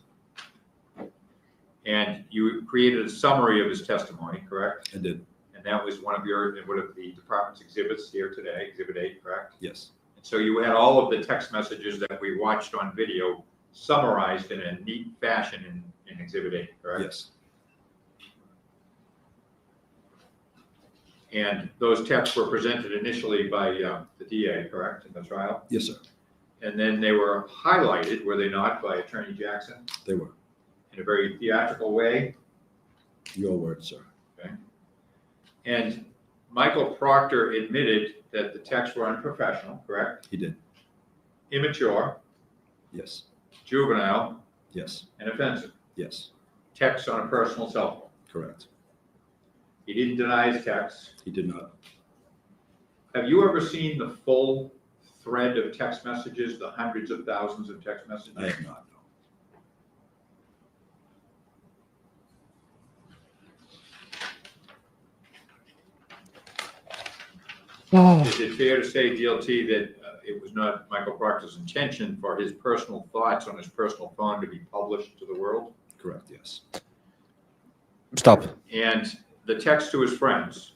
[SPEAKER 9] And you created a summary of his testimony, correct?
[SPEAKER 5] I did.
[SPEAKER 9] And that was one of the department's exhibits here today, Exhibit 8, correct?
[SPEAKER 5] Yes.
[SPEAKER 9] And so you had all of the text messages that we watched on video summarized in a neat fashion in Exhibit 8, correct?
[SPEAKER 5] Yes.
[SPEAKER 9] And those texts were presented initially by the DA, correct, in the trial?
[SPEAKER 5] Yes, sir.
[SPEAKER 9] And then they were highlighted, were they not, by Attorney Jackson
[SPEAKER 5] They were.
[SPEAKER 9] in a very theatrical way?
[SPEAKER 5] Your words, sir.
[SPEAKER 9] And Michael Proctor admitted that the texts were unprofessional, correct?
[SPEAKER 5] He did.
[SPEAKER 9] Immature,
[SPEAKER 5] Yes.
[SPEAKER 9] juvenile,
[SPEAKER 5] Yes.
[SPEAKER 9] and offensive.
[SPEAKER 5] Yes.
[SPEAKER 9] Texts on a personal cell phone.
[SPEAKER 5] Correct.
[SPEAKER 9] He didn't deny his texts.
[SPEAKER 5] He did not.
[SPEAKER 9] Have you ever seen the full thread of text messages, the hundreds of thousands of text messages?
[SPEAKER 5] I have not, no.
[SPEAKER 9] Is it fair to say, DLT, that it was not Michael Proctor's intention for his personal thoughts on his personal phone to be published to the world?
[SPEAKER 5] Correct, yes.
[SPEAKER 2] Stop.
[SPEAKER 9] And the text to his friends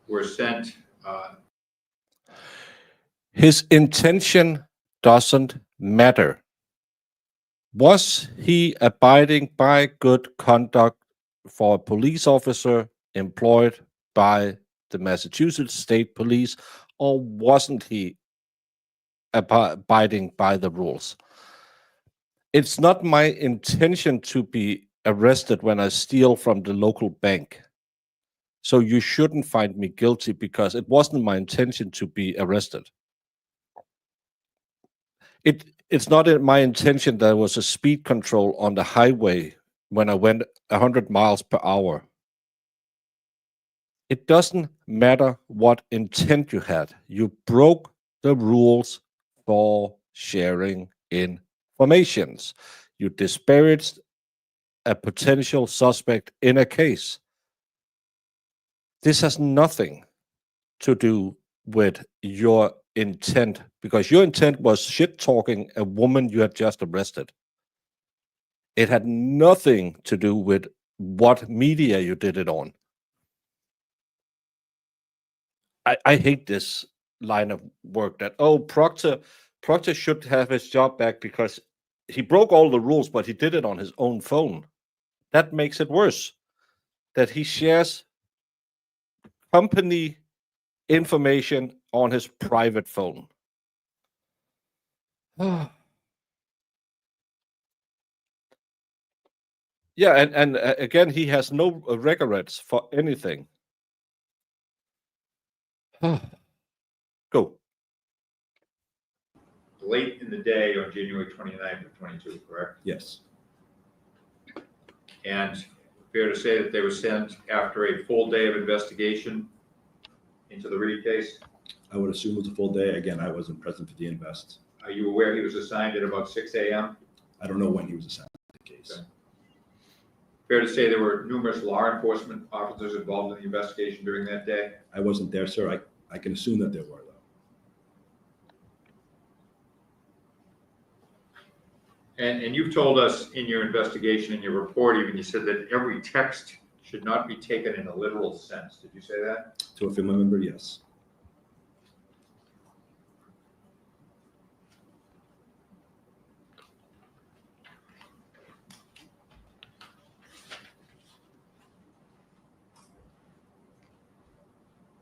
[SPEAKER 9] were sent,
[SPEAKER 2] His intention doesn't matter. Was he abiding by good conduct for a police officer employed by the Massachusetts State Police, or wasn't he abiding by the rules? It's not my intention to be arrested when I steal from the local bank. So you shouldn't find me guilty because it wasn't my intention to be arrested. It's not my intention that there was a speed control on the highway when I went 100 miles per hour. It doesn't matter what intent you had. You broke the rules for sharing informations. You disparaged a potential suspect in a case. This has nothing to do with your intent, because your intent was shit talking a woman you had just arrested. It had nothing to do with what media you did it on. I hate this line of work that, oh, Proctor should have his job back because he broke all the rules, but he did it on his own phone. That makes it worse. That he shares company information on his private phone. Yeah, and again, he has no regrets for anything. Go.
[SPEAKER 9] late in the day on January 29th of 22, correct?
[SPEAKER 5] Yes,
[SPEAKER 9] And fair to say that they were sent after a full day of investigation into the Reed case?
[SPEAKER 5] I would assume it was a full day. Again, I wasn't present for the invest.
[SPEAKER 9] Are you aware he was assigned at about 6 a.m.?
[SPEAKER 5] I don't know when he was assigned to the case.
[SPEAKER 9] Okay. Fair to say there were numerous law enforcement officers involved in the investigation during that day?
[SPEAKER 5] I wasn't there, sir. I can assume that there were, though.
[SPEAKER 9] And you've told us in your investigation, in your report even, you said that every text should not be taken in a literal sense. Did you say that?
[SPEAKER 5] To a family member, yes.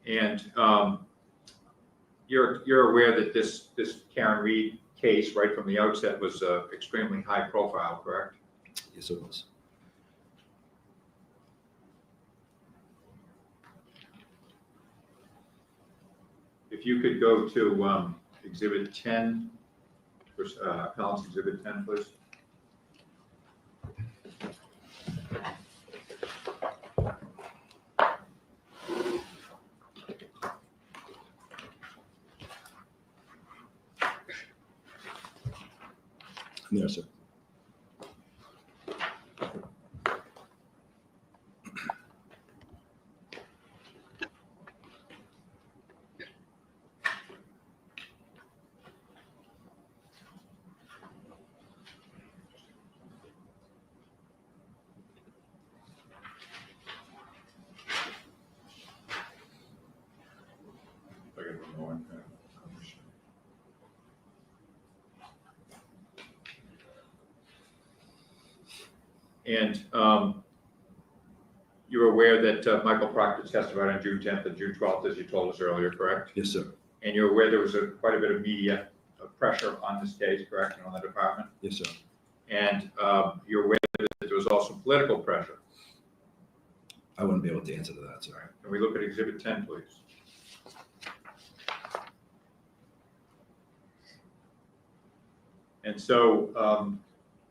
[SPEAKER 9] And you're aware that this Karen Reed case right from the outset was extremely high profile, correct?
[SPEAKER 5] Yes, it was.
[SPEAKER 9] If you could go to Exhibit 10, Appellant's Exhibit 10, please.
[SPEAKER 5] I'm there, sir.
[SPEAKER 9] And you're aware that Michael Proctor testified on June 10th and June 12th, as you told us earlier, correct?
[SPEAKER 5] Yes, sir.
[SPEAKER 9] And you're aware there was quite a bit of media pressure on this case, correct, and on the department?
[SPEAKER 5] Yes, sir.
[SPEAKER 9] And you're aware that there was also political pressure.
[SPEAKER 5] I wouldn't be able to answer to that, sir.
[SPEAKER 9] Can we look at Exhibit 10, please? And so,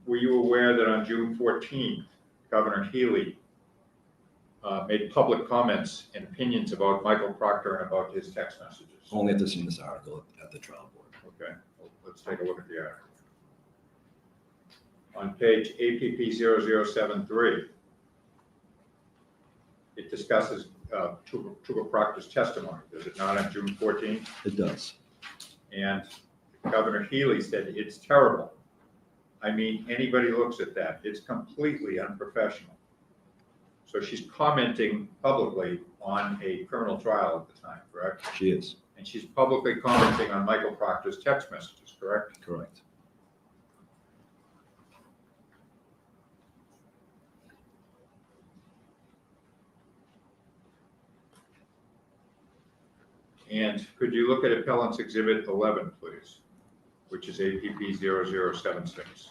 [SPEAKER 9] were you aware that on June 14th, Governor Healy made public comments and opinions about Michael Proctor and about his text messages?
[SPEAKER 5] Only after seeing this article at the trial board.
[SPEAKER 9] Okay, well, let's take a look at the article. On page APP 0073, it discusses Trooper Proctor's testimony, does it not, on June 14th?
[SPEAKER 5] It does.
[SPEAKER 9] And Governor Healy said, it's terrible. I mean, anybody looks at that, it's completely unprofessional. So she's commenting publicly on a criminal trial at the time, correct?
[SPEAKER 5] She is.
[SPEAKER 9] And she's publicly commenting on Michael Proctor's text messages, correct?
[SPEAKER 5] Correct.
[SPEAKER 9] And could you look at Appellant's Exhibit 11, please, which is APP 0076?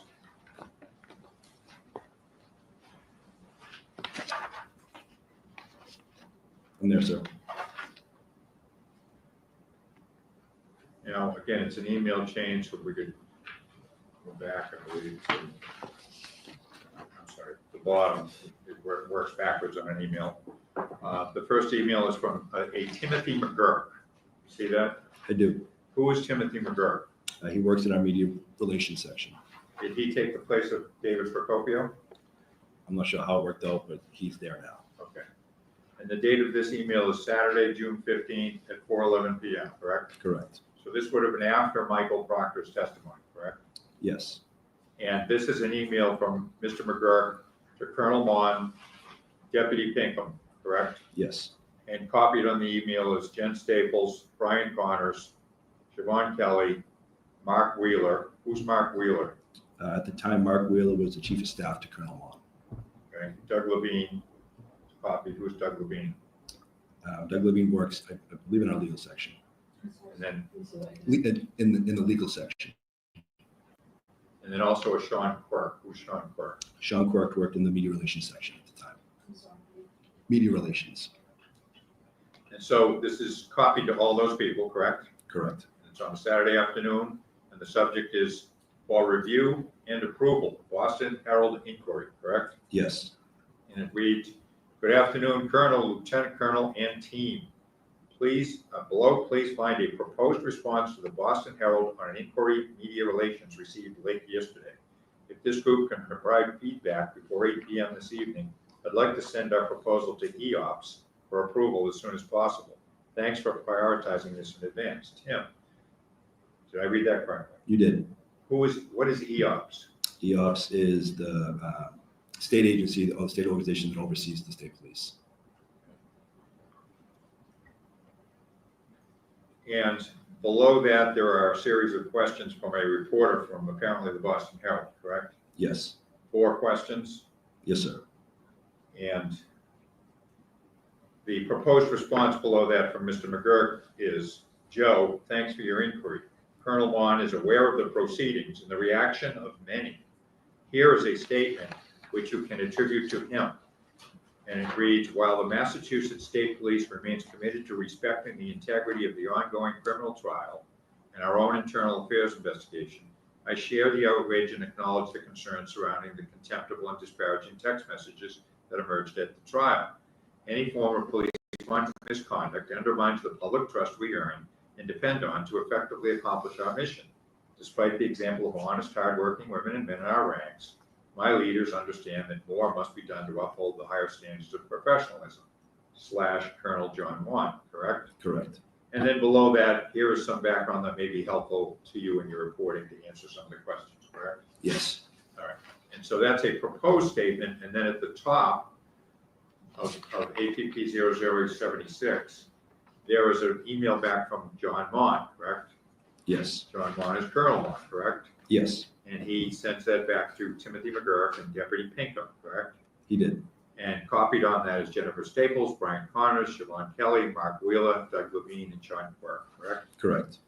[SPEAKER 5] I'm there, sir.
[SPEAKER 9] Now, again, it's an email chain, so we could go back, I believe. I'm sorry, the bottom, it works backwards on an email. The first email is from a Timothy McGurk. See that?
[SPEAKER 5] I do.
[SPEAKER 9] Who is Timothy McGurk?
[SPEAKER 5] He works in our media relations section.
[SPEAKER 9] Did he take the place of David Procopio?
[SPEAKER 5] I'm not sure how it worked out, but he's there now.
[SPEAKER 9] Okay. And the date of this email is Saturday, June 15th at 4:11 p.m., correct?
[SPEAKER 5] Correct.
[SPEAKER 9] So this would have been after Michael Proctor's testimony, correct?
[SPEAKER 5] Yes.
[SPEAKER 9] And this is an email from Mr. McGurk to Colonel Mon, Deputy Pinkham, correct?
[SPEAKER 5] Yes.
[SPEAKER 9] And copied on the email is Jen Staples, Brian Connors, Siobhan Kelly, Mark Wheeler. Who's Mark Wheeler?
[SPEAKER 5] At the time, Mark Wheeler was the chief of staff to Colonel Mon.
[SPEAKER 9] Okay. Doug Levine, copied. Who's Doug Levine?
[SPEAKER 5] Doug Levine works, I believe, in our legal section.
[SPEAKER 9] And then,
[SPEAKER 5] In the legal section.
[SPEAKER 9] and then also a Sean Quirk. Who's Sean Quirk?
[SPEAKER 5] Sean Quirk worked in the media relations section at the time. Media relations.
[SPEAKER 9] And so this is copied to all those people, correct?
[SPEAKER 5] Correct.
[SPEAKER 9] It's on a Saturday afternoon, and the subject is for review and approval, Boston Herald Inquiry, correct?
[SPEAKER 5] Yes.
[SPEAKER 9] And it reads, good afternoon, Colonel, Lieutenant Colonel, and team. Please, below, please find a proposed response to the Boston Herald on an inquiry media relations received late yesterday. If this group can provide feedback before 8 p.m. this evening, I'd like to send our proposal to EOPS for approval as soon as possible. Thanks for prioritizing this in advance. Tim, did I read that correctly?
[SPEAKER 5] You did.
[SPEAKER 9] What is EOPS?
[SPEAKER 5] EOPS is the state agency or state organization that oversees the state police.
[SPEAKER 9] And below that, there are a series of questions from a reporter from apparently the Boston Herald, correct?
[SPEAKER 5] Yes.
[SPEAKER 9] 4 questions.
[SPEAKER 5] Yes, sir.
[SPEAKER 9] And the proposed response below that from Mr. McGurk is, Joe, thanks for your inquiry. Colonel Mon is aware of the proceedings and the reaction of many. Here is a statement which you can attribute to him. And it reads, while the Massachusetts State Police remains committed to respecting the integrity of the ongoing criminal trial and our own internal affairs investigation, I share the outrage and acknowledge the concerns surrounding the contemptible and disparaging text messages that emerged at the trial. Any form of police misconduct undermines the public trust we earn and depend on to effectively accomplish our mission. Despite the example of honest, hardworking women and men in our ranks, my leaders understand that more must be done to uphold the higher standards of professionalism. / Colonel John Mon, correct?
[SPEAKER 5] Correct.
[SPEAKER 9] And then below that, here is some background that may be helpful to you in your reporting to answer some of the questions, correct?
[SPEAKER 5] Yes.
[SPEAKER 9] All right. And so that's a proposed statement. And then at the top of APP 0076, there is an email back from John Mon, correct?
[SPEAKER 5] Yes.
[SPEAKER 9] John Mon is Colonel Mon, correct?
[SPEAKER 5] Yes.
[SPEAKER 9] And he sends that back to Timothy McGurk and Deputy Pinkham, correct?
[SPEAKER 5] He did.
[SPEAKER 9] And copied on that is Jennifer Staples, Brian Connors, Siobhan Kelly, Mark Wheeler, Doug Levine, and Sean Quirk, correct?
[SPEAKER 5] Correct.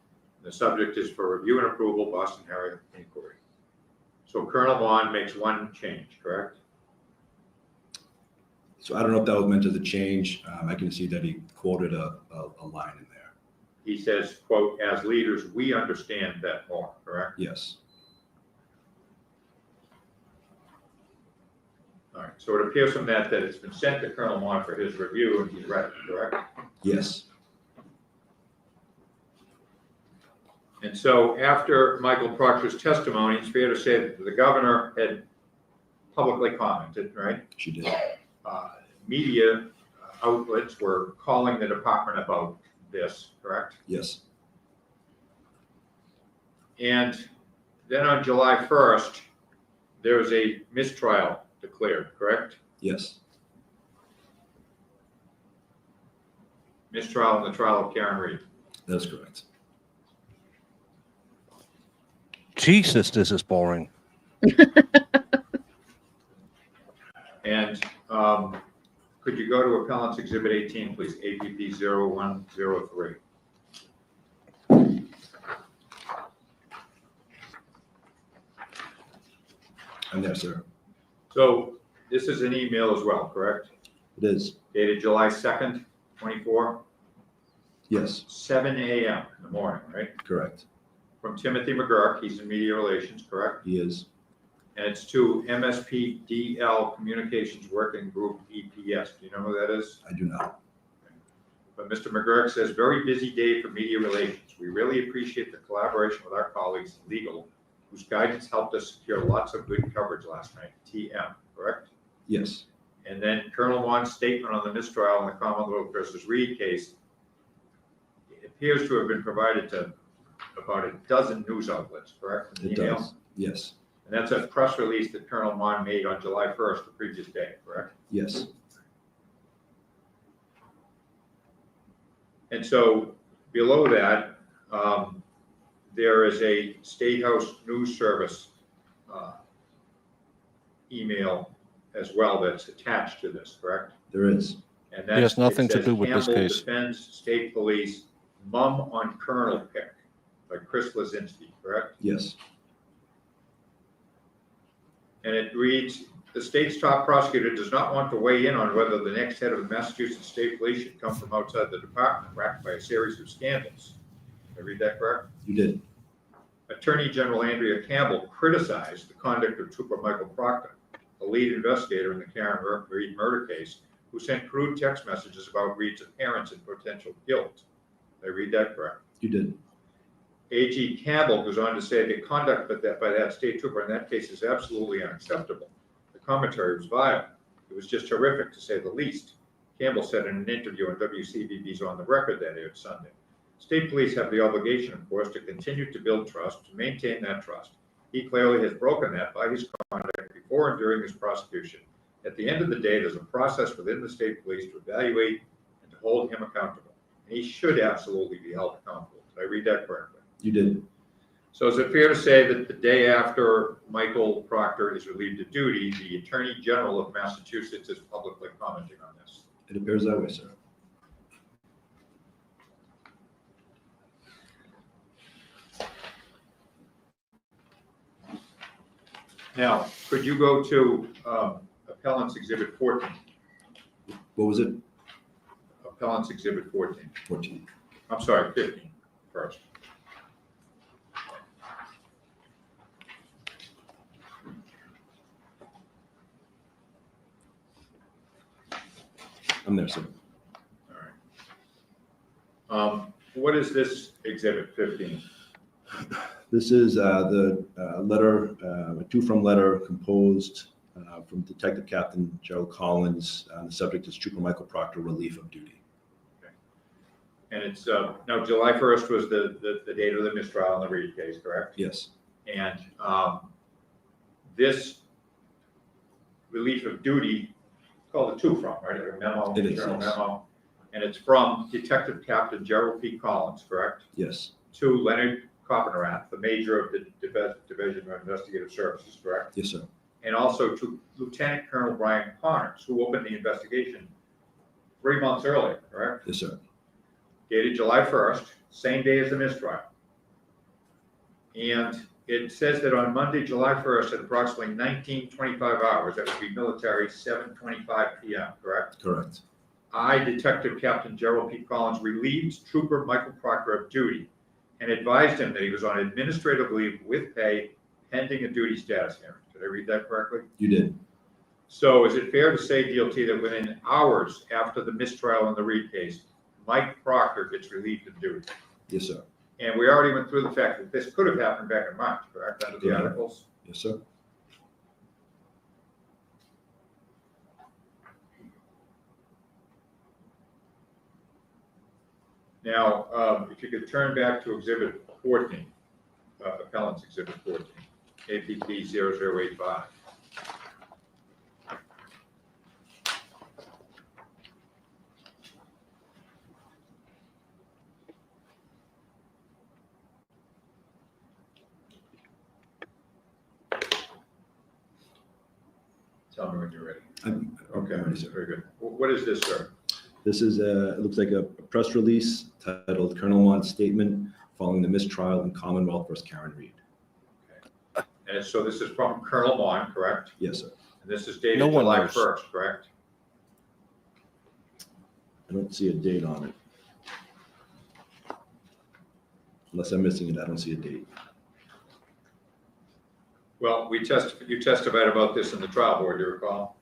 [SPEAKER 9] The subject is for review and approval, Boston Herald Inquiry. So Colonel Mon makes one change, correct?
[SPEAKER 5] So I don't know if that was meant as a change. I can see that he quoted a line in there.
[SPEAKER 9] He says, quote, as leaders, we understand that more, correct?
[SPEAKER 5] Yes.
[SPEAKER 9] All right, so it appears from that it's been sent to Colonel Mon for his review and he's read it, correct?
[SPEAKER 5] Yes,
[SPEAKER 9] And so after Michael Proctor's testimony, it's fair to say that the governor had publicly commented, right?
[SPEAKER 5] she did.
[SPEAKER 9] Media outlets were calling the department about this, correct?
[SPEAKER 5] Yes,
[SPEAKER 9] And then on July 1st, there was a mistrial declared, correct?
[SPEAKER 5] yes,
[SPEAKER 9] Mistrial in the trial of Karen Reed.
[SPEAKER 5] that's correct.
[SPEAKER 2] Jesus, this is boring.
[SPEAKER 9] And could you go to Appellant's Exhibit 18, please, APP 0103.
[SPEAKER 5] I'm there, sir.
[SPEAKER 9] So this is an email as well, correct?
[SPEAKER 5] It is.
[SPEAKER 9] Dated July 2nd, 24,
[SPEAKER 5] Yes,
[SPEAKER 9] 7 a.m. in the morning, right?
[SPEAKER 5] correct.
[SPEAKER 9] From Timothy McGurk, he's in media relations, correct?
[SPEAKER 5] He is.
[SPEAKER 9] And it's to MSPDL Communications Working Group EPS. Do you know who that is?
[SPEAKER 5] I do not.
[SPEAKER 9] But Mr. McGurk says, very busy day for media relations. We really appreciate the collaboration with our colleagues in legal, whose guidance helped us secure lots of good coverage last night. TM, correct?
[SPEAKER 5] Yes,
[SPEAKER 9] And then Colonel Wan's statement on the mistrial in the Commonwealth versus Reed case appears to have been provided to about a dozen news outlets, correct?
[SPEAKER 5] it
[SPEAKER 9] Email?
[SPEAKER 5] does. Yes,
[SPEAKER 9] And that's a press release that Colonel Mon made on July 1st, the previous day, correct?
[SPEAKER 5] yes,
[SPEAKER 9] And so below that, there is a State House News Service email as well that's attached to this, correct?
[SPEAKER 5] there is.
[SPEAKER 9] And
[SPEAKER 2] It has nothing
[SPEAKER 9] it
[SPEAKER 2] to
[SPEAKER 9] says,
[SPEAKER 2] do with this
[SPEAKER 9] Campbell
[SPEAKER 2] case.
[SPEAKER 9] defends state police, mum on colonel pick by Chris Lazinski, correct?
[SPEAKER 5] Yes,
[SPEAKER 9] And it reads, the state's top prosecutor does not want to weigh in on whether the next head of the Massachusetts State Police should come from outside the department, racked by a series of scandals. Did I read that correct?
[SPEAKER 5] you did.
[SPEAKER 9] Attorney General Andrea Campbell criticized the conduct of Trooper Michael Proctor, the lead investigator in the Karen Reed murder case, who sent crude text messages about Reed's appearance and potential guilt. Did I read that correct?
[SPEAKER 5] You did.
[SPEAKER 9] AG Campbell goes on to say the conduct by that state trooper in that case is absolutely unacceptable. The commentary was vile. It was just horrific, to say the least. Campbell said in an interview on WCVB's On the Record that aired Sunday. State police have the obligation, of course, to continue to build trust, to maintain that trust. He clearly has broken that by his conduct before and during his prosecution. At the end of the day, there's a process within the state police to evaluate and to hold him accountable. And he should absolutely be held accountable. Did I read that correctly?
[SPEAKER 5] You did.
[SPEAKER 9] So is it fair to say that the day after Michael Proctor is relieved of duty, the Attorney General of Massachusetts is publicly commenting on this?
[SPEAKER 5] It appears that way, sir.
[SPEAKER 9] Now, could you go to Appellant's Exhibit 14?
[SPEAKER 5] What was it?
[SPEAKER 9] Appellant's Exhibit 14.
[SPEAKER 5] 14.
[SPEAKER 9] I'm sorry, 15 first.
[SPEAKER 5] I'm there, sir.
[SPEAKER 9] All right. What is this Exhibit 15?
[SPEAKER 5] This is the letter, a to-from letter composed from Detective Captain Gerald Collins. The subject is Trooper Michael Proctor, relief of duty.
[SPEAKER 9] And it's, now July 1st was the date of the mistrial in the Reed case, correct?
[SPEAKER 5] Yes,
[SPEAKER 9] And this relief of duty, it's called a to-from, right? A memo,
[SPEAKER 5] It is,
[SPEAKER 9] internal
[SPEAKER 5] yes.
[SPEAKER 9] memo. And it's from Detective Captain Gerald P. Collins, correct?
[SPEAKER 5] yes,
[SPEAKER 9] To Leonard Copenrath, the major of the Division of Investigative Services, correct?
[SPEAKER 5] yes, sir.
[SPEAKER 9] And also to Lieutenant Colonel Brian Connors, who opened the investigation 3 months earlier, correct?
[SPEAKER 5] Yes, sir.
[SPEAKER 9] Dated July 1st, same day as the mistrial. And it says that on Monday, July 1st, at approximately 19:25 hours, that would be military, 7:25 p.m., correct?
[SPEAKER 5] Correct.
[SPEAKER 9] I, Detective Captain Gerald P. Collins, relieved Trooper Michael Proctor of duty and advised him that he was on administrative leave with pay pending a duty status hearing. Did I read that correctly?
[SPEAKER 5] You did.
[SPEAKER 9] So is it fair to say, DLT, that within hours after the mistrial in the Reed case, Mike Proctor gets relieved of duty?
[SPEAKER 5] Yes, sir.
[SPEAKER 9] And we already went through the fact that this could have happened back in March, correct, under the
[SPEAKER 5] Correct.
[SPEAKER 9] articles?
[SPEAKER 5] Yes, sir.
[SPEAKER 9] Now, if you could turn back to Exhibit 14, Appellant's Exhibit 14, APP 0085. Tell me when you're ready. Okay, very good. What is this, sir?
[SPEAKER 5] This is it looks like a press release titled Colonel Mond's Statement Following the Mistrial in Commonwealth versus Karen Reed.
[SPEAKER 9] And so this is from Colonel Mon, correct?
[SPEAKER 5] Yes, sir.
[SPEAKER 9] And this is dated
[SPEAKER 2] No one
[SPEAKER 9] July
[SPEAKER 2] knows.
[SPEAKER 9] 1st, correct?
[SPEAKER 5] I don't see a date on it. Unless I'm missing it, I don't see a date.
[SPEAKER 9] Well, you testified about this in the trial board, do you recall?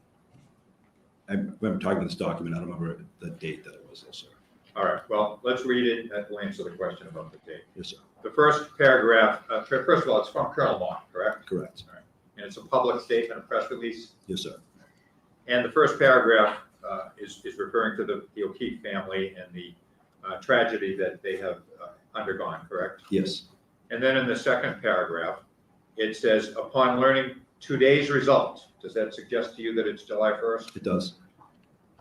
[SPEAKER 5] I remember talking about this document. I don't remember the date that it was, though, sir.
[SPEAKER 9] All right, well, let's read it, that will answer the question about the date.
[SPEAKER 5] Yes, sir.
[SPEAKER 9] The first paragraph, first of all, it's from Colonel Mon, correct?
[SPEAKER 5] Correct.
[SPEAKER 9] All right. And it's a public statement, a press release.
[SPEAKER 5] Yes, sir.
[SPEAKER 9] And the first paragraph is referring to the O'Keefe family and the tragedy that they have undergone, correct?
[SPEAKER 5] Yes.
[SPEAKER 9] And then in the second paragraph, it says, upon learning today's result, does that suggest to you that it's July 1st?
[SPEAKER 5] It does.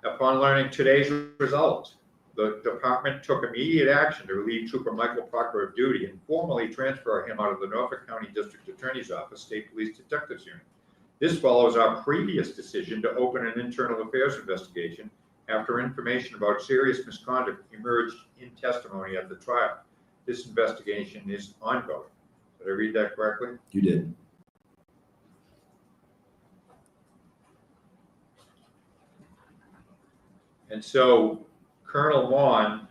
[SPEAKER 9] Upon learning today's result, the department took immediate action to relieve Trooper Michael Proctor of duty and formally transfer him out of the Norfolk County District Attorney's Office, State Police Detectives Unit. This follows our previous decision to open an internal affairs investigation after information about serious misconduct emerged in testimony at the trial. This investigation is ongoing. Did I read that correctly?
[SPEAKER 5] You did.
[SPEAKER 9] And so Colonel Mon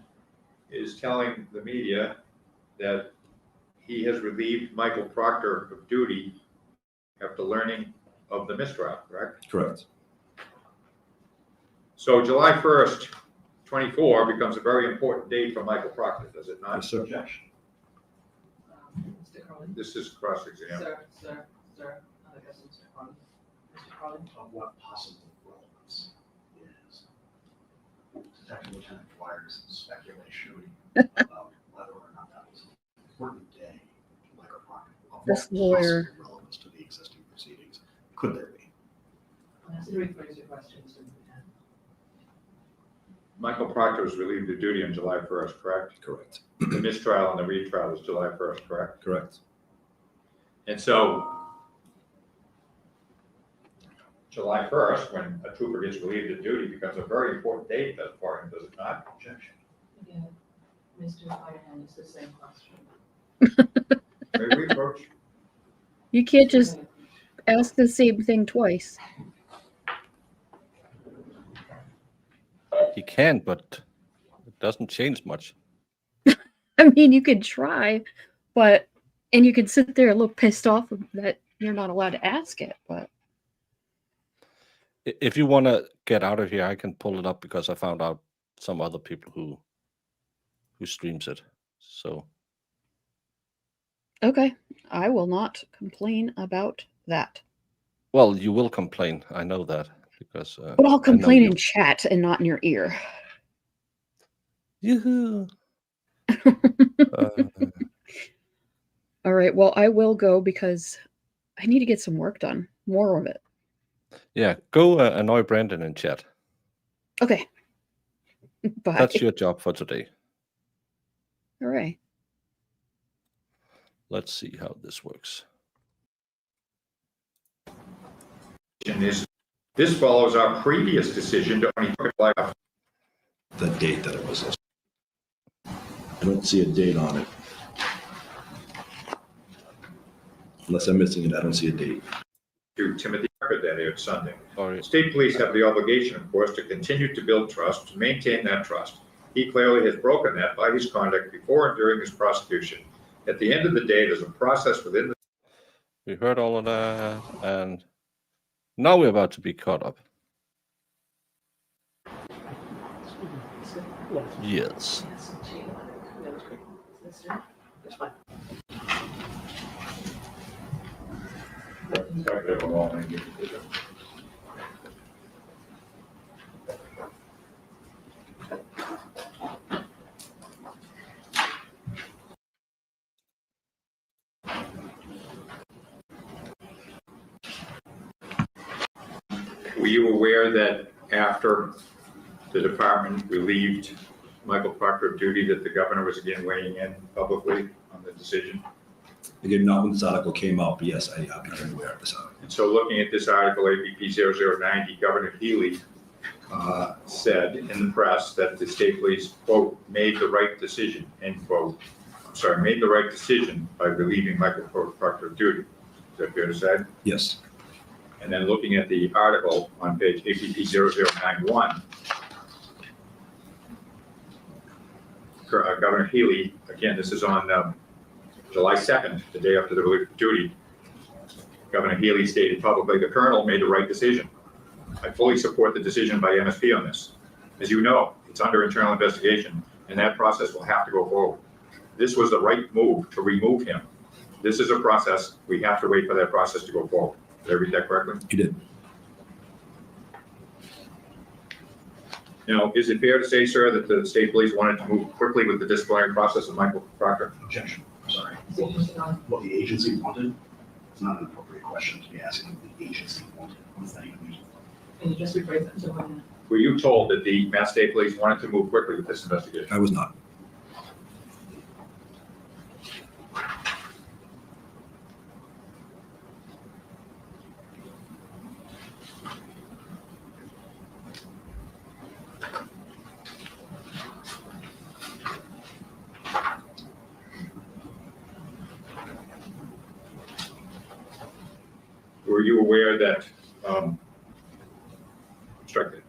[SPEAKER 9] is telling the media that he has relieved Michael Proctor of duty after learning of the mistrial, correct?
[SPEAKER 5] Correct.
[SPEAKER 9] So July 1st, 24 becomes a very important date for Michael Proctor, does it not?
[SPEAKER 5] Yes, sir.
[SPEAKER 4] Objection.
[SPEAKER 11] Mr. Carlin?
[SPEAKER 9] This is cross-exam.
[SPEAKER 11] Sir, I guess Mr. Carlin. Mr. Carlin?
[SPEAKER 4] Of what possible relevance is Detective Lieutenant Dwyer's speculation about whether or not that was an important day to Michael Proctor. Of
[SPEAKER 3] This
[SPEAKER 4] what
[SPEAKER 3] lawyer.
[SPEAKER 4] possible relevance to the existing proceedings could there be?
[SPEAKER 11] That's the rephrase your question, Mr. Lieutenant.
[SPEAKER 9] Michael Proctor was relieved of duty on July 1st, correct?
[SPEAKER 5] Correct.
[SPEAKER 9] The mistrial and the retrial was July 1st, correct?
[SPEAKER 5] Correct.
[SPEAKER 9] And so July 1st, when a trooper gets relieved of duty, becomes a very important date for him, does it not?
[SPEAKER 4] Objection.
[SPEAKER 11] Again, Mr. Carlin, it's the same question.
[SPEAKER 9] May we approach?
[SPEAKER 3] You can't just ask the same thing twice.
[SPEAKER 2] He can, but it doesn't change much.
[SPEAKER 3] I mean, you could try, but and you could sit there a little pissed off that you're not allowed to ask it. But
[SPEAKER 2] If you want to get out of here, I can pull it up because I found out some other people who streams it. So
[SPEAKER 3] okay, I will not complain about that.
[SPEAKER 2] well, you will complain. I know that because.
[SPEAKER 3] But I'll
[SPEAKER 2] I know
[SPEAKER 3] complain
[SPEAKER 2] you.
[SPEAKER 3] in chat and not in your ear.
[SPEAKER 2] Yoo-hoo.
[SPEAKER 3] All right. Well, I will go because I need to get some work done. More of it.
[SPEAKER 2] Yeah, go annoy Brandon in chat.
[SPEAKER 3] Okay. Bye.
[SPEAKER 2] That's your job for today.
[SPEAKER 3] All right.
[SPEAKER 2] Let's see how this works.
[SPEAKER 9] This follows our previous decision to only apply.
[SPEAKER 5] The date that it was. I don't see a date on it. Unless I'm missing it, I don't see a date.
[SPEAKER 9] To Timothy Tucker that aired Sunday.
[SPEAKER 2] Sorry.
[SPEAKER 9] State police have the obligation, of course, to continue to build trust, to maintain that trust. He clearly has broken that by his conduct before and during his prosecution. At the end of the day, there's a process within the
[SPEAKER 2] We heard all of that, and Now we're about to be caught up. Yes.
[SPEAKER 11] That's fine.
[SPEAKER 9] Were you aware that after the department relieved Michael Proctor of duty, that the governor was again weighing in publicly on the decision?
[SPEAKER 5] Again, not when this article came out, but yes, I became aware of this article.
[SPEAKER 9] And so looking at this article, APP 0090, Governor Healy said in the press that the state police, quote, made the right decision, end quote. I'm sorry, made the right decision by relieving Michael Proctor of duty. Is that fair to say?
[SPEAKER 5] Yes.
[SPEAKER 9] And then looking at the article on page APP 0091, Governor Healy, again, this is on July 2nd, the day after the relief of duty, Governor Healy stated publicly, the colonel made the right decision. I fully support the decision by MSP on this. As you know, it's under internal investigation, and that process will have to go forward. This was the right move to remove him. This is a process. We have to wait for that process to go forward. Did I read that correctly?
[SPEAKER 5] You did.
[SPEAKER 9] Now, is it fair to say, sir, that the state police wanted to move quickly with the disciplinary process of Michael Proctor?
[SPEAKER 4] Objection, sorry.
[SPEAKER 11] So, Mr. Don,
[SPEAKER 4] What the agency wanted is not an appropriate question to be asking what the agency wanted. What's that even mean?
[SPEAKER 11] can you just rephrase that to one?
[SPEAKER 9] Were you told that the Mass State Police wanted to move quickly with this investigation?
[SPEAKER 5] I was not.
[SPEAKER 9] Were you aware that,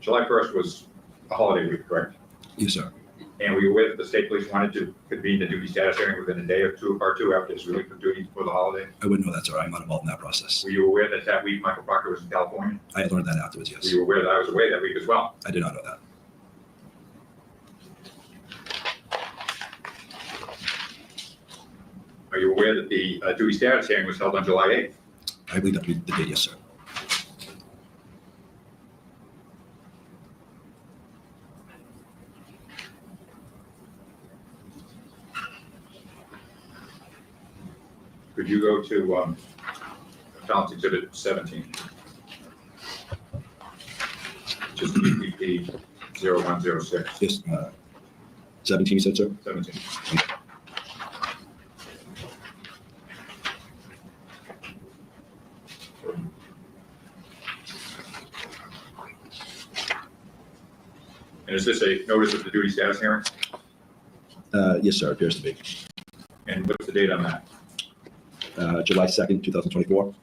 [SPEAKER 9] July 1st was a holiday week, correct?
[SPEAKER 5] Yes, sir.
[SPEAKER 9] And were you aware that the state police wanted to convene the duty status hearing within a day or two after his relief of duty for the holiday?
[SPEAKER 5] I wouldn't know that, sir. I'm not involved in that process.
[SPEAKER 9] Were you aware that that week Michael Proctor was in California?
[SPEAKER 5] I learned that afterwards,
[SPEAKER 9] Were
[SPEAKER 5] yes.
[SPEAKER 9] you aware that I was away that week as well?
[SPEAKER 5] I did not know that.
[SPEAKER 9] Are you aware that the duty status hearing was held on July 8th?
[SPEAKER 5] I believe that to be the date, yes, sir.
[SPEAKER 9] Could you go to Appellant's Exhibit 17? Just EPP 0106.
[SPEAKER 5] Yes, 17, you said, sir?
[SPEAKER 9] 17. And is this a notice of the duty status hearing?
[SPEAKER 5] Yes, sir, it appears to be.
[SPEAKER 9] And what's the date on that?
[SPEAKER 5] July 2nd, 2024.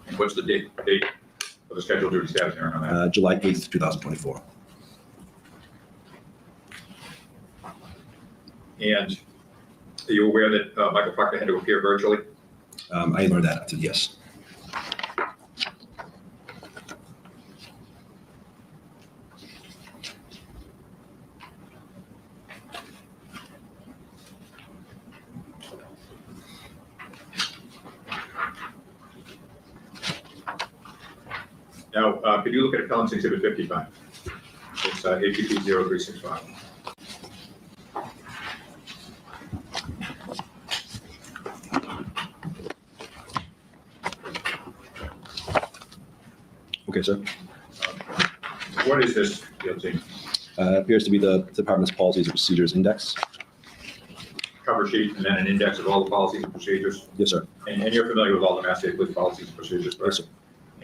[SPEAKER 9] And what's the date of the scheduled duty status hearing on that?
[SPEAKER 5] July 8th, 2024.
[SPEAKER 9] And are you aware that Michael Proctor had to appear virtually?
[SPEAKER 5] I learned that after, yes.
[SPEAKER 9] Now, could you look at Appellant's Exhibit 55? It's APP 0365.
[SPEAKER 5] Okay, sir.
[SPEAKER 9] What is this, DLT?
[SPEAKER 5] Appears to be the department's policies and procedures index.
[SPEAKER 9] Cover sheet and then an index of all the policies and procedures?
[SPEAKER 5] Yes, sir.
[SPEAKER 9] And you're familiar with all the Mass State Police policies and procedures,
[SPEAKER 5] Yes,
[SPEAKER 9] correct?
[SPEAKER 5] sir.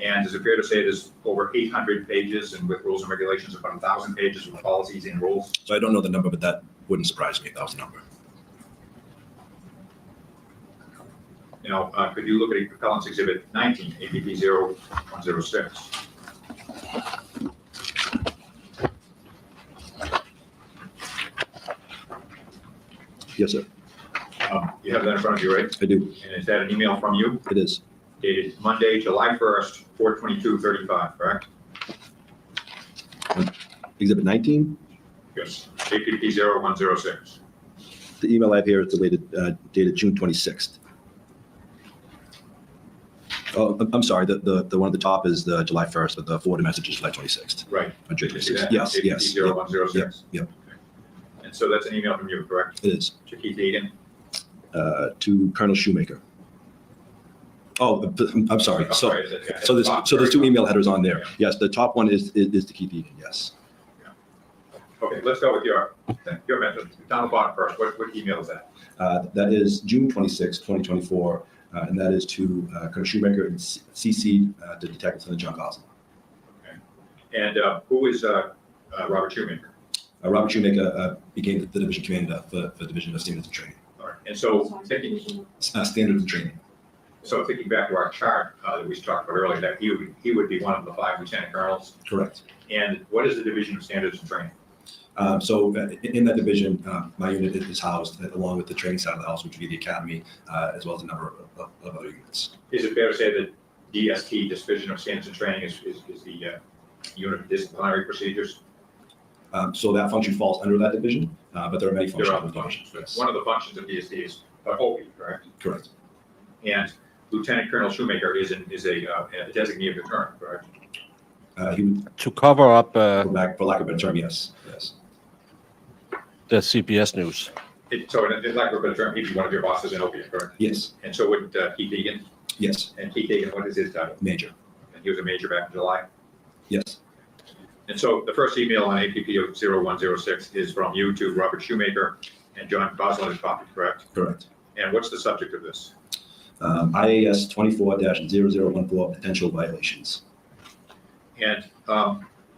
[SPEAKER 9] And is it fair to say there's over 800 pages, and with rules and regulations, about 1,000 pages of policies and rules?
[SPEAKER 5] So I don't know the number, but that wouldn't surprise me if that was the number.
[SPEAKER 9] Now, could you look at Appellant's Exhibit 19, APP 0106?
[SPEAKER 5] Yes, sir.
[SPEAKER 9] You have that in front of you, right?
[SPEAKER 5] I do.
[SPEAKER 9] And is that an email from you?
[SPEAKER 5] It is.
[SPEAKER 9] dated Monday, July 1st, 4/22/35, correct?
[SPEAKER 5] Exhibit 19,
[SPEAKER 9] Yes, APP 0106.
[SPEAKER 5] the email I have here is dated June 26th. Oh, I'm sorry, the one at the top is the July 1st, but the forwarded message is July 26th.
[SPEAKER 9] Right.
[SPEAKER 5] On June
[SPEAKER 9] Did you see
[SPEAKER 5] 26th.
[SPEAKER 9] that?
[SPEAKER 5] Yes,
[SPEAKER 9] APP
[SPEAKER 5] yes. Yep,
[SPEAKER 9] 0106.
[SPEAKER 5] yep.
[SPEAKER 9] And so that's an email from you, correct?
[SPEAKER 5] It is.
[SPEAKER 9] To Keith Egan?
[SPEAKER 5] To Colonel Shoemaker. Oh, I'm sorry.
[SPEAKER 9] I'm
[SPEAKER 5] So,
[SPEAKER 9] sorry, is it-
[SPEAKER 5] so there's two email headers on there.
[SPEAKER 9] Yeah.
[SPEAKER 5] Yes, the top one is to keep Egan, yes.
[SPEAKER 9] Okay, let's go with your method. Down the bottom first, what email is that?
[SPEAKER 5] That is June 26, 2024, and that is to Colonel Shoemaker and CC to Detective Lieutenant John Gosling.
[SPEAKER 9] And who is Robert Shoemaker?
[SPEAKER 5] Robert Shoemaker became the division commander for Division of Standards and Training.
[SPEAKER 9] All right, and so thinking
[SPEAKER 5] Standards and Training.
[SPEAKER 9] So thinking back to our chart that we talked about earlier, that he would be one of the 5 lieutenant colonels.
[SPEAKER 5] Correct.
[SPEAKER 9] And what is the Division of Standards and Training?
[SPEAKER 5] So in that division, my unit is housed along with the training side of the house, which would be the academy, as well as a number of other units.
[SPEAKER 9] Is it fair to say that DST, Division of Standards and Training, is the unit of disciplinary procedures?
[SPEAKER 5] So that function falls under that division, but there are many functions.
[SPEAKER 9] There are
[SPEAKER 5] within
[SPEAKER 9] other
[SPEAKER 5] the division.
[SPEAKER 9] functions.
[SPEAKER 5] Yes.
[SPEAKER 9] One of the functions of DST is OP, correct?
[SPEAKER 5] Correct.
[SPEAKER 9] And Lieutenant Colonel Shoemaker is a designee of the colonel, correct?
[SPEAKER 5] He would,
[SPEAKER 2] To cover up
[SPEAKER 5] for lack of a better term, yes.
[SPEAKER 2] the CBS News.
[SPEAKER 9] So in lack of a better term, he'd be one of your bosses in OP, correct?
[SPEAKER 5] Yes.
[SPEAKER 9] And so would Keith Egan?
[SPEAKER 5] Yes.
[SPEAKER 9] And Keith Egan, what is his title?
[SPEAKER 5] Major.
[SPEAKER 9] And he was a major back in July?
[SPEAKER 5] Yes.
[SPEAKER 9] And so the first email on APP 0106 is from you to Robert Shoemaker and John Gosling is copied, correct?
[SPEAKER 5] Correct.
[SPEAKER 9] And what's the subject of this?
[SPEAKER 5] IAS 24-0014 potential violations.
[SPEAKER 9] And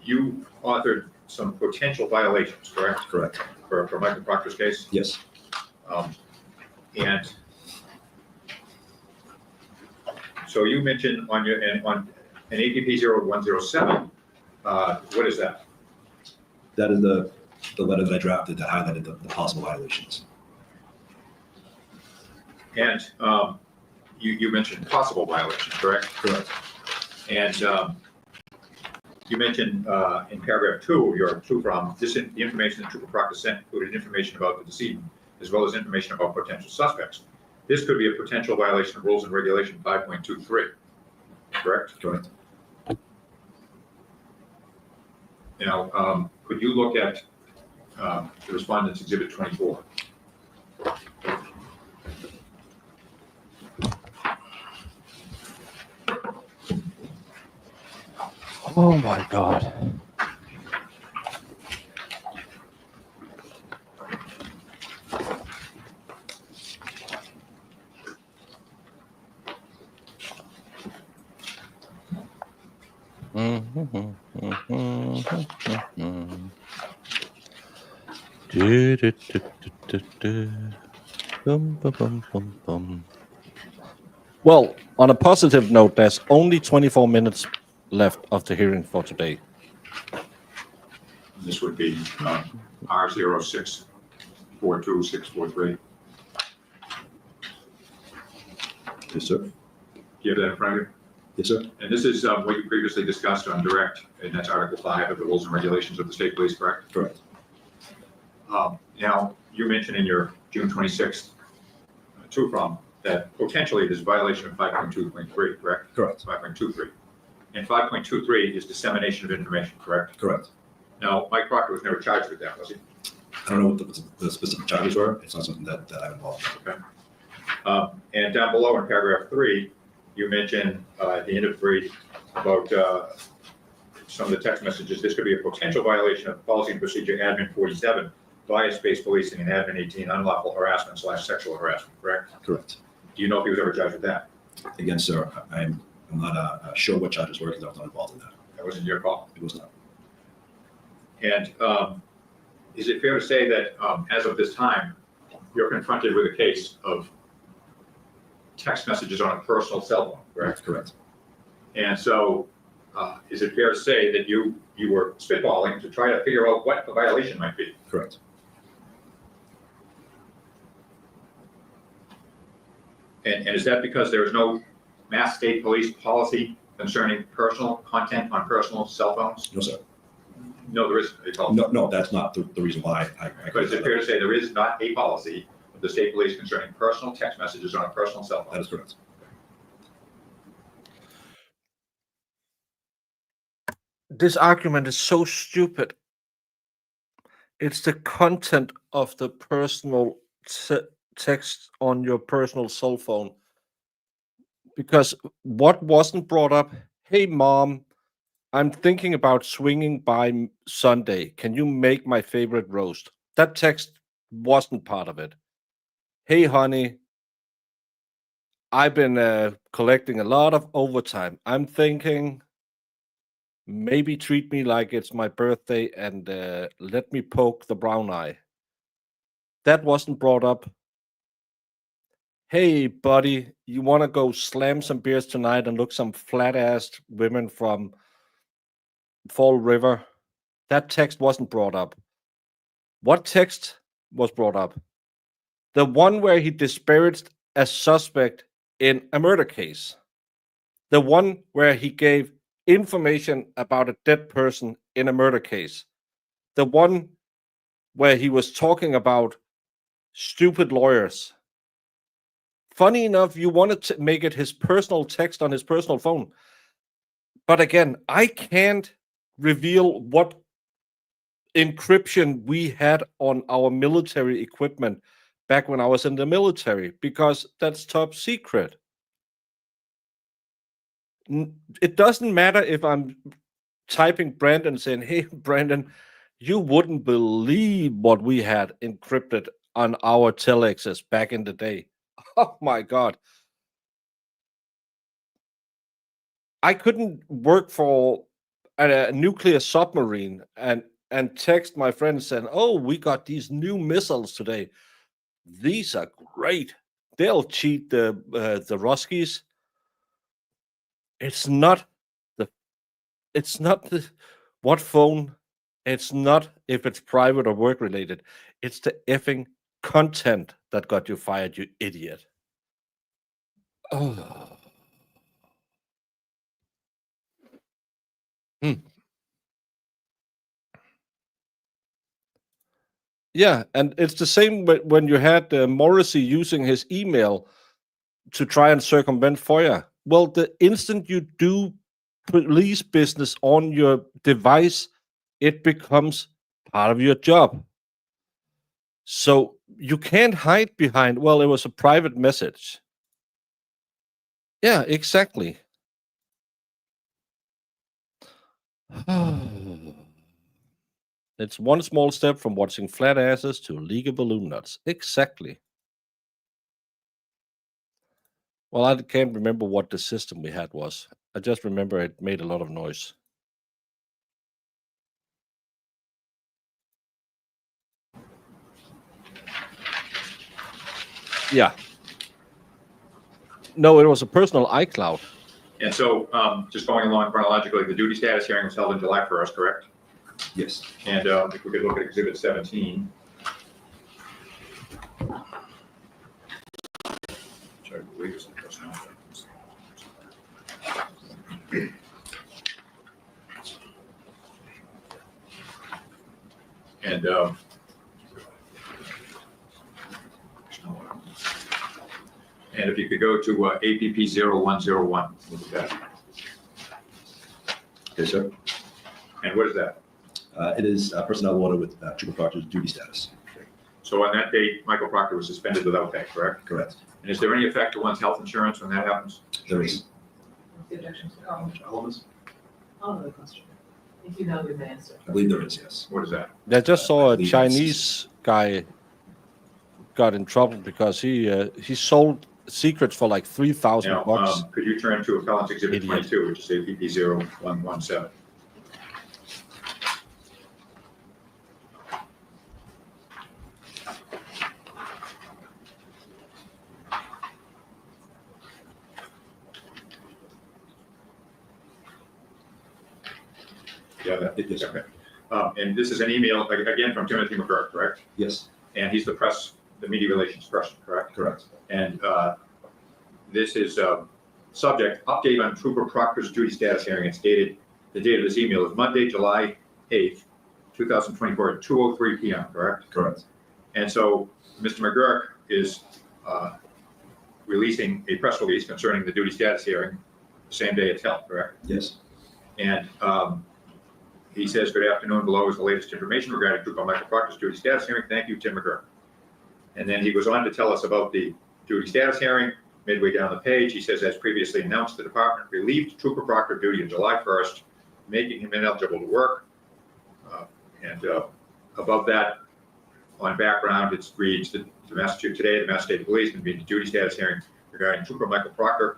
[SPEAKER 9] you authored some potential violations, correct?
[SPEAKER 5] Correct.
[SPEAKER 9] For Michael Proctor's case?
[SPEAKER 5] Yes.
[SPEAKER 9] And so you mentioned on an APP 0107, what is that?
[SPEAKER 5] That is the letter that I drafted that highlighted the possible violations.
[SPEAKER 9] And you mentioned possible violations, correct?
[SPEAKER 5] Correct.
[SPEAKER 9] And you mentioned in paragraph 2 of your two-from, the information that Trooper Proctor sent included information about the decedent, as well as information about potential suspects. This could be a potential violation of Rules and Regulation 5.23, correct?
[SPEAKER 5] Correct.
[SPEAKER 9] Now, could you look at the Respondent's Exhibit 24?
[SPEAKER 2] Oh my God. Well, on a positive note, there's only 24 minutes left of the hearing for today.
[SPEAKER 9] This would be R0642-643.
[SPEAKER 5] Yes, sir.
[SPEAKER 9] Do you have that in front of you?
[SPEAKER 5] Yes, sir.
[SPEAKER 9] And this is what you previously discussed on direct, and that's Article 5 of the Rules and Regulations of the State Police, correct?
[SPEAKER 5] Correct.
[SPEAKER 9] Now, you mentioned in your June 26th two-from that potentially there's a violation of 5.2.3, correct?
[SPEAKER 5] Correct.
[SPEAKER 9] 5.23. And 5.23 is dissemination of information, correct?
[SPEAKER 5] Correct.
[SPEAKER 9] Now, Mike Proctor was never charged with that, was he?
[SPEAKER 5] I don't know what the specific charges were. It's not something that I'm involved in.
[SPEAKER 9] Okay. And down below in paragraph 3, you mentioned at the end of 3 about some of the text messages. This could be a potential violation of policy and procedure admin 47, bias-based policing, and admin 18, unlawful harassment / sexual harassment, correct?
[SPEAKER 5] Correct.
[SPEAKER 9] Do you know if he was ever charged with that?
[SPEAKER 5] Again, sir, I'm not sure what charges were because I was not involved in that.
[SPEAKER 9] That wasn't your call.
[SPEAKER 5] It was not.
[SPEAKER 9] And is it fair to say that as of this time, you're confronted with a case of text messages on a personal cell phone, correct?
[SPEAKER 5] Correct.
[SPEAKER 9] And so is it fair to say that you were spitballing to try to figure out what the violation might be?
[SPEAKER 5] Correct.
[SPEAKER 9] And is that because there is no Mass State Police policy concerning personal content on personal cell phones?
[SPEAKER 5] No, sir.
[SPEAKER 9] No, there isn't a policy.
[SPEAKER 5] No, that's not the reason why I.
[SPEAKER 9] But is it fair to say there is not a policy of the state police concerning personal text messages on a personal cell phone?
[SPEAKER 5] That is correct.
[SPEAKER 2] This argument is so stupid. It's the content of the personal text on your personal cell phone. Because what wasn't brought up? Hey, mom, I'm thinking about swinging by Sunday. Can you make my favorite roast? That text wasn't part of it. Hey, honey, I've been collecting a lot of overtime. I'm thinking maybe treat me like it's my birthday and let me poke the brown eye. That wasn't brought up. Hey, buddy, you want to go slam some beers tonight and look some flat-assed women from Fall River? That text wasn't brought up. What text was brought up? The one where he disparaged a suspect in a murder case. The one where he gave information about a dead person in a murder case. The one where he was talking about stupid lawyers. Funny enough, you wanted to make it his personal text on his personal phone. But again, I can't reveal what encryption we had on our military equipment back when I was in the military, because that's top secret. It doesn't matter if I'm typing Brandon saying, hey, Brandon, you wouldn't believe what we had encrypted on our telexes back in the day. Oh my God. I couldn't work for a nuclear submarine and text my friends saying, oh, we got these new missiles today. These are great. They'll cheat the Ruskies. It's not the what phone. It's not if it's private or work related. It's the effing content that got you fired, you idiot. Oh. Yeah, and it's the same when you had Morrissey using his email to try and circumvent FOIA. Well, the instant you do police business on your device, it becomes part of your job. So you can't hide behind, well, it was a private message. Yeah, exactly. It's one small step from watching flat asses to league of balloon nuts. Exactly. Well, I can't remember what the system we had was. I just remember it made a lot of noise. Yeah. No, it was a personal iCloud.
[SPEAKER 9] And so, just going along chronologically, the duty status hearing was held on July 1st, correct?
[SPEAKER 5] Yes.
[SPEAKER 9] And if we could look at Exhibit 17. Which I believe is the personnel documents. And if you could go to APP 0101, look at that.
[SPEAKER 5] Yes, sir.
[SPEAKER 9] And what is that?
[SPEAKER 5] It is personnel order with Trooper Proctor's duty status.
[SPEAKER 9] So on that date, Michael Proctor was suspended without pay, correct?
[SPEAKER 5] Correct.
[SPEAKER 9] And is there any effect to one's health insurance when that happens?
[SPEAKER 5] There is.
[SPEAKER 11] What's the objection to Carl? I'll know the question. If you know the answer.
[SPEAKER 5] I believe there is, yes.
[SPEAKER 9] What is that?
[SPEAKER 2] I just saw a
[SPEAKER 5] believe
[SPEAKER 2] Chinese guy got in trouble because he sold secrets for like $3,000
[SPEAKER 9] Now,
[SPEAKER 2] bucks.
[SPEAKER 9] could you turn to Appellant's Exhibit
[SPEAKER 2] Idiot.
[SPEAKER 9] 22, which is APP 0117? Yeah, that,
[SPEAKER 5] Yes,
[SPEAKER 9] okay. And this is an email, again, from Timothy McGurk, correct?
[SPEAKER 5] Yes,
[SPEAKER 9] And he's the media relations person, correct?
[SPEAKER 5] correct.
[SPEAKER 9] And this is Subject, update on Trooper Proctor's duty status hearing. It's dated, the date of this email is Monday, July 8th, 2024 at 2:03 p.m., correct?
[SPEAKER 5] Correct.
[SPEAKER 9] And so Mr. McGurk is releasing a press release concerning the duty status hearing the same day it's held, correct?
[SPEAKER 5] Yes.
[SPEAKER 9] And he says, good afternoon, below is the latest information regarding Trooper Michael Proctor's duty status hearing. Thank you, Tim McGurk. And then he goes on to tell us about the duty status hearing. Midway down the page, he says, as previously announced, the department relieved Trooper Proctor of duty on July 1st, making him ineligible to work. Above that, on background, it reads that the Massachusetts State Police convened a duty status hearing regarding Trooper Michael Proctor.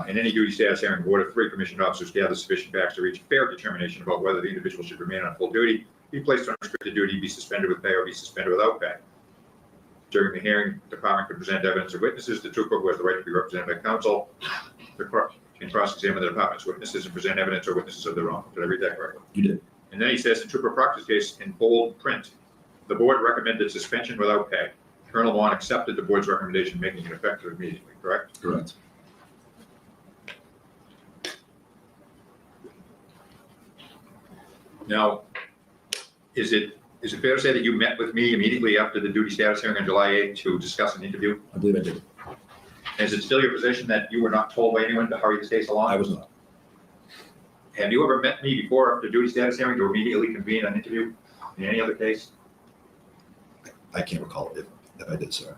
[SPEAKER 9] In any duty status hearing, the board of 3 commissioned officers gather sufficient facts to reach a fair determination about whether the individual should remain on full duty, be placed on restricted duty, be suspended with pay, or be suspended without pay. During the hearing, the department could present evidence or witnesses. The trooper who has the right to be represented by counsel can cross-examine the department's witnesses and present evidence or witnesses of their own. Did I read that correctly?
[SPEAKER 5] You did.
[SPEAKER 9] And then he says, in Trooper Proctor's case, in bold print, the board recommended suspension without pay. Colonel Vaughn accepted the board's recommendation, making it effective immediately, correct?
[SPEAKER 5] Correct.
[SPEAKER 9] Now, is it fair to say that you met with me immediately after the duty status hearing on July 8th to discuss an interview?
[SPEAKER 5] I believe I did.
[SPEAKER 9] Is it still your position that you were not told by anyone to hurry this case along?
[SPEAKER 5] I was not.
[SPEAKER 9] Have you ever met me before after duty status hearing to immediately convene an interview in any other case?
[SPEAKER 5] I can't recall if I did, sir.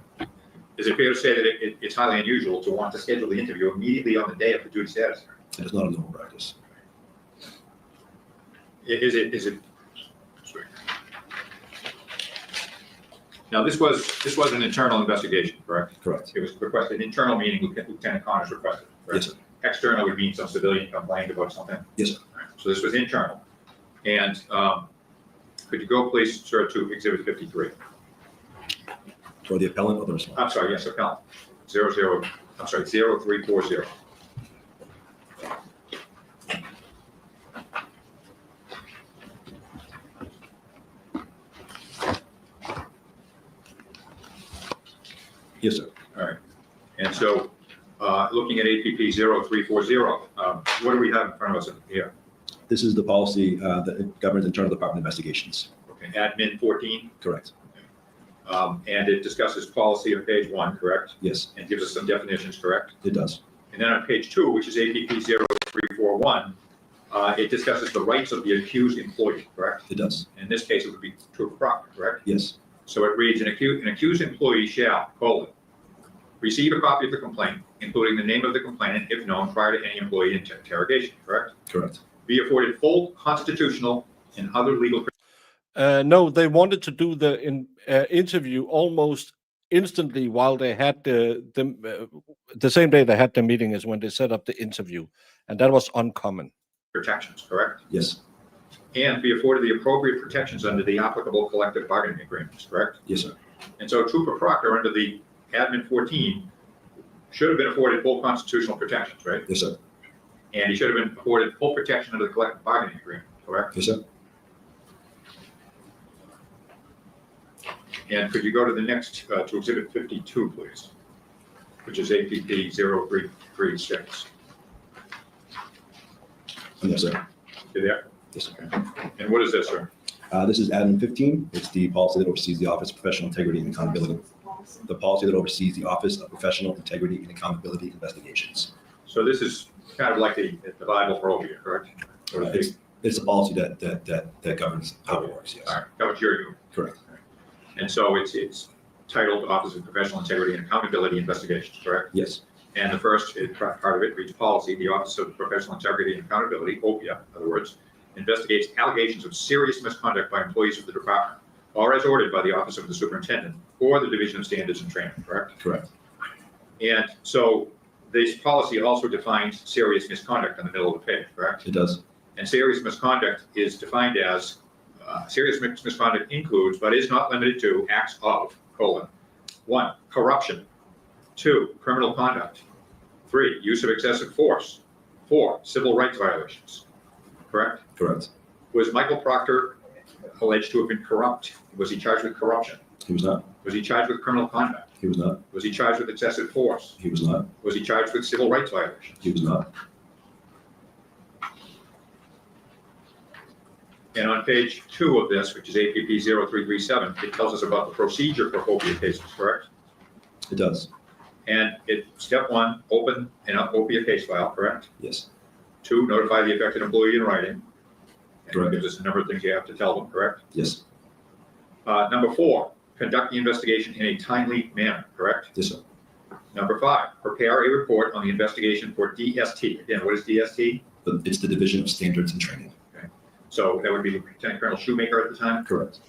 [SPEAKER 9] Is it fair to say that it's highly unusual to want to schedule the interview immediately on the day of the duty status hearing?
[SPEAKER 5] It is not a normal practice.
[SPEAKER 9] Is it? Sorry. Now, this was an internal investigation, correct?
[SPEAKER 5] Correct.
[SPEAKER 9] It was requested, an internal meeting, Lieutenant Connors requested, correct?
[SPEAKER 5] Yes, sir.
[SPEAKER 9] External would mean some civilian complained about something.
[SPEAKER 5] Yes, sir.
[SPEAKER 9] All right, so this was internal. And could you go, please, sir, to Exhibit 53?
[SPEAKER 5] For the appellant or the respondent?
[SPEAKER 9] I'm sorry, yes, appellant. 0340.
[SPEAKER 5] Yes, sir.
[SPEAKER 9] All right. And so, looking at APP 0340, what do we have in front of us here?
[SPEAKER 5] This is the policy that governs internal department investigations.
[SPEAKER 9] Okay, admin 14,
[SPEAKER 5] Correct.
[SPEAKER 9] and it discusses policy on page 1, correct?
[SPEAKER 5] Yes,
[SPEAKER 9] And gives us some definitions, correct?
[SPEAKER 5] it does.
[SPEAKER 9] And then on page 2, which is APP 0341, it discusses the rights of the accused employee, correct?
[SPEAKER 5] It does.
[SPEAKER 9] In this case, it would be Trooper Proctor, correct?
[SPEAKER 5] Yes,
[SPEAKER 9] So it reads, an accused employee shall, receive a copy of the complaint, including the name of the complainant, if known, prior to any employee interrogation, correct?
[SPEAKER 5] correct.
[SPEAKER 9] Be afforded full constitutional and other legal.
[SPEAKER 2] No, they wanted to do the interview almost instantly while they had the same day they had the meeting is when they set up the interview, and that was uncommon.
[SPEAKER 9] Protections, correct?
[SPEAKER 5] Yes,
[SPEAKER 9] And be afforded the appropriate protections under the applicable collective bargaining agreements, correct?
[SPEAKER 5] yes, sir.
[SPEAKER 9] And so Trooper Proctor, under the admin 14, should have been afforded full constitutional protections, right?
[SPEAKER 5] Yes, sir.
[SPEAKER 9] And he should have been afforded full protection under the collective bargaining agreement, correct?
[SPEAKER 5] Yes, sir.
[SPEAKER 9] And could you go to the next, to Exhibit 52, please, which is APP 0336.
[SPEAKER 5] Yes, sir.
[SPEAKER 9] You there?
[SPEAKER 5] Yes, sir.
[SPEAKER 9] And what is this, sir?
[SPEAKER 5] This is admin 15. It's the policy that oversees the Office of Professional Integrity and Accountability. The policy that oversees the Office of Professional Integrity and Accountability Investigations.
[SPEAKER 9] So this is kind of like the Bible for OPIA, correct? Or the-
[SPEAKER 5] It's a policy that governs how it works, yes.
[SPEAKER 9] All right, that was your,
[SPEAKER 5] Correct.
[SPEAKER 9] and so it's titled Office of Professional Integrity and Accountability Investigations, correct?
[SPEAKER 5] Yes,
[SPEAKER 9] And the first part of it reads policy, the Office of Professional Integrity and Accountability, OPIA, in other words, investigates allegations of serious misconduct by employees of the department, or as ordered by the Office of the Superintendent, or the Division of Standards and Training, correct?
[SPEAKER 5] correct.
[SPEAKER 9] And so this policy also defines serious misconduct in the middle of the page, correct?
[SPEAKER 5] It does.
[SPEAKER 9] And serious misconduct is defined as, serious misconduct includes, but is not limited to, acts of, 1, corruption, 2, criminal conduct, 3, use of excessive force, 4, civil rights violations, correct?
[SPEAKER 5] Correct.
[SPEAKER 9] Was Michael Proctor alleged to have been corrupt? Was he charged with corruption?
[SPEAKER 5] He was not.
[SPEAKER 9] Was he charged with criminal conduct?
[SPEAKER 5] He He was not.
[SPEAKER 9] Was he charged with excessive force?
[SPEAKER 5] He was not.
[SPEAKER 9] Was he charged with civil rights violations?
[SPEAKER 5] He was not.
[SPEAKER 9] And on page 2 of this, which is APP 0337, it tells us about the procedure for opiate cases, correct?
[SPEAKER 5] It does.
[SPEAKER 9] And step 1, open an opiate case file, correct?
[SPEAKER 5] Yes.
[SPEAKER 9] 2, notify the affected employee in writing. And
[SPEAKER 5] Correct.
[SPEAKER 9] it gives us a number of things you have to tell them, correct?
[SPEAKER 5] Yes.
[SPEAKER 9] Number 4, conduct the investigation in a timely manner, correct?
[SPEAKER 5] Yes, sir.
[SPEAKER 9] Number 5, prepare a report on the investigation for DST. Again, what is DST?
[SPEAKER 5] But it's the Division of Standards and Training.
[SPEAKER 9] So that would be Lieutenant Colonel Shoemaker at the time,
[SPEAKER 5] Correct.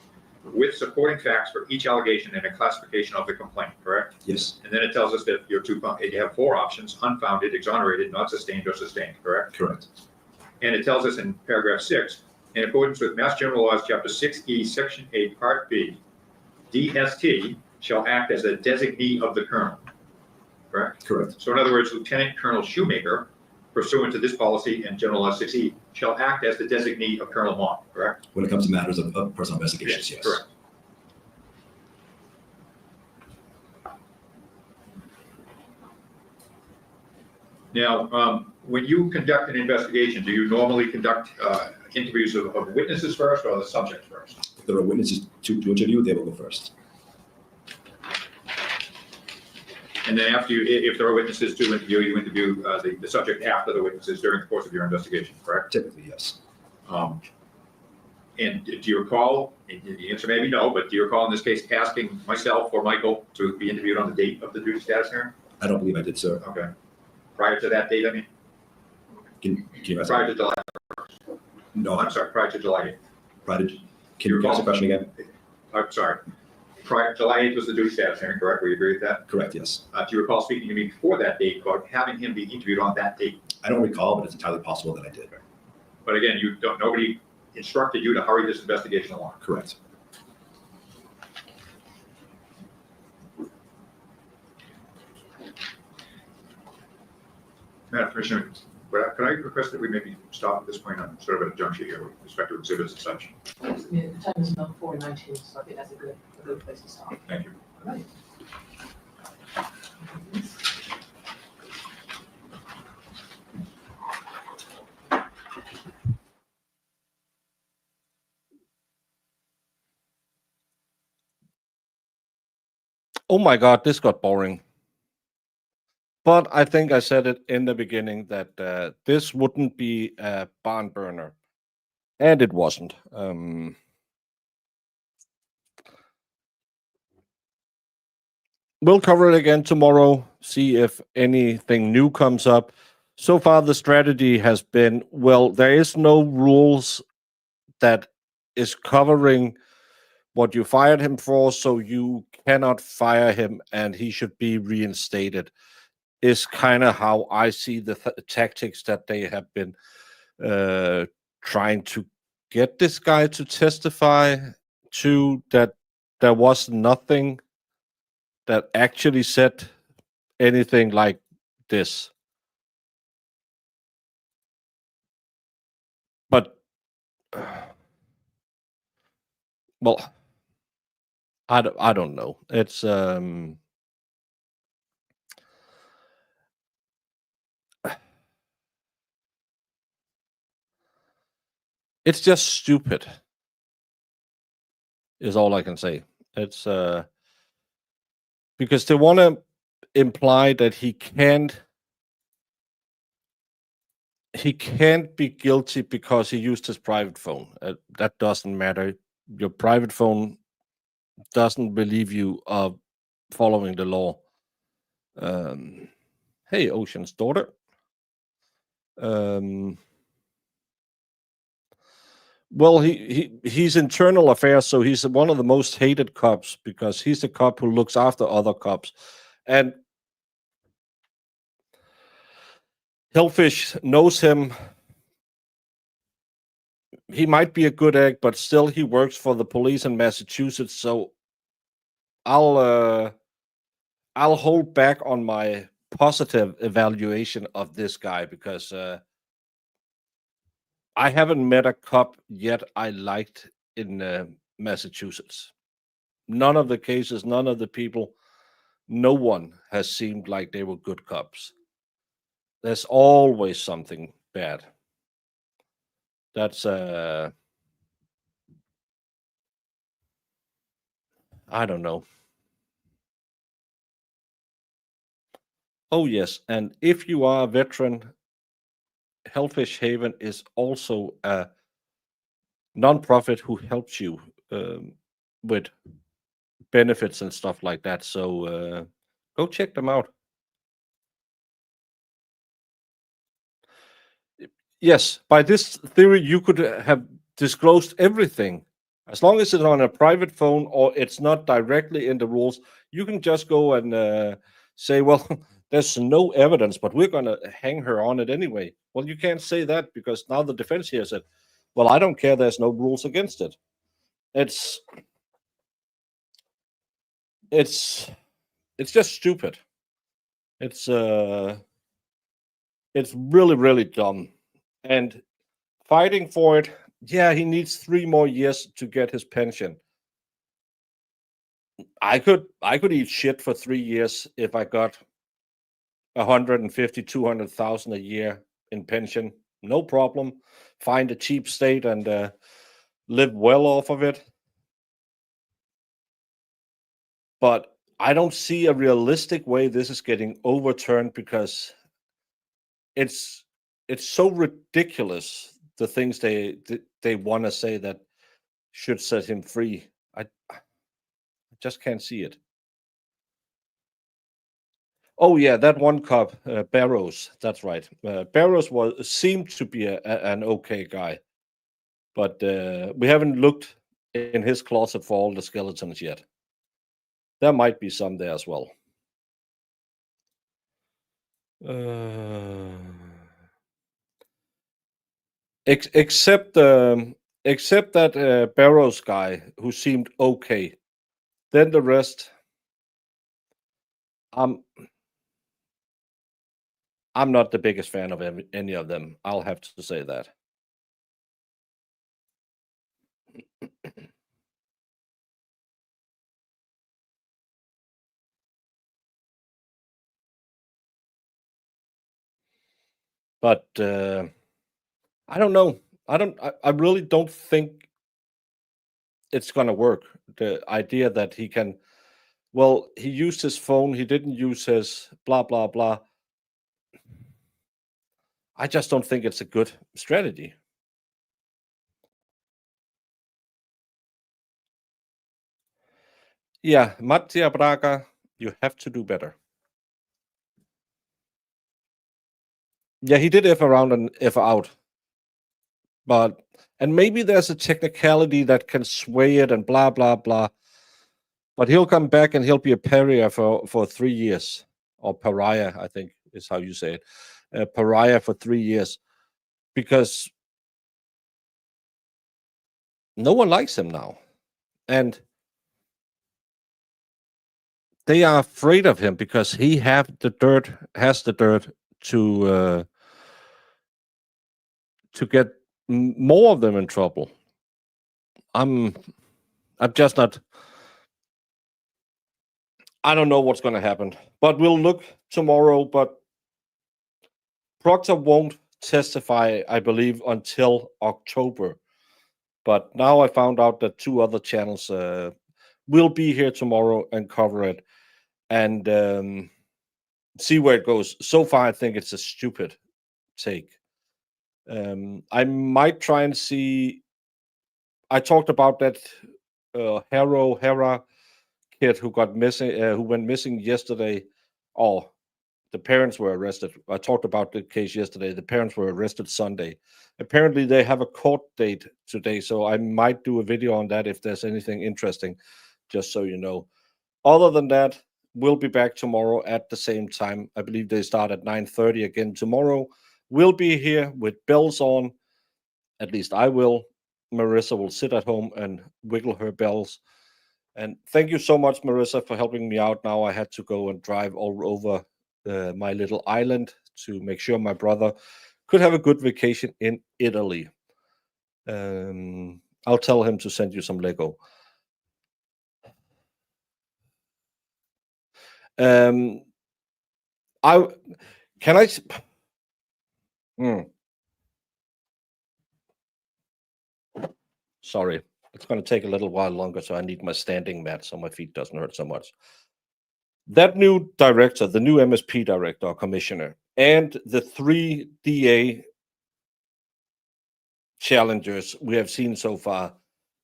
[SPEAKER 9] with supporting facts for each allegation and a classification of the complaint, correct?
[SPEAKER 5] Yes.
[SPEAKER 9] And then it tells us that you have 4 options: unfounded, exonerated, not sustained, or sustained, correct?
[SPEAKER 5] Correct.
[SPEAKER 9] And it tells us in paragraph 6, in accordance with Mass General Laws, Chapter 6E, Section 8, Part B, DST shall act as a designee of the colonel, correct?
[SPEAKER 5] Correct.
[SPEAKER 9] So in other words, Lieutenant Colonel Shoemaker, pursuant to this policy and General Law 6E, shall act as the designee of Colonel Long, correct?
[SPEAKER 5] When it comes to matters of personal investigations, yes.
[SPEAKER 9] Correct. Now, when you conduct an investigation, do you normally conduct interviews of witnesses first or the subject first?
[SPEAKER 5] If there are witnesses to interview, they will go first.
[SPEAKER 9] And then after if there are witnesses to interview, you interview the subject after the witnesses during the course of your investigation, correct?
[SPEAKER 5] Typically, yes.
[SPEAKER 9] And do you recall, the answer may be no, but do you recall in this case asking myself or Michael to be interviewed on the date of the duty status hearing?
[SPEAKER 5] I don't believe I did, sir.
[SPEAKER 9] Okay. Prior to that date, I mean?
[SPEAKER 5] Can you ask?
[SPEAKER 9] Prior to July,
[SPEAKER 5] No,
[SPEAKER 9] I'm sorry, prior to July 8th.
[SPEAKER 5] prior to, can you ask the question again?
[SPEAKER 9] I'm sorry. July 8th was the duty status hearing, correct? Will you agree with that?
[SPEAKER 5] Correct, yes.
[SPEAKER 9] Do you recall speaking to me before that date about having him be interviewed on that date?
[SPEAKER 5] I don't recall, but it's entirely possible that I did.
[SPEAKER 9] But again, nobody instructed you to hurry this investigation along.
[SPEAKER 5] Correct.
[SPEAKER 9] Madam Commissioner, could I request that we maybe stop at this point on sort of a juncture here with respect to exhibits and such?
[SPEAKER 11] I mean, the time is now 4:19, so I think that's a good place to stop.
[SPEAKER 9] Thank you.
[SPEAKER 11] All right.
[SPEAKER 2] Oh my God, this got boring. But I think I said it in the beginning that this wouldn't be a barn burner. And it wasn't. We'll cover it again tomorrow, see if anything new comes up. So far, the strategy has been, well, there is no rules that is covering what you fired him for, so you cannot fire him and he should be reinstated, is kind of how I see the tactics that they have been trying to get this guy to testify to, that there was nothing that actually said anything like this. But, well, I don't know. It's it's just stupid, is all I can say. It's because they want to imply that he can't be guilty because he used his private phone. That doesn't matter. Your private phone doesn't relieve you of following the law. Hey, Ocean's daughter. Well, he's internal affairs, so he's one of the most hated cops because he's the cop who looks after other cops. And Hillfish knows him. He might be a good egg, but still he works for the police in Massachusetts, so I'll hold back on my positive evaluation of this guy because I haven't met a cop yet I liked in Massachusetts. None of the cases, none of the people no one has seemed like they were good cops. There's always something bad. That's I don't know. Oh yes, and if you are a veteran, Hellfish Haven is also a nonprofit who helps you with benefits and stuff like that. So go check them out. Yes, by this theory, you could have disclosed everything. As long as it's on a private phone or it's not directly in the rules, you can just go and say, well, there's no evidence, but we're going to hang her on it anyway. Well, you can't say that because now the defense here said, well, I don't care. There's no rules against it. It's just stupid. It's really dumb. And fighting for it, yeah, he needs 3 more years to get his pension. I could eat shit for 3 years if I got 150, 200,000 a year in pension. No problem. Find a cheap state and live well off of it. But I don't see a realistic way this is getting overturned because it's so ridiculous, the things they want to say that should set him free. I just can't see it. Oh yeah, that one cop, Barrows. That's right. Barrows seemed to be an okay guy, but we haven't looked in his closet for all the skeletons yet. There might be some there as well. Except that Barrows guy who seemed okay. Then the rest, I'm not the biggest fan of any of them. I'll have to say that. But I don't know. I really don't think it's gonna work. The idea that he can, well, he used his phone. He didn't use his blah blah blah. I just don't think it's a good strategy. Yeah, Mattia Braga, you have to do better. Yeah, he did F around and F out. And maybe there's a technicality that can sway it and blah, blah, blah. But he'll come back and he'll be a pariah for 3 years. Or pariah, I think is how you say it. A pariah for 3 years. Because no one likes him now. And they are afraid of him because he has the dirt to get more of them in trouble. I'm just not. I don't know what's going to happen, but we'll look tomorrow. But Proctor won't testify, I believe, until October. But now I found out that 2 other channels will be here tomorrow and cover it and see where it goes. So far, I think it's a stupid take. I might try and see. I talked about that Hera kid who got missing, who went missing yesterday. Oh, the parents were arrested. I talked about the case yesterday. The parents were arrested Sunday. Apparently, they have a court date today, so I might do a video on that if there's anything interesting, just so you know. Other than that, we'll be back tomorrow at the same time. I believe they start at 9:30 again tomorrow. We'll be here with bells on. At least I will. Marissa will sit at home and wiggle her bells. And thank you so much, Marissa, for helping me out. Now I had to go and drive all over my little island to make sure my brother could have a good vacation in Italy. I'll tell him to send you some Lego. I can I. s- Hmm. Sorry, it's going to take a little while longer, so I need my standing mat so my feet doesn't hurt so much. That new director, the new MSP director or commissioner, and the 3 DA challengers we have seen so far,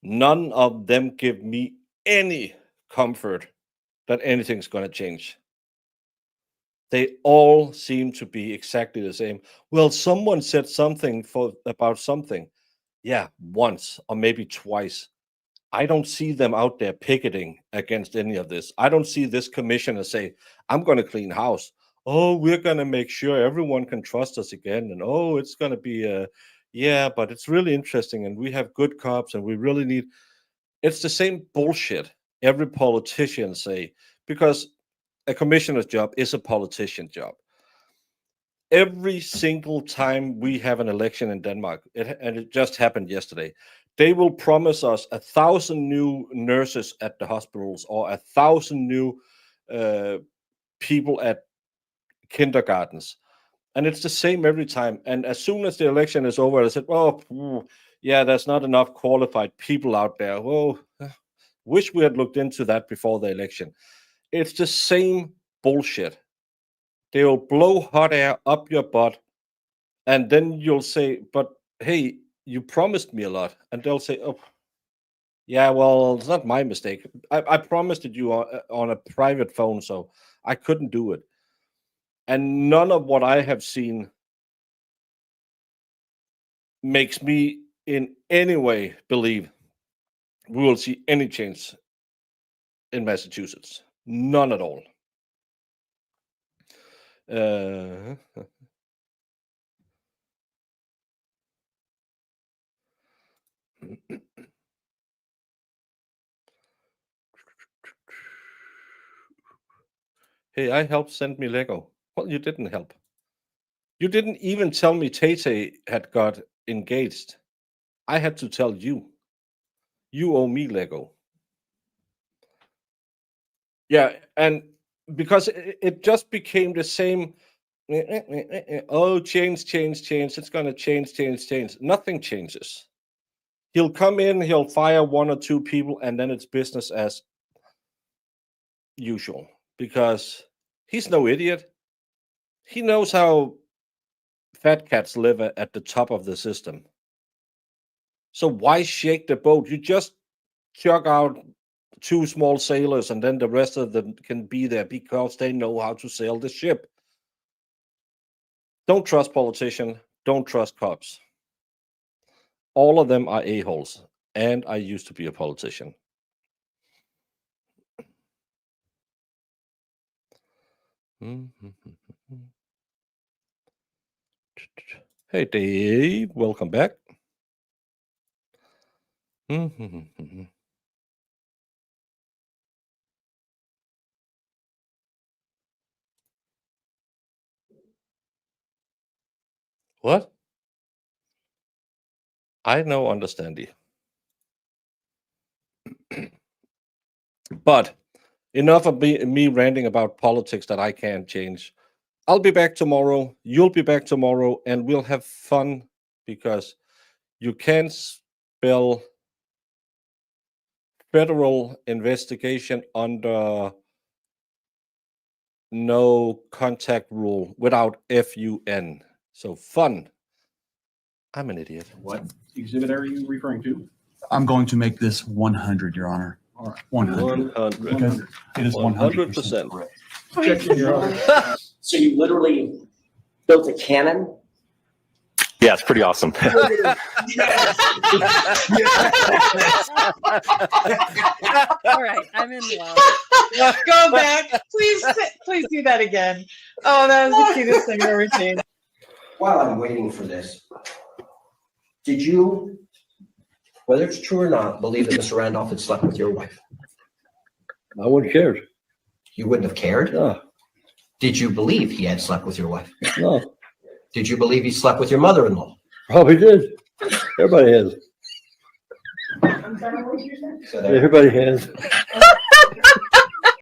[SPEAKER 2] none of them give me any comfort that anything's going to change. They all seem to be exactly the same. Well, someone said something about something. Yeah, once or maybe twice. I don't see them out there picketing against any of this. I don't see this commissioner say, I'm going to clean house. Oh, we're going to make sure everyone can trust us again. And oh, it's going to be yeah, but it's really interesting. And we have good cops and we really need, it's the same bullshit every politician say, because a commissioner's job is a politician job. Every single time we have an election in Denmark, and it just happened yesterday, they will promise us 1,000 new nurses at the hospitals or 1,000 new people at kindergartens. And it's the same every time. And as soon as the election is over, I said, oh, yeah, there's not enough qualified people out there. Well, wish we had looked into that before the election. It's the same bullshit. They will blow hot air up your butt, and then you'll say, but hey, you promised me a lot. And they'll say, oh, yeah, well, it's not my mistake. I promised it you on a private phone, so I couldn't do it. And none of what I have seen makes me in any way believe we will see any change in Massachusetts. None at all. Hey, I helped send me Lego. Well, you didn't help. You didn't even tell me Tay had got engaged. I had to tell you. You owe me Lego. Yeah, and because it just became the same. Oh, change. It's going to change. Nothing changes. He'll come in, he'll fire 1 or 2 people, and then it's business as usual because he's no idiot. He knows how fat cats live at the top of the system. So why shake the boat? You just chuck out 2 small sailors and then the rest of them can be there because they know how to sail the ship. Don't trust politicians. Don't trust cops. All of them are a-holes. And I used to be a politician. Hey, Dave. Welcome back. What? I know, understand you. But enough of me ranting about politics that I can't change. I'll be back tomorrow. You'll be back tomorrow, and we'll have fun because you can't spell federal investigation under no contact rule without FUN. So fun. I'm an idiot.
[SPEAKER 5] What exhibit are you referring to?
[SPEAKER 12] I'm going to make this 100, Your Honor.
[SPEAKER 5] All right.
[SPEAKER 12] 100.
[SPEAKER 2] 100.
[SPEAKER 12] Because it is 100%
[SPEAKER 2] 100%.
[SPEAKER 12] correct.
[SPEAKER 6] Objection, Your Honor. So you literally built a cannon?
[SPEAKER 13] Yeah, it's pretty awesome.
[SPEAKER 11] Go
[SPEAKER 14] right, I'm in love.
[SPEAKER 11] back. Please do that again. Oh, that was the cutest thing I've ever seen.
[SPEAKER 15] While I'm waiting for this, did you, whether it's true or not, believe that Mr. Randolph had slept with your wife?
[SPEAKER 2] I wouldn't care.
[SPEAKER 15] You wouldn't have cared?
[SPEAKER 2] No.
[SPEAKER 15] Did you believe he had slept with your wife?
[SPEAKER 2] No.
[SPEAKER 15] Did you believe he slept with your mother-in-law?
[SPEAKER 2] Probably did. Everybody has.
[SPEAKER 15] So there-
[SPEAKER 2] Everybody has.